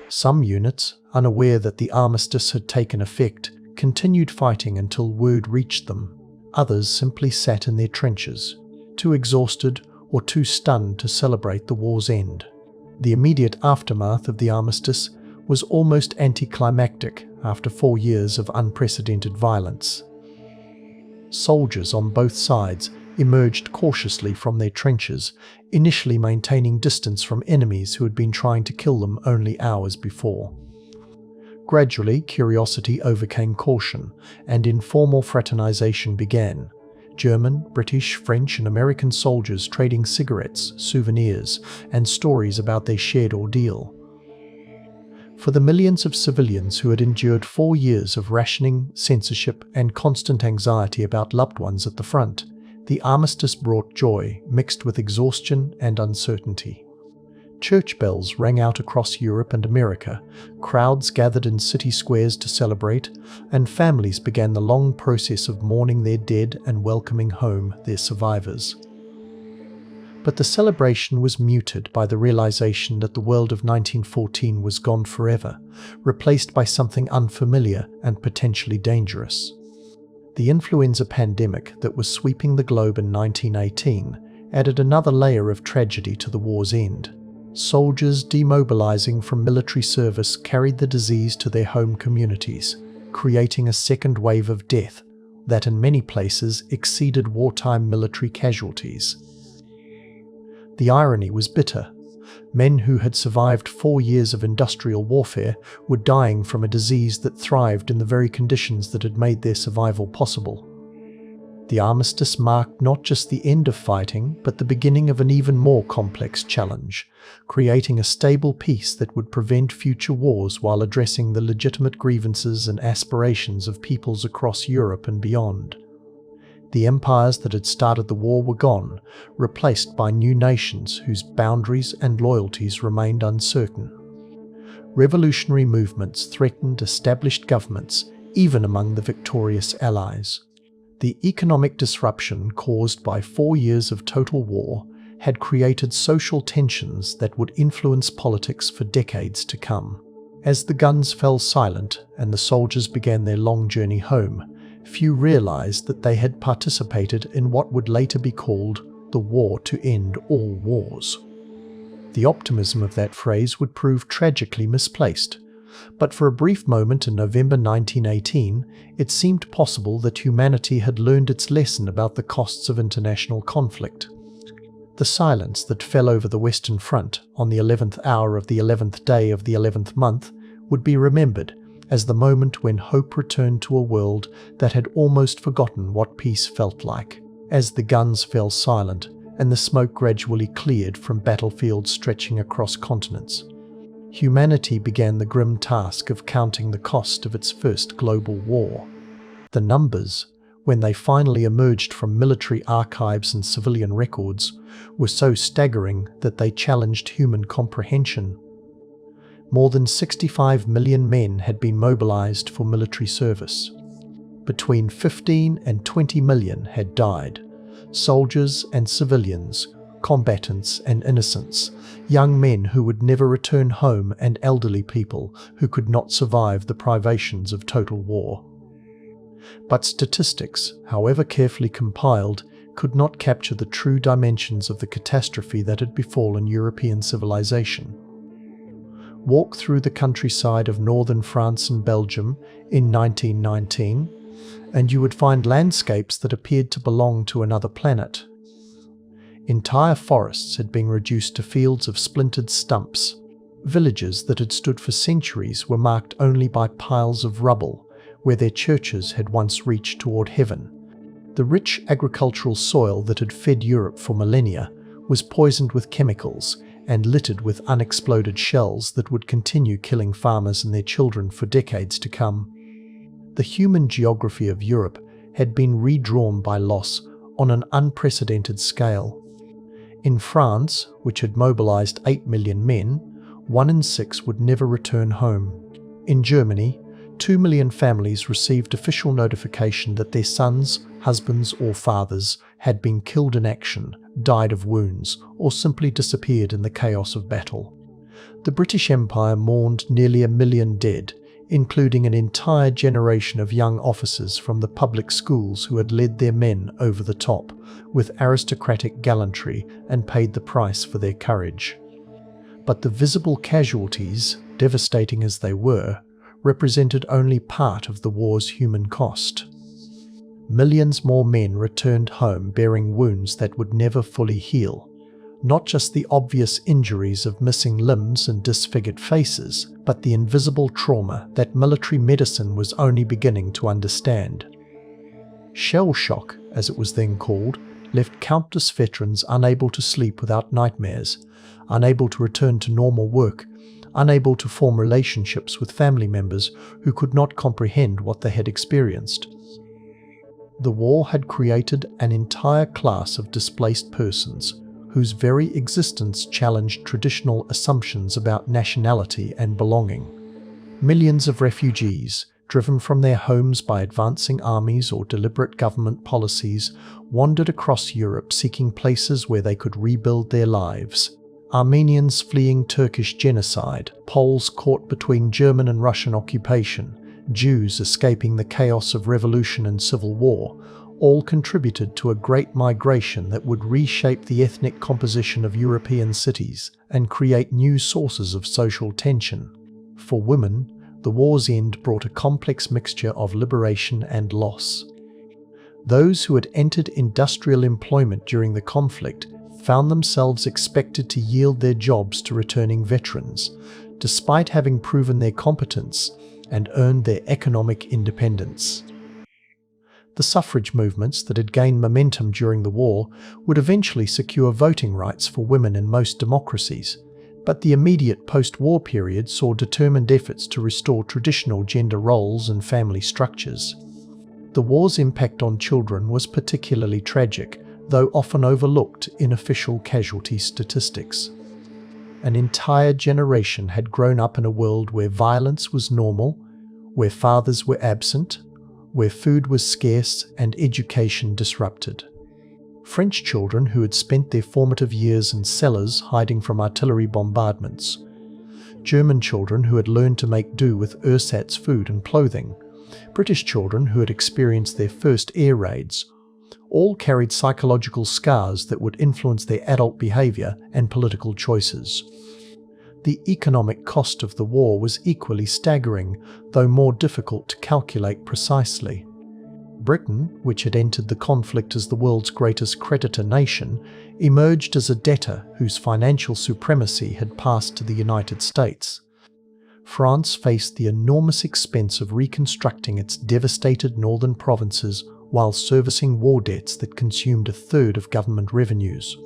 Some units, unaware that the armistice had taken effect, continued fighting until word reached them. Others simply sat in their trenches, too exhausted or too stunned to celebrate the war's end. The immediate aftermath of the armistice was almost anticlimactic after 4 years of unprecedented violence. Soldiers on both sides emerged cautiously from their trenches, initially maintaining distance from enemies who had been trying to kill them only hours before. Gradually, curiosity overcame caution, and informal fraternization began. German, British, French, and American soldiers trading cigarettes, souvenirs, and stories about their shared ordeal. For the millions of civilians who had endured 4 years of rationing, censorship, and constant anxiety about loved ones at the front, the armistice brought joy mixed with exhaustion and uncertainty. Church bells rang out across Europe and America, crowds gathered in city squares to celebrate, and families began the long process of mourning their dead and welcoming home their survivors. But the celebration was muted by the realization that the world of 1914 was gone forever, replaced by something unfamiliar and potentially dangerous. The influenza pandemic that was sweeping the globe in 1918 added another layer of tragedy to the war's end. Soldiers demobilizing from military service carried the disease to their home communities, creating a second wave of death that in many places exceeded wartime military casualties. The irony was bitter. Men who had survived 4 years of industrial warfare were dying from a disease that thrived in the very conditions that had made their survival possible. The armistice marked not just the end of fighting, but the beginning of an even more complex challenge, creating a stable peace that would prevent future wars while addressing the legitimate grievances and aspirations of peoples across Europe and beyond. The empires that had started the war were gone, replaced by new nations whose boundaries and loyalties remained uncertain. Revolutionary movements threatened established governments, even among the victorious Allies. The economic disruption caused by 4 years of total war had created social tensions that would influence politics for decades to come. As the guns fell silent and the soldiers began their long journey home, few realized that they had participated in what would later be called the war to end all wars. The optimism of that phrase would prove tragically misplaced, but for a brief moment in November 1918, it seemed possible that humanity had learned its lesson about the costs of international conflict. The silence that fell over the Western Front on the 11th hour of the 11th day of the 11th month would be remembered as the moment when hope returned to a world that had almost forgotten what peace felt like. As the guns fell silent and the smoke gradually cleared from battlefields stretching across continents, humanity began the grim task of counting the cost of its first global war. The numbers, when they finally emerged from military archives and civilian records, were so staggering that they challenged human comprehension. More than 65 million men had been mobilized for military service. Between 15 and 20 million had died, soldiers and civilians, combatants and innocents, young men who would never return home and elderly people who could not survive the privations of total war. But statistics, however carefully compiled, could not capture the true dimensions of the catastrophe that had befallen European civilization. Walk through the countryside of northern France and Belgium in 1919, and you would find landscapes that appeared to belong to another planet. Entire forests had been reduced to fields of splintered stumps. Villages that had stood for centuries were marked only by piles of rubble, where their churches had once reached toward heaven. The rich agricultural soil that had fed Europe for millennia was poisoned with chemicals and littered with unexploded shells that would continue killing farmers and their children for decades to come. The human geography of Europe had been redrawn by loss on an unprecedented scale. In France, which had mobilized 8 million men, 1 in 6 would never return home. In Germany, 2 million families received official notification that their sons, husbands or fathers had been killed in action, died of wounds, or simply disappeared in the chaos of battle. The British Empire mourned nearly 1 million dead, including an entire generation of young officers from the public schools who had led their men over the top with aristocratic gallantry and paid the price for their courage. But the visible casualties, devastating as they were, represented only part of the war's human cost. Millions more men returned home bearing wounds that would never fully heal, not just the obvious injuries of missing limbs and disfigured faces, but the invisible trauma that military medicine was only beginning to understand. Shell shock, as it was then called, left countless veterans unable to sleep without nightmares, unable to return to normal work, unable to form relationships with family members who could not comprehend what they had experienced. The war had created an entire class of displaced persons whose very existence challenged traditional assumptions about nationality and belonging. Millions of refugees, driven from their homes by advancing armies or deliberate government policies, wandered across Europe seeking places where they could rebuild their lives. Armenians fleeing Turkish genocide, Poles caught between German and Russian occupation, Jews escaping the chaos of revolution and civil war, all contributed to a great migration that would reshape the ethnic composition of European cities and create new sources of social tension. For women, the war's end brought a complex mixture of liberation and loss. Those who had entered industrial employment during the conflict found themselves expected to yield their jobs to returning veterans, despite having proven their competence and earned their economic independence. The suffrage movements that had gained momentum during the war would eventually secure voting rights for women in most democracies, but the immediate post-war period saw determined efforts to restore traditional gender roles and family structures. The war's impact on children was particularly tragic, though often overlooked in official casualty statistics. An entire generation had grown up in a world where violence was normal, where fathers were absent, where food was scarce and education disrupted. French children who had spent their formative years in cellars hiding from artillery bombardments. German children who had learned to make do with ersatz food and clothing. British children who had experienced their first air raids. All carried psychological scars that would influence their adult behavior and political choices. The economic cost of the war was equally staggering, though more difficult to calculate precisely. Britain, which had entered the conflict as the world's greatest creditor nation, emerged as a debtor whose financial supremacy had passed to the United States. France faced the enormous expense of reconstructing its devastated northern provinces while servicing war debts that consumed a third of government revenues.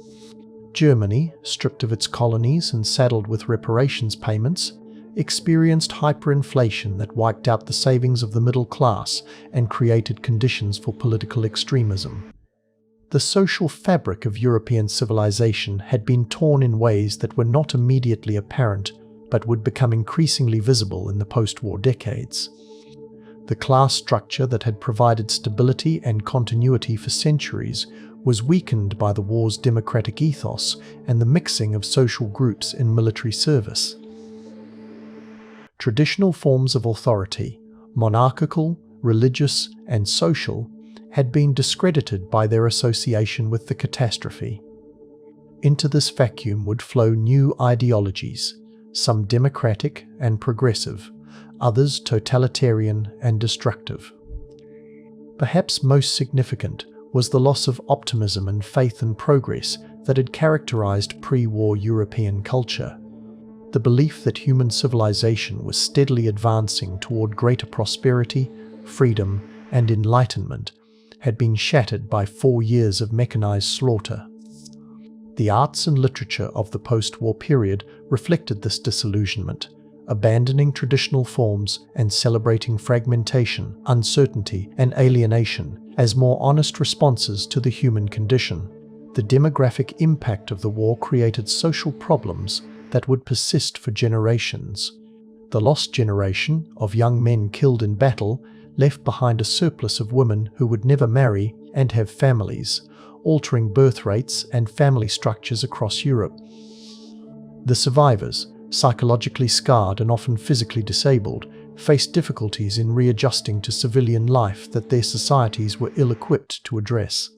Germany, stripped of its colonies and saddled with reparations payments, experienced hyperinflation that wiped out the savings of the middle class and created conditions for political extremism. The social fabric of European civilization had been torn in ways that were not immediately apparent but would become increasingly visible in the post-war decades. The class structure that had provided stability and continuity for centuries was weakened by the war's democratic ethos and the mixing of social groups in military service. Traditional forms of authority, monarchical, religious, and social, had been discredited by their association with the catastrophe. Into this vacuum would flow new ideologies, some democratic and progressive, others totalitarian and destructive. Perhaps most significant was the loss of optimism and faith in progress that had characterized pre-war European culture. The belief that human civilization was steadily advancing toward greater prosperity, freedom, and enlightenment had been shattered by 4 years of mechanized slaughter. The arts and literature of the post-war period reflected this disillusionment, abandoning traditional forms and celebrating fragmentation, uncertainty, and alienation as more honest responses to the human condition. The demographic impact of the war created social problems that would persist for generations. The lost generation of young men killed in battle left behind a surplus of women who would never marry and have families, altering birth rates and family structures across Europe. The survivors, psychologically scarred and often physically disabled, faced difficulties in readjusting to civilian life that their societies were ill-equipped to address.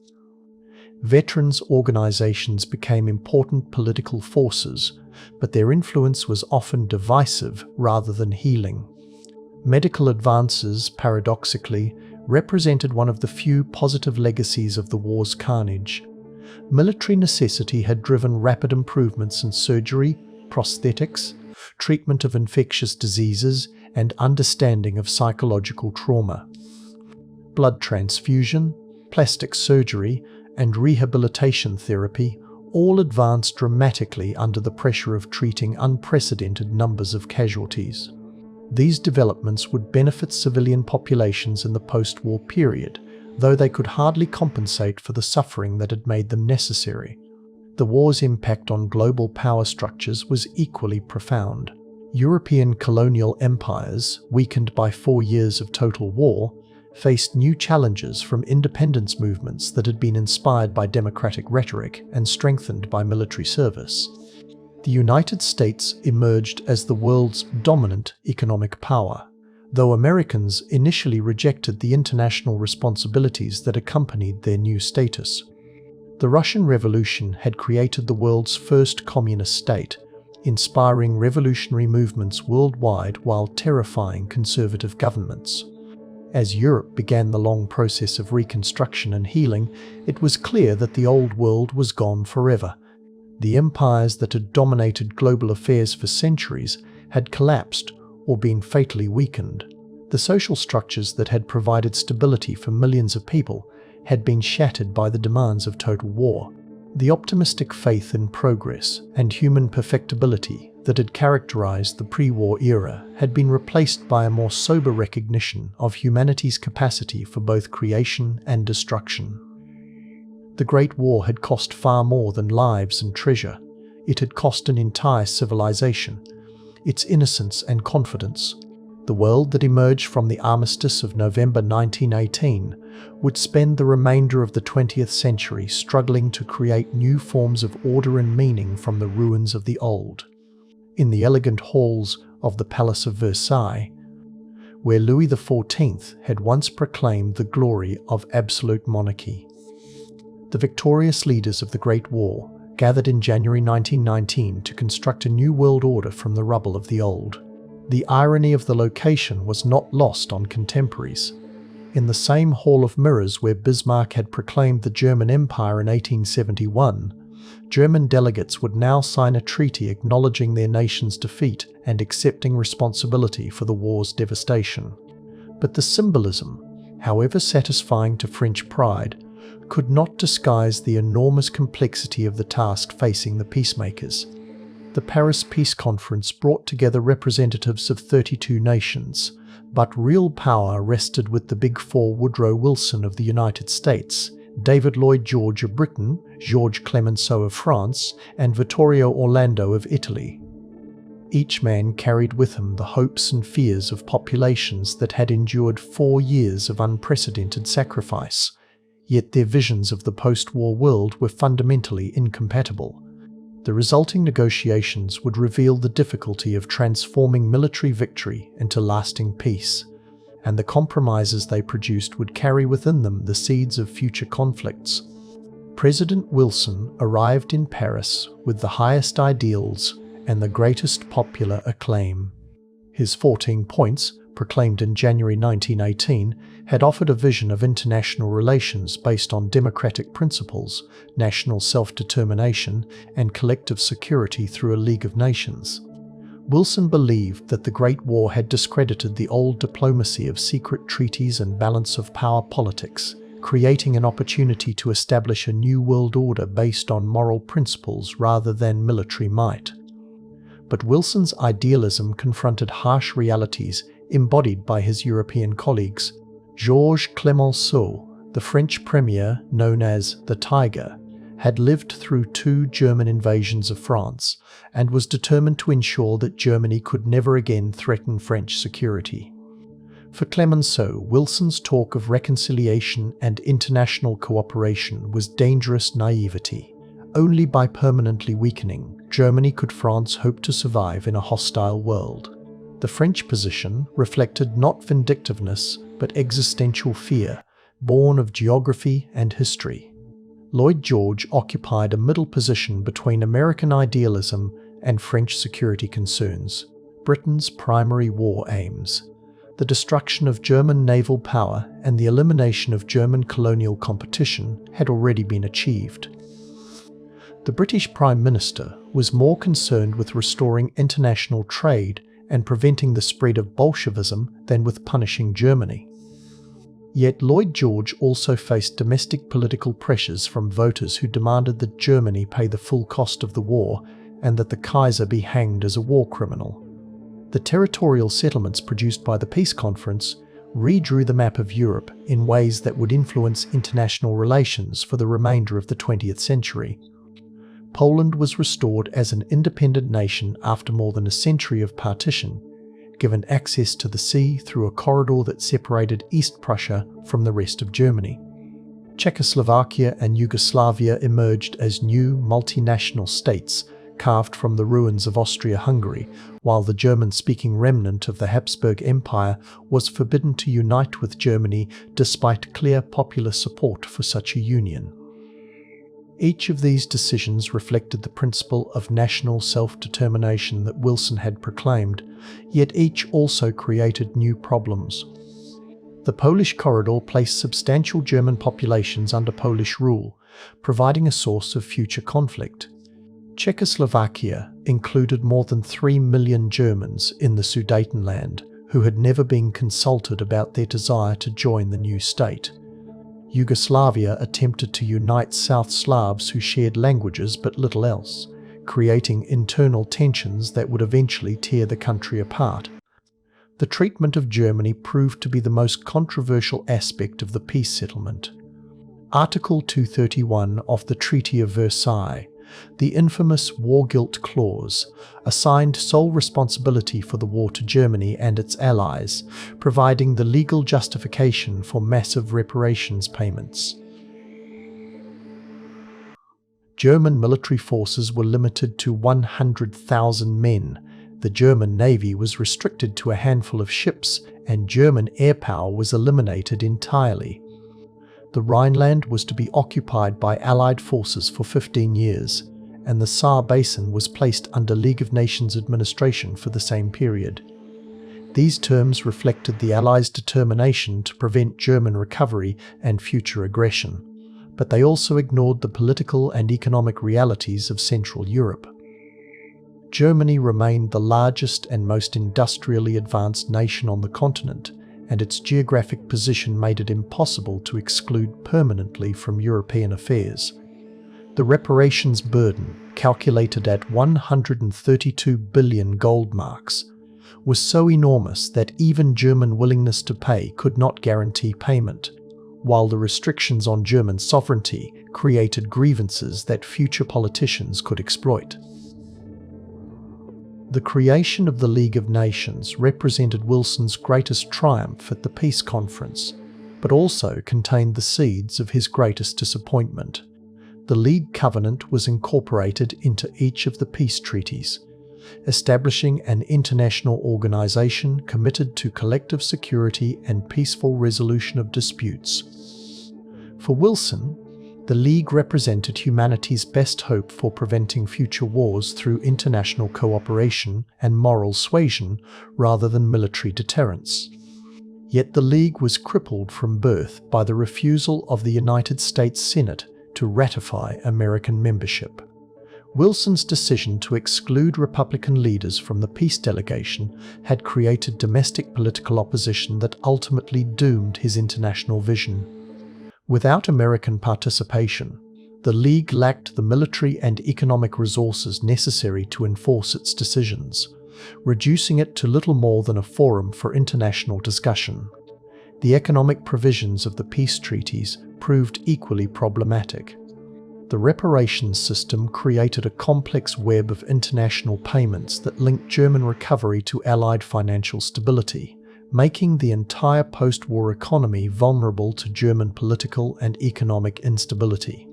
Veterans organizations became important political forces, but their influence was often divisive rather than healing. Medical advances, paradoxically, represented one of the few positive legacies of the war's carnage. Military necessity had driven rapid improvements in surgery, prosthetics, treatment of infectious diseases, and understanding of psychological trauma. Blood transfusion, plastic surgery, and rehabilitation therapy all advanced dramatically under the pressure of treating unprecedented numbers of casualties. These developments would benefit civilian populations in the post-war period, though they could hardly compensate for the suffering that had made them necessary. The war's impact on global power structures was equally profound. European colonial empires, weakened by 4 years of total war, faced new challenges from independence movements that had been inspired by democratic rhetoric and strengthened by military service. The United States emerged as the world's dominant economic power, though Americans initially rejected the international responsibilities that accompanied their new status. The Russian Revolution had created the world's first communist state, inspiring revolutionary movements worldwide while terrifying conservative governments. As Europe began the long process of reconstruction and healing, it was clear that the old world was gone forever. The empires that had dominated global affairs for centuries had collapsed or been fatally weakened. The social structures that had provided stability for millions of people had been shattered by the demands of total war. The optimistic faith in progress and human perfectibility that had characterized the pre-war era had been replaced by a more sober recognition of humanity's capacity for both creation and destruction. The Great War had cost far more than lives and treasure. It had cost an entire civilization, its innocence and confidence. The world that emerged from the Armistice of November 1918 would spend the remainder of the 20th century struggling to create new forms of order and meaning from the ruins of the old. In the elegant halls of the Palace of Versailles, where Louis XIV had once proclaimed the glory of absolute monarchy, the victorious leaders of the Great War gathered in January 1919 to construct a new world order from the rubble of the old. The irony of the location was not lost on contemporaries. In the same Hall of Mirrors where Bismarck had proclaimed the German Empire in 1871, German delegates would now sign a treaty acknowledging their nation's defeat and accepting responsibility for the war's devastation. But the symbolism, however satisfying to French pride, could not disguise the enormous complexity of the task facing the peacemakers. The Paris Peace Conference brought together representatives of 32 nations, but real power rested with the Big Four: Woodrow Wilson of the United States, David Lloyd George of Britain, Georges Clemenceau of France, and Vittorio Orlando of Italy. Each man carried with him the hopes and fears of populations that had endured 4 years of unprecedented sacrifice, yet their visions of the post-war world were fundamentally incompatible. The resulting negotiations would reveal the difficulty of transforming military victory into lasting peace, and the compromises they produced would carry within them the seeds of future conflicts. President Wilson arrived in Paris with the highest ideals and the greatest popular acclaim. His 14 points, proclaimed in January 1918, had offered a vision of international relations based on democratic principles, national self-determination, and collective security through a League of Nations. Wilson believed that the Great War had discredited the old diplomacy of secret treaties and balance of power politics, creating an opportunity to establish a new world order based on moral principles rather than military might. But Wilson's idealism confronted harsh realities embodied by his European colleagues. Georges Clemenceau, the French premier known as the Tiger, had lived through 2 German invasions of France and was determined to ensure that Germany could never again threaten French security. For Clemenceau, Wilson's talk of reconciliation and international cooperation was dangerous naivety. Only by permanently weakening Germany could France hope to survive in a hostile world. The French position reflected not vindictiveness but existential fear, born of geography and history. Lloyd George occupied a middle position between American idealism and French security concerns, Britain's primary war aims. The destruction of German naval power and the elimination of German colonial competition had already been achieved. The British Prime Minister was more concerned with restoring international trade and preventing the spread of Bolshevism than with punishing Germany. Yet Lloyd George also faced domestic political pressures from voters who demanded that Germany pay the full cost of the war and that the Kaiser be hanged as a war criminal. The territorial settlements produced by the peace conference redrew the map of Europe in ways that would influence international relations for the remainder of the 20th century. Poland was restored as an independent nation after more than a century of partition, given access to the sea through a corridor that separated East Prussia from the rest of Germany. Czechoslovakia and Yugoslavia emerged as new multinational states carved from the ruins of Austria-Hungary, while the German-speaking remnant of the Habsburg Empire was forbidden to unite with Germany despite clear popular support for such a union. Each of these decisions reflected the principle of national self-determination that Wilson had proclaimed, yet each also created new problems. The Polish corridor placed substantial German populations under Polish rule, providing a source of future conflict. Czechoslovakia included more than 3 million Germans in the Sudetenland who had never been consulted about their desire to join the new state. Yugoslavia attempted to unite South Slavs who shared languages but little else, creating internal tensions that would eventually tear the country apart. The treatment of Germany proved to be the most controversial aspect of the peace settlement. Article 231 of the Treaty of Versailles, the infamous war guilt clause, assigned sole responsibility for the war to Germany and its allies, providing the legal justification for massive reparations payments. German military forces were limited to 100,000 men. The German Navy was restricted to a handful of ships, and German air power was eliminated entirely. The Rhineland was to be occupied by Allied forces for 15 years, and the Saar Basin was placed under League of Nations administration for the same period. These terms reflected the Allies' determination to prevent German recovery and future aggression, but they also ignored the political and economic realities of Central Europe. Germany remained the largest and most industrially advanced nation on the continent, and its geographic position made it impossible to exclude permanently from European affairs. The reparations burden, calculated at 132 billion gold marks, was so enormous that even German willingness to pay could not guarantee payment, while the restrictions on German sovereignty created grievances that future politicians could exploit. The creation of the League of Nations represented Wilson's greatest triumph at the peace conference, but also contained the seeds of his greatest disappointment. The League Covenant was incorporated into each of the peace treaties, establishing an international organization committed to collective security and peaceful resolution of disputes. For Wilson, the League represented humanity's best hope for preventing future wars through international cooperation and moral suasion rather than military deterrence. Yet the League was crippled from birth by the refusal of the United States Senate to ratify American membership. Wilson's decision to exclude Republican leaders from the peace delegation had created domestic political opposition that ultimately doomed his international vision. Without American participation, the League lacked the military and economic resources necessary to enforce its decisions, reducing it to little more than a forum for international discussion. The economic provisions of the peace treaties proved equally problematic. The reparations system created a complex web of international payments that linked German recovery to Allied financial stability, making the entire post-war economy vulnerable to German political and economic instability.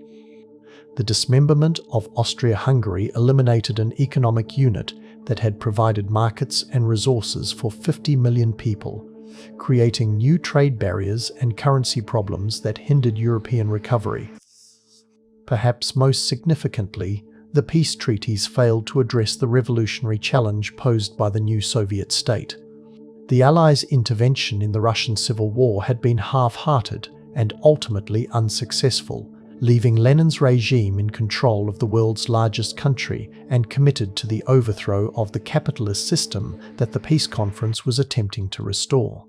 The dismemberment of Austria-Hungary eliminated an economic unit that had provided markets and resources for 50 million people, creating new trade barriers and currency problems that hindered European recovery. Perhaps most significantly, the peace treaties failed to address the revolutionary challenge posed by the new Soviet state. The Allies' intervention in the Russian Civil War had been half-hearted and ultimately unsuccessful, leaving Lenin's regime in control of the world's largest country and committed to the overthrow of the capitalist system that the peace conference was attempting to restore.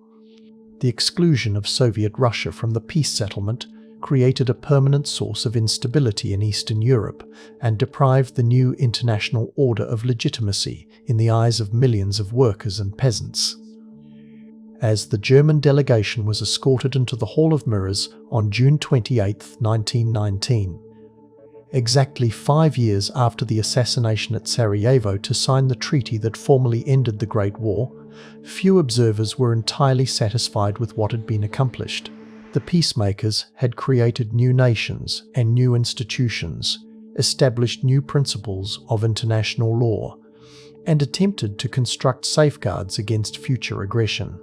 The exclusion of Soviet Russia from the peace settlement created a permanent source of instability in Eastern Europe and deprived the new international order of legitimacy in the eyes of millions of workers and peasants. As the German delegation was escorted into the Hall of Mirrors on June 28, 1919, exactly 5 years after the assassination at Sarajevo to sign the treaty that formally ended the Great War, few observers were entirely satisfied with what had been accomplished. The peacemakers had created new nations and new institutions, established new principles of international law, and attempted to construct safeguards against future aggression.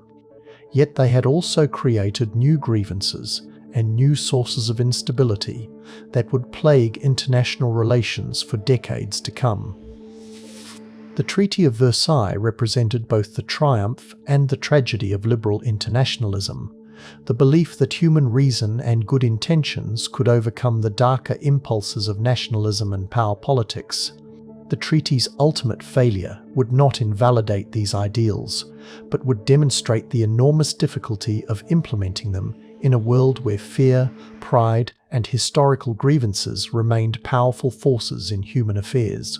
Yet they had also created new grievances and new sources of instability that would plague international relations for decades to come. The Treaty of Versailles represented both the triumph and the tragedy of liberal internationalism, the belief that human reason and good intentions could overcome the darker impulses of nationalism and power politics. The treaty's ultimate failure would not invalidate these ideals, but would demonstrate the enormous difficulty of implementing them in a world where fear, pride, and historical grievances remained powerful forces in human affairs.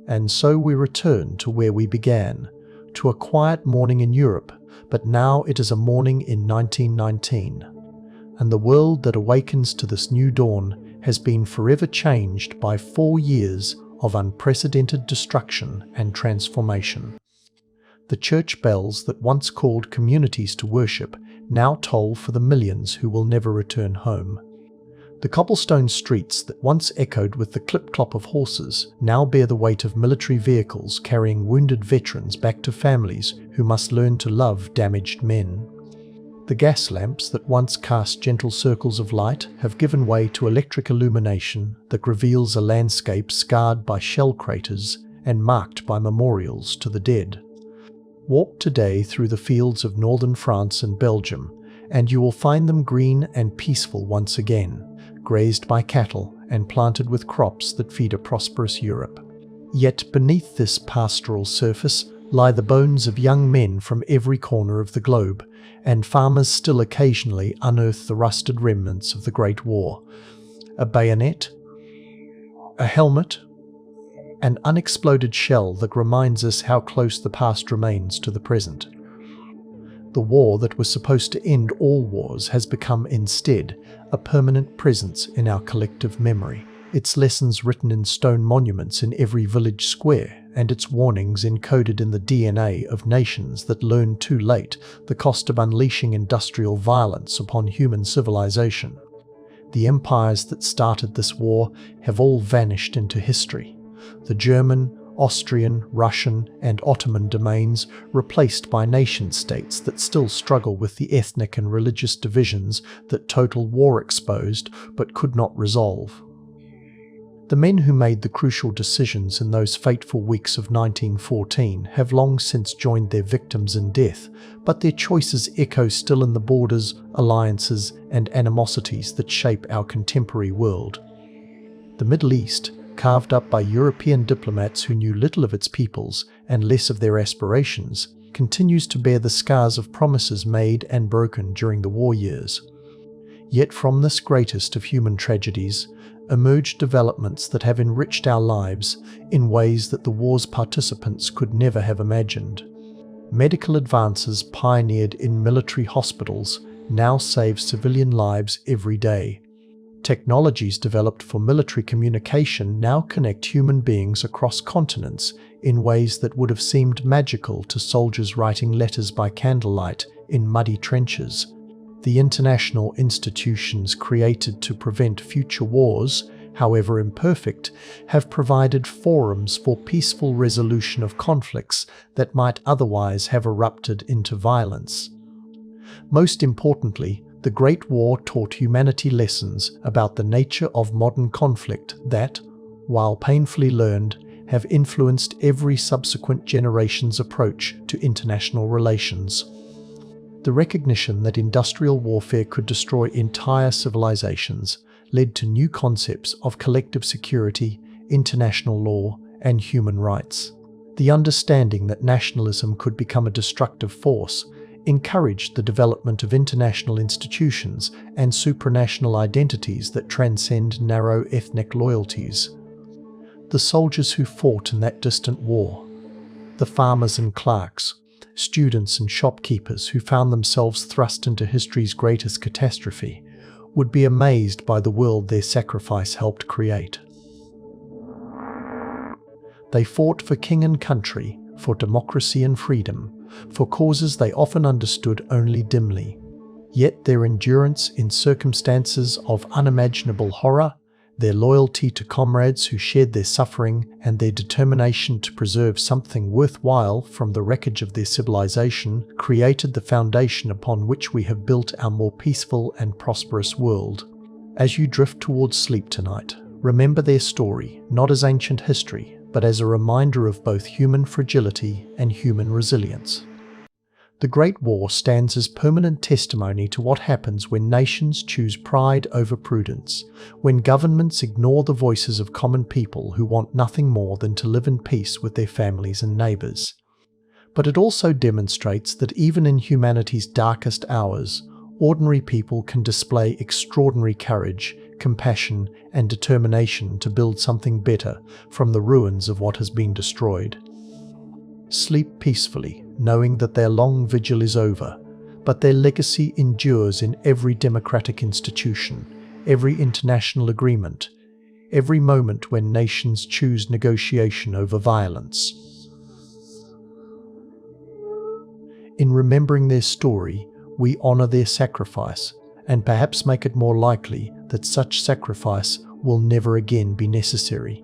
And so we return to where we began, to a quiet morning in Europe, but now it is a morning in 1919, and the world that awakens to this new dawn has been forever changed by 4 years of unprecedented destruction and transformation. The church bells that once called communities to worship now toll for the millions who will never return home. The cobblestone streets that once echoed with the clip-clop of horses now bear the weight of military vehicles carrying wounded veterans back to families who must learn to love damaged men. The gas lamps that once cast gentle circles of light have given way to electric illumination that reveals a landscape scarred by shell craters and marked by memorials to the dead. Walk today through the fields of northern France and Belgium, and you will find them green and peaceful once again, grazed by cattle and planted with crops that feed a prosperous Europe. Yet beneath this pastoral surface lie the bones of young men from every corner of the globe, and farmers still occasionally unearth the rusted remnants of the Great War. A bayonet, a helmet, an unexploded shell that reminds us how close the past remains to the present. The war that was supposed to end all wars has become instead a permanent presence in our collective memory, its lessons written in stone monuments in every village square, and its warnings encoded in the DNA of nations that learned too late the cost of unleashing industrial violence upon human civilization. The empires that started this war have all vanished into history. The German, Austrian, Russian, and Ottoman domains replaced by nation-states that still struggle with the ethnic and religious divisions that total war exposed but could not resolve. The men who made the crucial decisions in those fateful weeks of 1914 have long since joined their victims in death, but their choices echo still in the borders, alliances, and animosities that shape our contemporary world. The Middle East, carved up by European diplomats who knew little of its peoples and less of their aspirations, continues to bear the scars of promises made and broken during the war years. Yet from this greatest of human tragedies emerged developments that have enriched our lives in ways that the war's participants could never have imagined. Medical advances pioneered in military hospitals now save civilian lives every day. Technologies developed for military communication now connect human beings across continents in ways that would have seemed magical to soldiers writing letters by candlelight in muddy trenches. The international institutions created to prevent future wars, however imperfect, have provided forums for peaceful resolution of conflicts that might otherwise have erupted into violence. Most importantly, the The Great War taught humanity lessons about the nature of modern conflict that, while painfully learned, have influenced every subsequent generation's approach to international relations. The recognition that industrial warfare could destroy entire civilizations led to new concepts of collective security, international law, and human rights. The understanding that nationalism could become a destructive force encouraged the development of international institutions and supranational identities that transcend narrow ethnic loyalties. The soldiers who fought in that distant war, the farmers and clerks, students and shopkeepers who found themselves thrust into history's greatest catastrophe, would be amazed by the world their sacrifice helped create. They fought for king and country, for democracy and freedom, for causes they often understood only dimly. Yet their endurance in circumstances of unimaginable horror, their loyalty to comrades who shared their suffering, and their determination to preserve something worthwhile from the wreckage of their civilization created the foundation upon which we have built our more peaceful and prosperous world. As you drift towards sleep tonight, remember their story, not as ancient history, but as a reminder of both human fragility and human resilience. The Great War stands as permanent testimony to what happens when nations choose pride over prudence, when governments ignore the voices of common people who want nothing more than to live in peace with their families and neighbours. But it also demonstrates that even in humanity's darkest hours, ordinary people can display extraordinary courage, compassion, and determination to build something better from the ruins of what has been destroyed. Sleep peacefully, knowing that their long vigil is over, but their legacy endures in every democratic institution, every international agreement, every moment when nations choose negotiation over violence. In remembering their story, we honor their sacrifice, and perhaps make it more likely that such sacrifice will never again be necessary.